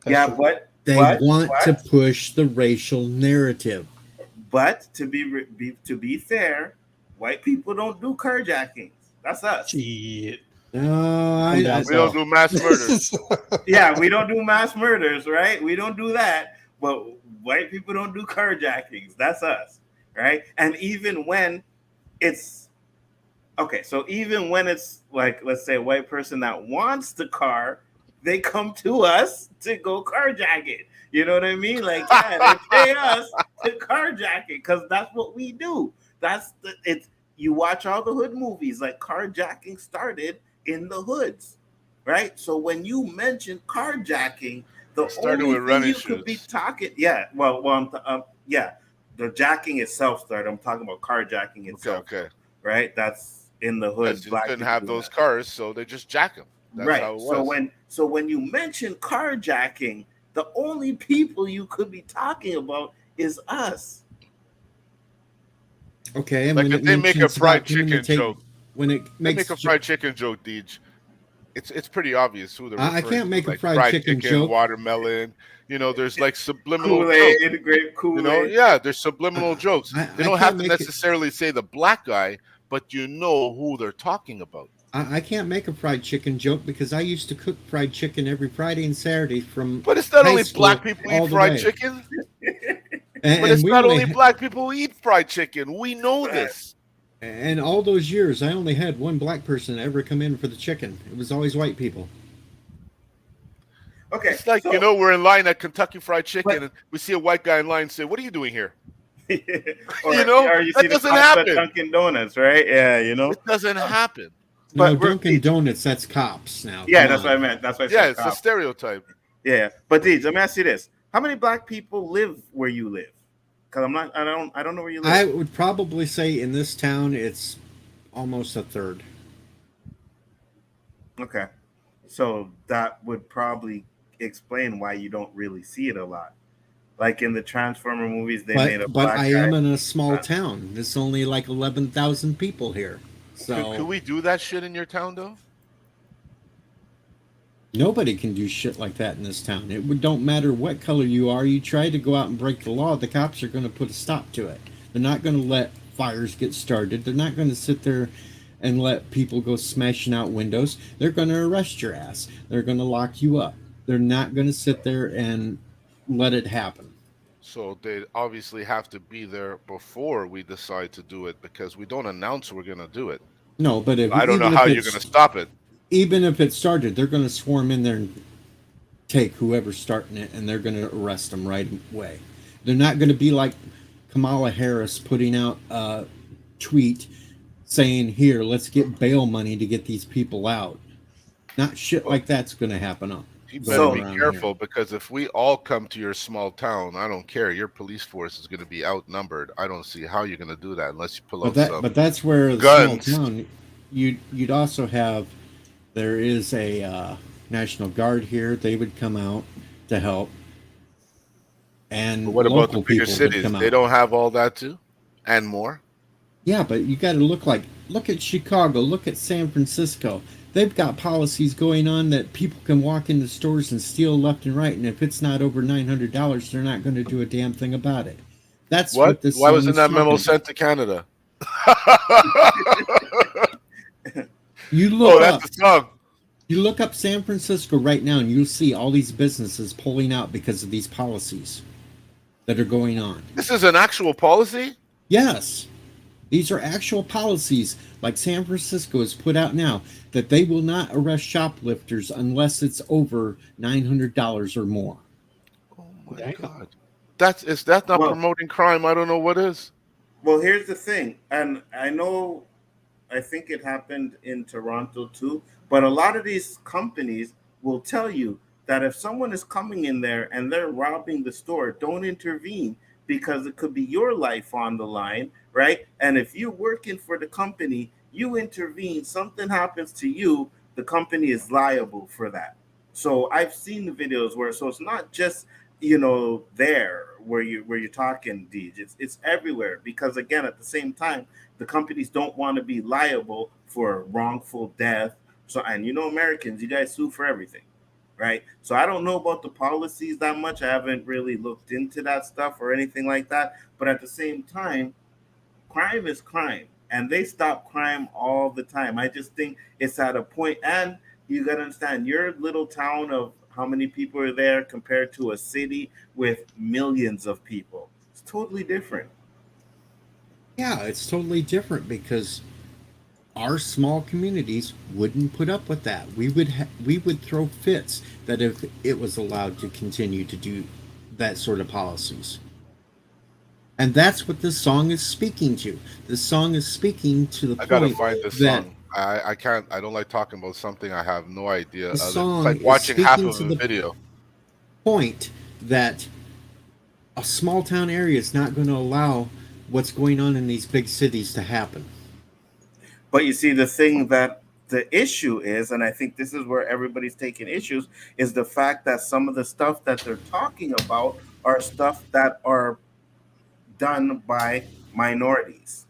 Yeah, but they want to push the racial narrative. But to be fair, white people don't do carjackings. That's us. We don't do mass murders. Yeah, we don't do mass murders, right? We don't do that. But white people don't do carjackings. That's us, right? And even when it's okay, so even when it's like, let's say, a white person that wants the car, they come to us to go carjack it. You know what I mean? Like, yeah, they pay us to carjack it because that's what we do. You watch all the hood movies, like carjacking started in the hoods, right? So when you mention carjacking, the only thing you could be talking, the jacking itself started. I'm talking about carjacking itself. Okay. Right? That's in the hood. Black couldn't have those cars, so they just jack them. That's right. How it was. So when you mention carjacking, the only people you could be talking about is us. Okay, and like when if they make a fried chicken joke, chicken joke, Deej, it's pretty obvious who they're. I can't make a fried chicken joke. Watermelon, there's like subliminal Kool-Aid, grape Kool-Aid. There's subliminal jokes. They don't have to necessarily say the black guy, but you know who they're talking about. I can't make a fried chicken joke because I used to cook fried chicken every Friday and Saturday from. But it's not only black people who eat fried chicken. But it's not only black people who eat fried chicken. We know this. And all those years, I only had one black person ever come in for the chicken. It was always white people. Okay, it's like we're in line at Kentucky Fried Chicken, and we see a white guy in line and say, "What are you doing here?" or you that see doesn't happen. Dunkin' Donuts, right? Yeah, it doesn't happen. No, Dunkin' Donuts, that's cops now. Yeah, that's what I meant. That's what I said. It's a stereotype. Yeah, but Deej, let me ask you this: how many black people live where you live? Because I don't know where you live. I would probably say in this town it's almost a third. Okay, so that would probably explain why you don't really see it a lot. Like in the Transformer movies, they made a black guy. But I am in a small town. There's only like 11,000 people here. So could we do that shit in your town though? Nobody can do shit like that in this town. It don't matter what color you are. You try to go out and break the law, the cops are going to put a stop to it. They're not going to let fires get started. They're not going to sit there and let people go smashing out windows. They're going to arrest your ass. They're going to lock you up. They're not going to sit there and let it happen. So they obviously have to be there before we decide to do it because we don't announce we're going to do it. No, but I don't know how you're going to stop it. Even if it started, they're going to swarm in there and take whoever's starting it, and they're going to arrest them right away. They're not going to be like Kamala Harris putting out a tweet saying, here, let's get bail money to get these people out. Not shit like that's going to happen. You better be careful because if we all come to your small town, I don't care. Your police force is going to be outnumbered. I don't see how you're going to do that unless you pull out some But that's where guns. The small town, you'd also have. There is a National Guard here. They would come out to help. And but what about the bigger cities? They don't have all that too, and more. Yeah, but you got to look at Chicago. Look at San Francisco. They've got policies going on that people can walk into stores and steal left and right, and if it's not over $900, they're not going to do a damn thing about it. That's what this. Why wasn't that memo sent to Canada? You look that's the song. You look up San Francisco right now, and you'll see all these businesses pulling out because of these policies that are going on. This is an actual policy? Yes. These are actual policies, like San Francisco has put out now, that they will not arrest shoplifters unless it's over $900 or more. Oh my Damn. God. If that's not Well, promoting crime, I don't know what is. well, here's the thing, and I know I think it happened in Toronto too. But a lot of these companies will tell you that if someone is coming in there and they're robbing the store, don't intervene because it could be your life on the line, right? And if you're working for the company, you intervene, something happens to you, the company is liable for that. So I've seen the videos where so it's not just there where you're talking, Deej. It's everywhere because again at the same time the companies don't want to be liable for wrongful death. So, and Americans, you guys sue for everything, right? So, I don't know about the policies that much. I haven't really looked into that stuff or anything like that. But at the same time, crime is crime, and they stop crime all the time. I just think it's at a point, and you got to understand your little town of how many people are there compared to a city with millions of people. It's totally different. Yeah, it's totally different because our small communities wouldn't put up with that. We would throw fits that if it was allowed to continue to do that sort of policies. And that's what this song is speaking to. This song is speaking to the I gotta point find this that song. I can't. I don't like talking about something I have no idea. the It's song like is watching half speaking of to a the video. point that a small town area is not going to allow what's going on in these big cities to happen. But you see, the thing that the issue is, and I think this is where everybody's taking issues, is the fact that some of the stuff that they're talking about are stuff that are done by minorities.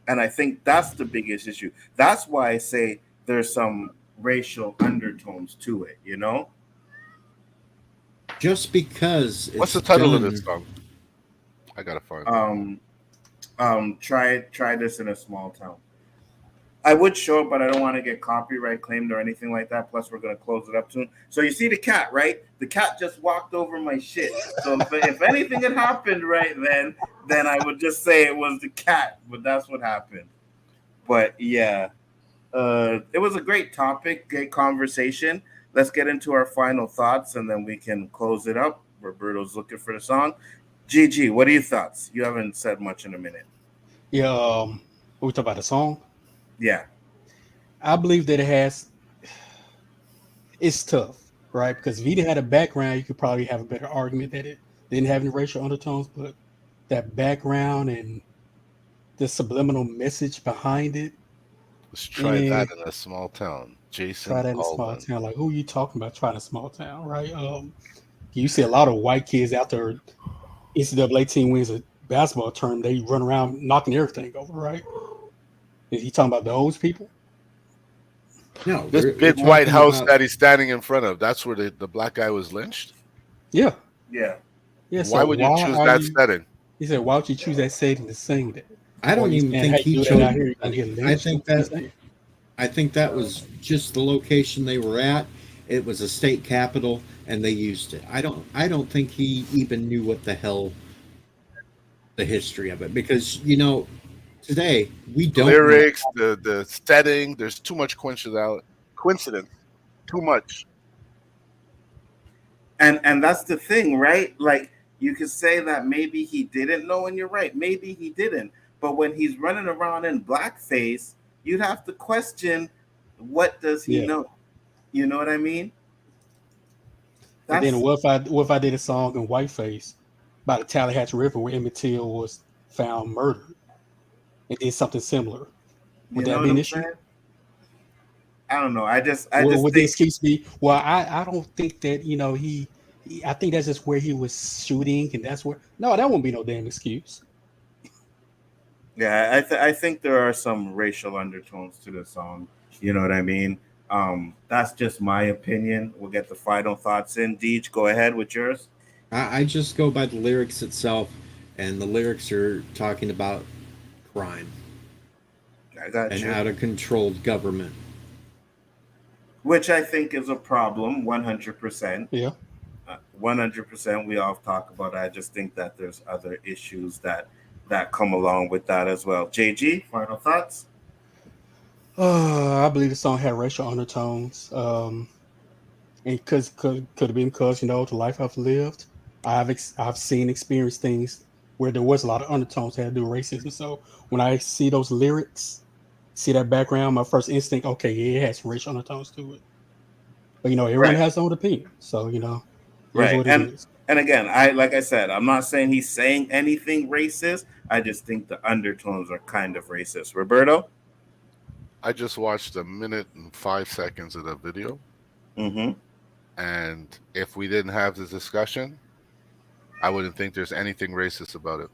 And I think that's the biggest issue. That's why I say there's some racial undertones to it. Just because What's it's the title of this done. song? I gotta find it. Try this in a small town. I would show it, but I don't want to get copyright claimed or anything like that. Plus, we're going to close it up soon. So you see the cat, right? The cat just walked over my shit. So if anything had happened right then I would just say it was the cat. But that's what happened. But yeah, it was a great topic, great conversation. Let's get into our final thoughts, and then we can close it up. Roberto's looking for the song. GG, what are your thoughts? You haven't said much in a minute. Yeah, we talk about the song. Yeah. I believe that it's tough, right? Because if he had a background, you could probably have a better argument that it didn't have any racial undertones, but that background and the subliminal message behind it. Let's try that in a small town. Jason Try that in a small Allman. town. Like, who are you talking about trying a small town, right? You see a lot of white kids out there, NCAA team wins a basketball tournament, they run around knocking everything over, right? Is he talking about those people? No, This big white house that he's standing in front of, that's where the black guy was lynched? Yeah. Yeah. Yeah. Why would you choose that setting? He said, why would you choose that setting to sing that? I don't even think he chose it. I think that was just the location they were at. It was a state capital and they used it. I don't think he even knew what the hell the history of it, because today we don't lyrics, the setting, there's too much coincidence. Too much. And that's the thing, right? Like you could say that maybe he didn't know, and you're right, maybe he didn't. But when he's running around in blackface, you'd have to question, what does he know? You know what I mean? And then what if I did a song in whiteface by the Tallahatchie River where Emmett Till was found murdered and did something similar? Would that be an issue? I don't know. I just would the excuse be? Well, I don't think that he I think that's just where he was shooting, and that's where. No, that won't be no damn excuse. Yeah, I think there are some racial undertones to the song. You know what I mean? That's just my opinion. We'll get the final thoughts in. Deej, go ahead with yours. I just go by the lyrics itself, and the lyrics are talking about crime. I got and you. Out of control government. Which I think is a problem, 100%. Yeah. 100%. We all talk about it. I just think that there's other issues that that come along with that as well. JG, final thoughts? I believe the song had racial undertones. And could have been because the life I've lived, I've seen experienced things where there was a lot of undertones that had to do with racism. So when I see those lyrics, see that background, my first instinct, okay, yeah, it has racial undertones to it. But everyone Right. has their own opinion, so here's Right. what it is. And again, like I said, I'm not saying he's saying anything racist. I just think the undertones are kind of racist. Roberto? I just watched 1 minute and 5 seconds of the video. Mm-hmm. And if we didn't have this discussion, I wouldn't think there's anything racist about it.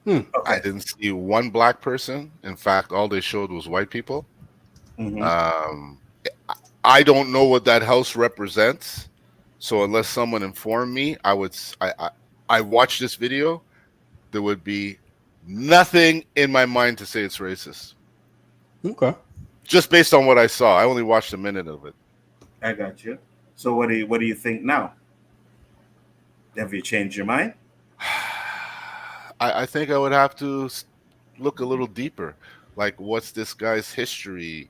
Okay. I didn't see one black person. In fact, all they showed was white people. Mm-hmm. I don't know what that house represents. So unless someone informed me, I watched this video, there would be nothing in my mind to say it's racist. Okay. Just based on what I saw. I only watched 1 minute of it. I got you. So what do you think now? Have you changed your mind? I think I would have to look a little deeper. Like, what's this guy's history?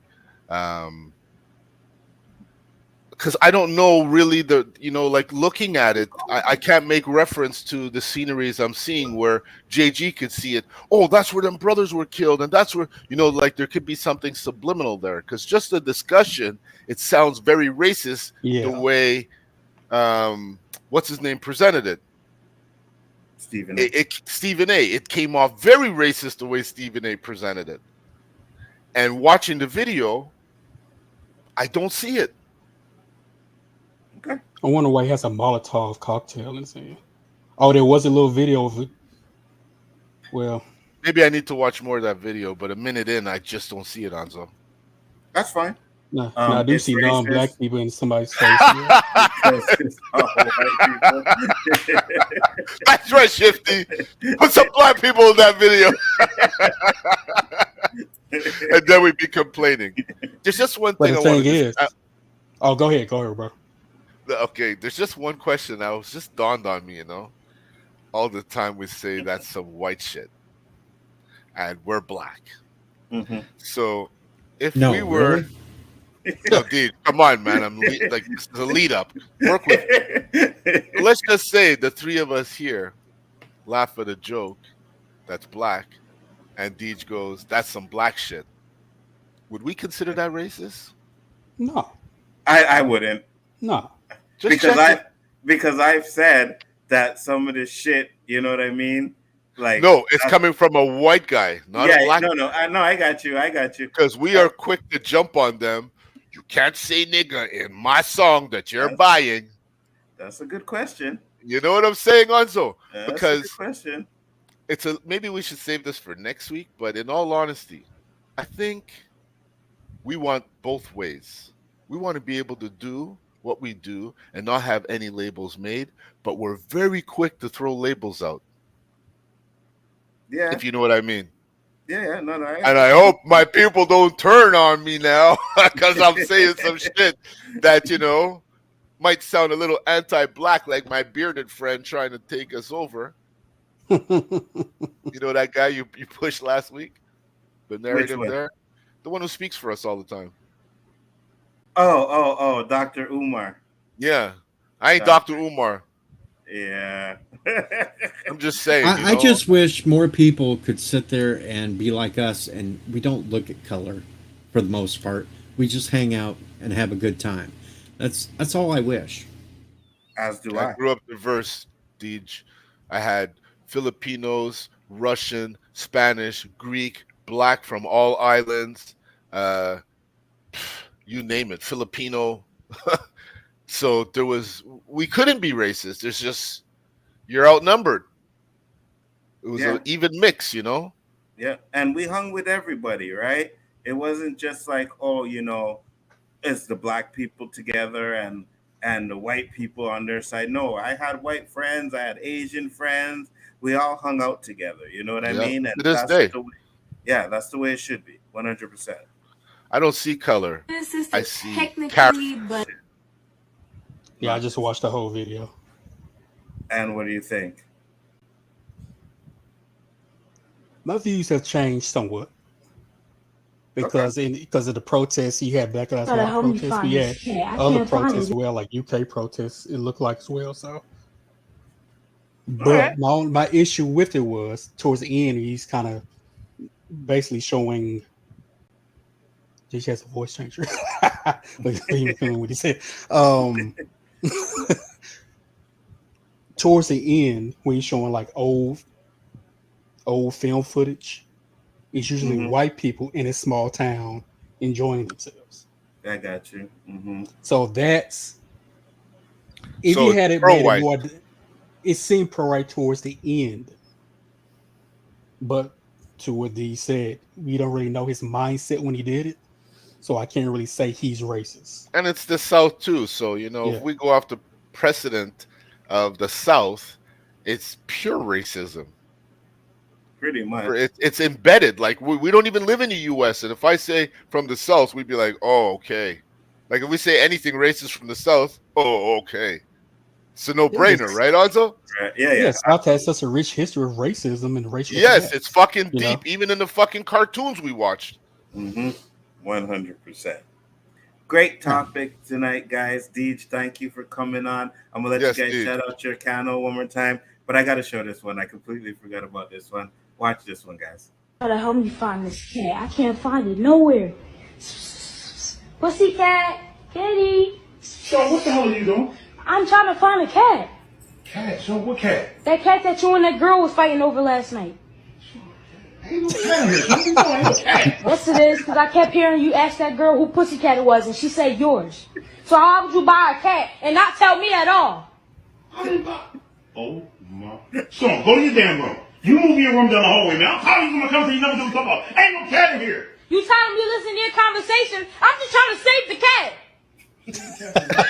Because I don't know really like looking at it, I can't make reference to the sceneries I'm seeing where JG could see it. Oh, that's where them brothers were killed. And that's where, like there could be something subliminal there. Because just the discussion, it sounds very racist the way, what's his name, presented it. Stephen A. Stephen A. It came off very racist the way Stephen A. presented it. And watching the video, I don't see it. Okay. I wonder why he has a Molotov cocktail in his hand. Oh, there was a little video of it. Well, maybe I need to watch more of that video, but 1 minute in, I just don't see it, Nzo. That's fine. No, I do see non-black people in somebody's face. That's right, Shifty. Put some black people in that video. And then we'd be complaining. There's just one thing I want to oh, go ahead, bro. Okay, there's just one question that was just dawned on me, all the time we say that's some white shit. And we're black. Mm-hmm. So if no, we were... Really? No, dude, come on, man. This is a lead up. Work with me. Let's just say the three of us here laugh at a joke that's black, and Deej goes, that's some black shit. Would we consider that racist? No. I wouldn't. No. Because I've said that some of this shit, you know what I mean? Like, no, it's coming from a white guy, not a black guy. No, I got you. Because we are quick to jump on them. You can't say nigga in my song that you're buying. That's a good question. You know what I'm saying, Nzo? That's because a good question. Maybe we should save this for next week, but in all honesty, I think we want both ways. We want to be able to do what we do and not have any labels made, but we're very quick to throw labels out. Yeah. If you know what I mean. Yeah, no. And I hope my people don't turn on me now because I'm saying some shit that, might sound a little anti-black, like my bearded friend trying to take us over. You know that guy you pushed last week? The narrative there? The one who speaks for us all the time. Oh, Dr. Umar. Yeah. I ain't Dr. Umar. Yeah. I'm just saying. I just wish more people could sit there and be like us, and we don't look at color for the most part. We just hang out and have a good time. That's all I wish. As do I. I grew up diverse, Deej. I had Filipinos, Russian, Spanish, Greek, black from all islands. You name it, Filipino. So we couldn't be racist. There's just, you're outnumbered. It was an even mix, Yeah, and we hung with everybody, right? It wasn't just like, it's the black people together and the white people on their side. No, I had white friends, I had Asian friends. We all hung out together. You know what I mean? And to this day. That's the way it should be. 100%. I don't see color. I see character. Yeah, I just watched the whole video. And what do you think? My views have changed somewhat because of the protests. You had Black Lives Gotta Matter help me protests. find We this had cat. I other can't find protests it. as well, like UK protests. It looked like as well. So, right. but my issue with it was towards the end, he's kind of basically showing. She has a voice changer. But even feeling what he said. Towards the end, when he's showing like old film footage, it's usually Mhm. white people in a small town enjoying themselves. I got you. Mm-hmm. So that's if So you it's had it made it pro-white. more, it seemed pro right towards the end, but to what he said, we don't really know his mindset when he did it, so I can't really say he's racist. And it's the South too. So if Yeah, we go off the precedent of the South, it's pure racism. Pretty much. It's embedded. Like we don't even live in the U.S. And if I say from the South, we'd be like, oh, okay. Like if we say anything racist from the South, oh, okay. It's a yeah, no-brainer, right, Anzo? Right. Yeah, yeah. yeah. South has such a rich history of racism and racial Yes, it's attacks. fucking You know, deep, even in the fucking cartoons we watched. Mm-hmm. 100%. Great yeah. topic tonight, guys. Deej, thank you for coming on. I'm gonna let Yes, you guys Deej. shout out your channel one more time, but I gotta show this one. I completely forgot about this one. Watch this one, guys. Gotta help me find this cat. I can't find it nowhere. Pussycat, kitty. So what the hell are you doing? I'm trying to find a cat. Cat? So what cat? That cat that you and that girl was fighting over last night. Ain't no cat here. What you doing? Ain't no cat. Yes, it is, because I kept hearing you ask that girl who Pussycat it was, and she said yours. So how would you buy a cat and not tell me at all? I didn't buy. Oh my. Son, go to your damn room. You move your room down the hallway, man. I'm tired of you coming to you never do something about. Ain't no cat in here. You telling me to listen to your conversation? I'm just trying to save the cat.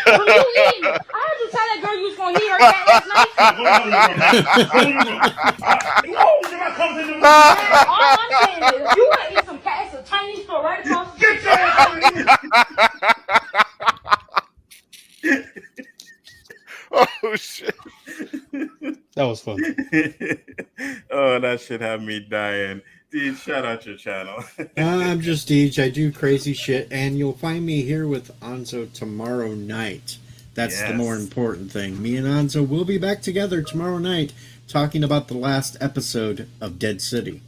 When you leave, I heard you tell that girl you was going to leave her cat last night. Go to your room, man. Go to your room. No, you're not coming to the room. Man, all I'm saying is, if you want to eat some cat, it's a Chinese store right across the street. Get your ass out of here. Oh shit! That was fun. Oh, that should have me dying. Deej, shout out your channel. I'm just Deej. I do crazy shit, and you'll find me here with Anzo tomorrow night. That's the more Yes. important thing. Me and Anzo will be back together tomorrow night talking about the last episode of Dead City.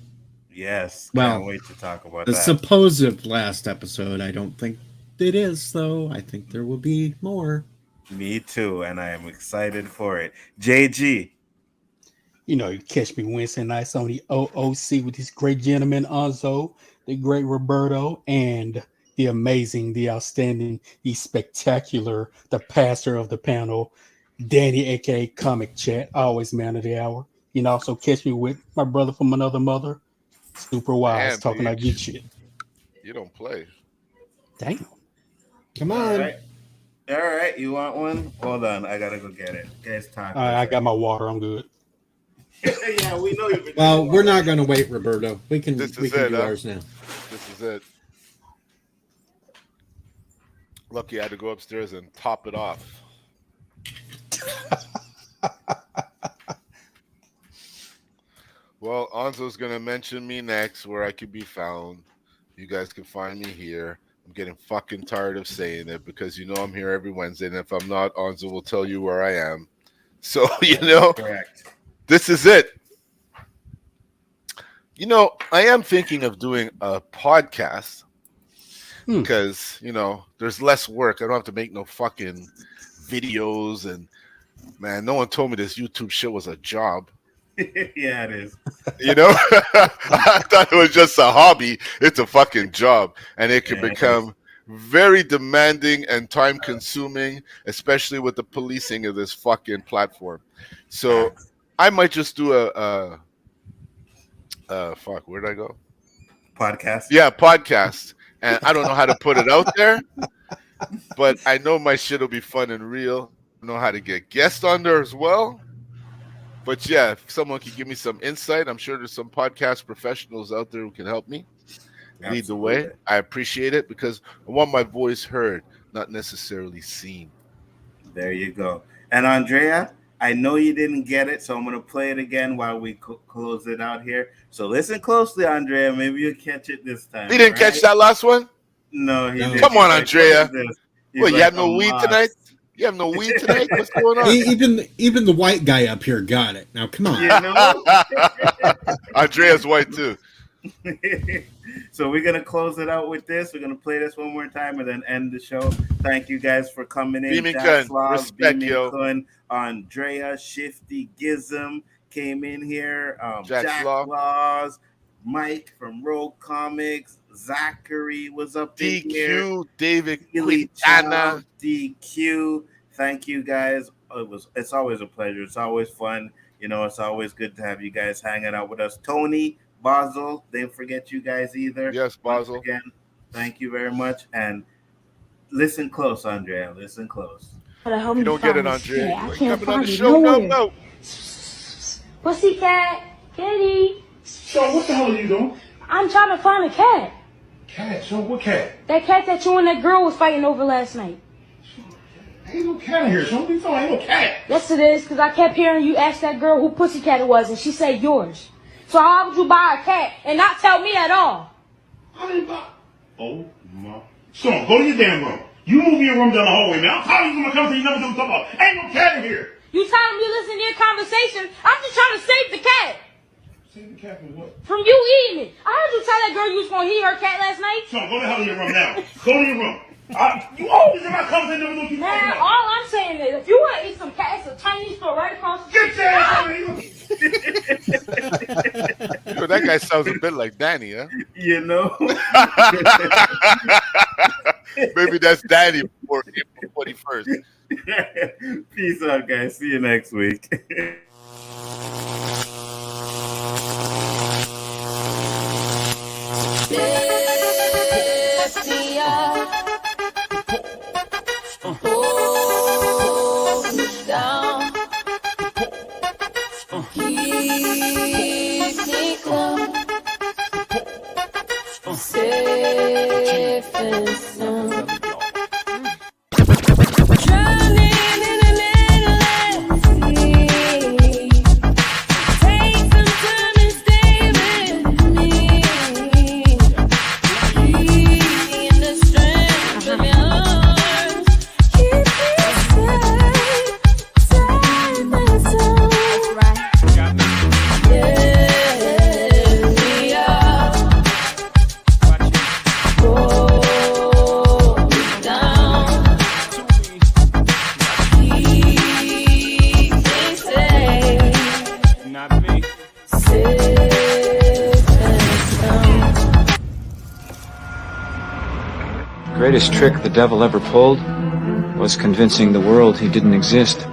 Yes. Well, Can't wait to talk about The that. supposed last episode. I don't think it is, though. I think there will be more. Me too, and I am excited for it. JG. You know, you catch me Wednesday nights on the O.O.C with this great gentleman, Nzo, the great Roberto, and the amazing, the outstanding, the spectacular, the pastor of the panel, Danny, aka Comic Chat, always man of the hour. You can also catch me with my brother from another mother, Super Wise, Damn, talking that Deej. geek shit. You don't play. Damn. Come All on. right. All right. You want one? Hold on. I gotta go get it. Guys, talk. All right, I got my water. I'm good. Yeah, we know you've been. Well, we're not going to wait, Roberto. We can This we is can it, do huh? ours now. This is it. Lucky I had to go upstairs and top it off. Well, Anzo's gonna mention me next where I could be found. You guys can find me here. I'm getting fucking tired of saying it because you know I'm here every Wednesday, and if I'm not, Anzo will tell you where I am. So Correct. this is it. I am thinking of doing a podcast because there's less work. I don't have to make no fucking videos, and man, no one told me this YouTube shit was a job. Yeah, it is. I thought it was just a hobby. It's a fucking job, and it can Yeah, it become very demanding and time consuming, especially with the policing of this fucking platform. So I might just do a fuck, where'd I go? Podcast. Yeah, podcast. And I don't know how to put it out there, but I know my shit will be fun and real. I know how to get guests on there as well. But yeah, if someone can give me some insight, I'm sure there's some podcast professionals out there who can help me lead the way. Absolutely. I appreciate it because I want my voice heard, not necessarily seen. There you go. And Andrea, I know you didn't get it, so I'm going to play it again while we close it out here. So listen closely, Andrea. Maybe you'll catch it this time. He didn't catch that last one? No, he didn't. Come on, Andrea. He's What, you like, have no weed tonight? You have no weed tonight? What's going on? Even the white guy up here got it. Now, come on. You know? Andrea's white, too. So we're going to close it out with this. We're going to play this one more time and then end the show. Thank you guys for coming in. Beaming Kun. Respect, yo. Kun, Andrea, Shifty, Gizm came in here. Jack Laws, Mike from Rogue Comics, Zachary was up in here. DQ, David Quintana. DQ. Thank you guys. It's always a pleasure. It's always fun. You know, it's always good to have you guys hanging out with us. Tony, Basel, didn't forget you guys either. Yes, Basel. Once again, thank you very much. And listen close, Andrea. Listen close. If you don't get it, Andrea, Yeah, you I can't ain't coming on find the it show. nowhere. No. Pussycat, kitty. So what the hell are you doing? I'm trying to find a cat. Cat? So what cat? That cat that you and that girl was fighting over last night. Ain't no cat in here. So what are you talking? Ain't no cat. Yes, it is, because I kept hearing you ask that girl who Pussycat it was, and she said yours. So how would you buy a cat and not tell me at all? I didn't buy. Oh my. Son, go to your damn room. You move your room down the hallway, man. I'm tired of you coming to you never do something about. Ain't no cat in here. You telling me to listen to your conversation? I'm just trying to save the cat. Save the cat from what? From you eating it. I heard you tell that girl you was going to eat her cat last night. Son, go to hell in your room now. Go to your room. You always in my conversation never know what you talking Man, about. all I'm saying is, if you want to eat some cat, it's a Chinese store right across the street. Get your ass over here. You know, that guy sounds a bit like Danny, huh? You know? Maybe that's Danny before April 21st. Peace out, guys. See you next week. The greatest trick the devil ever pulled was convincing the world he didn't exist.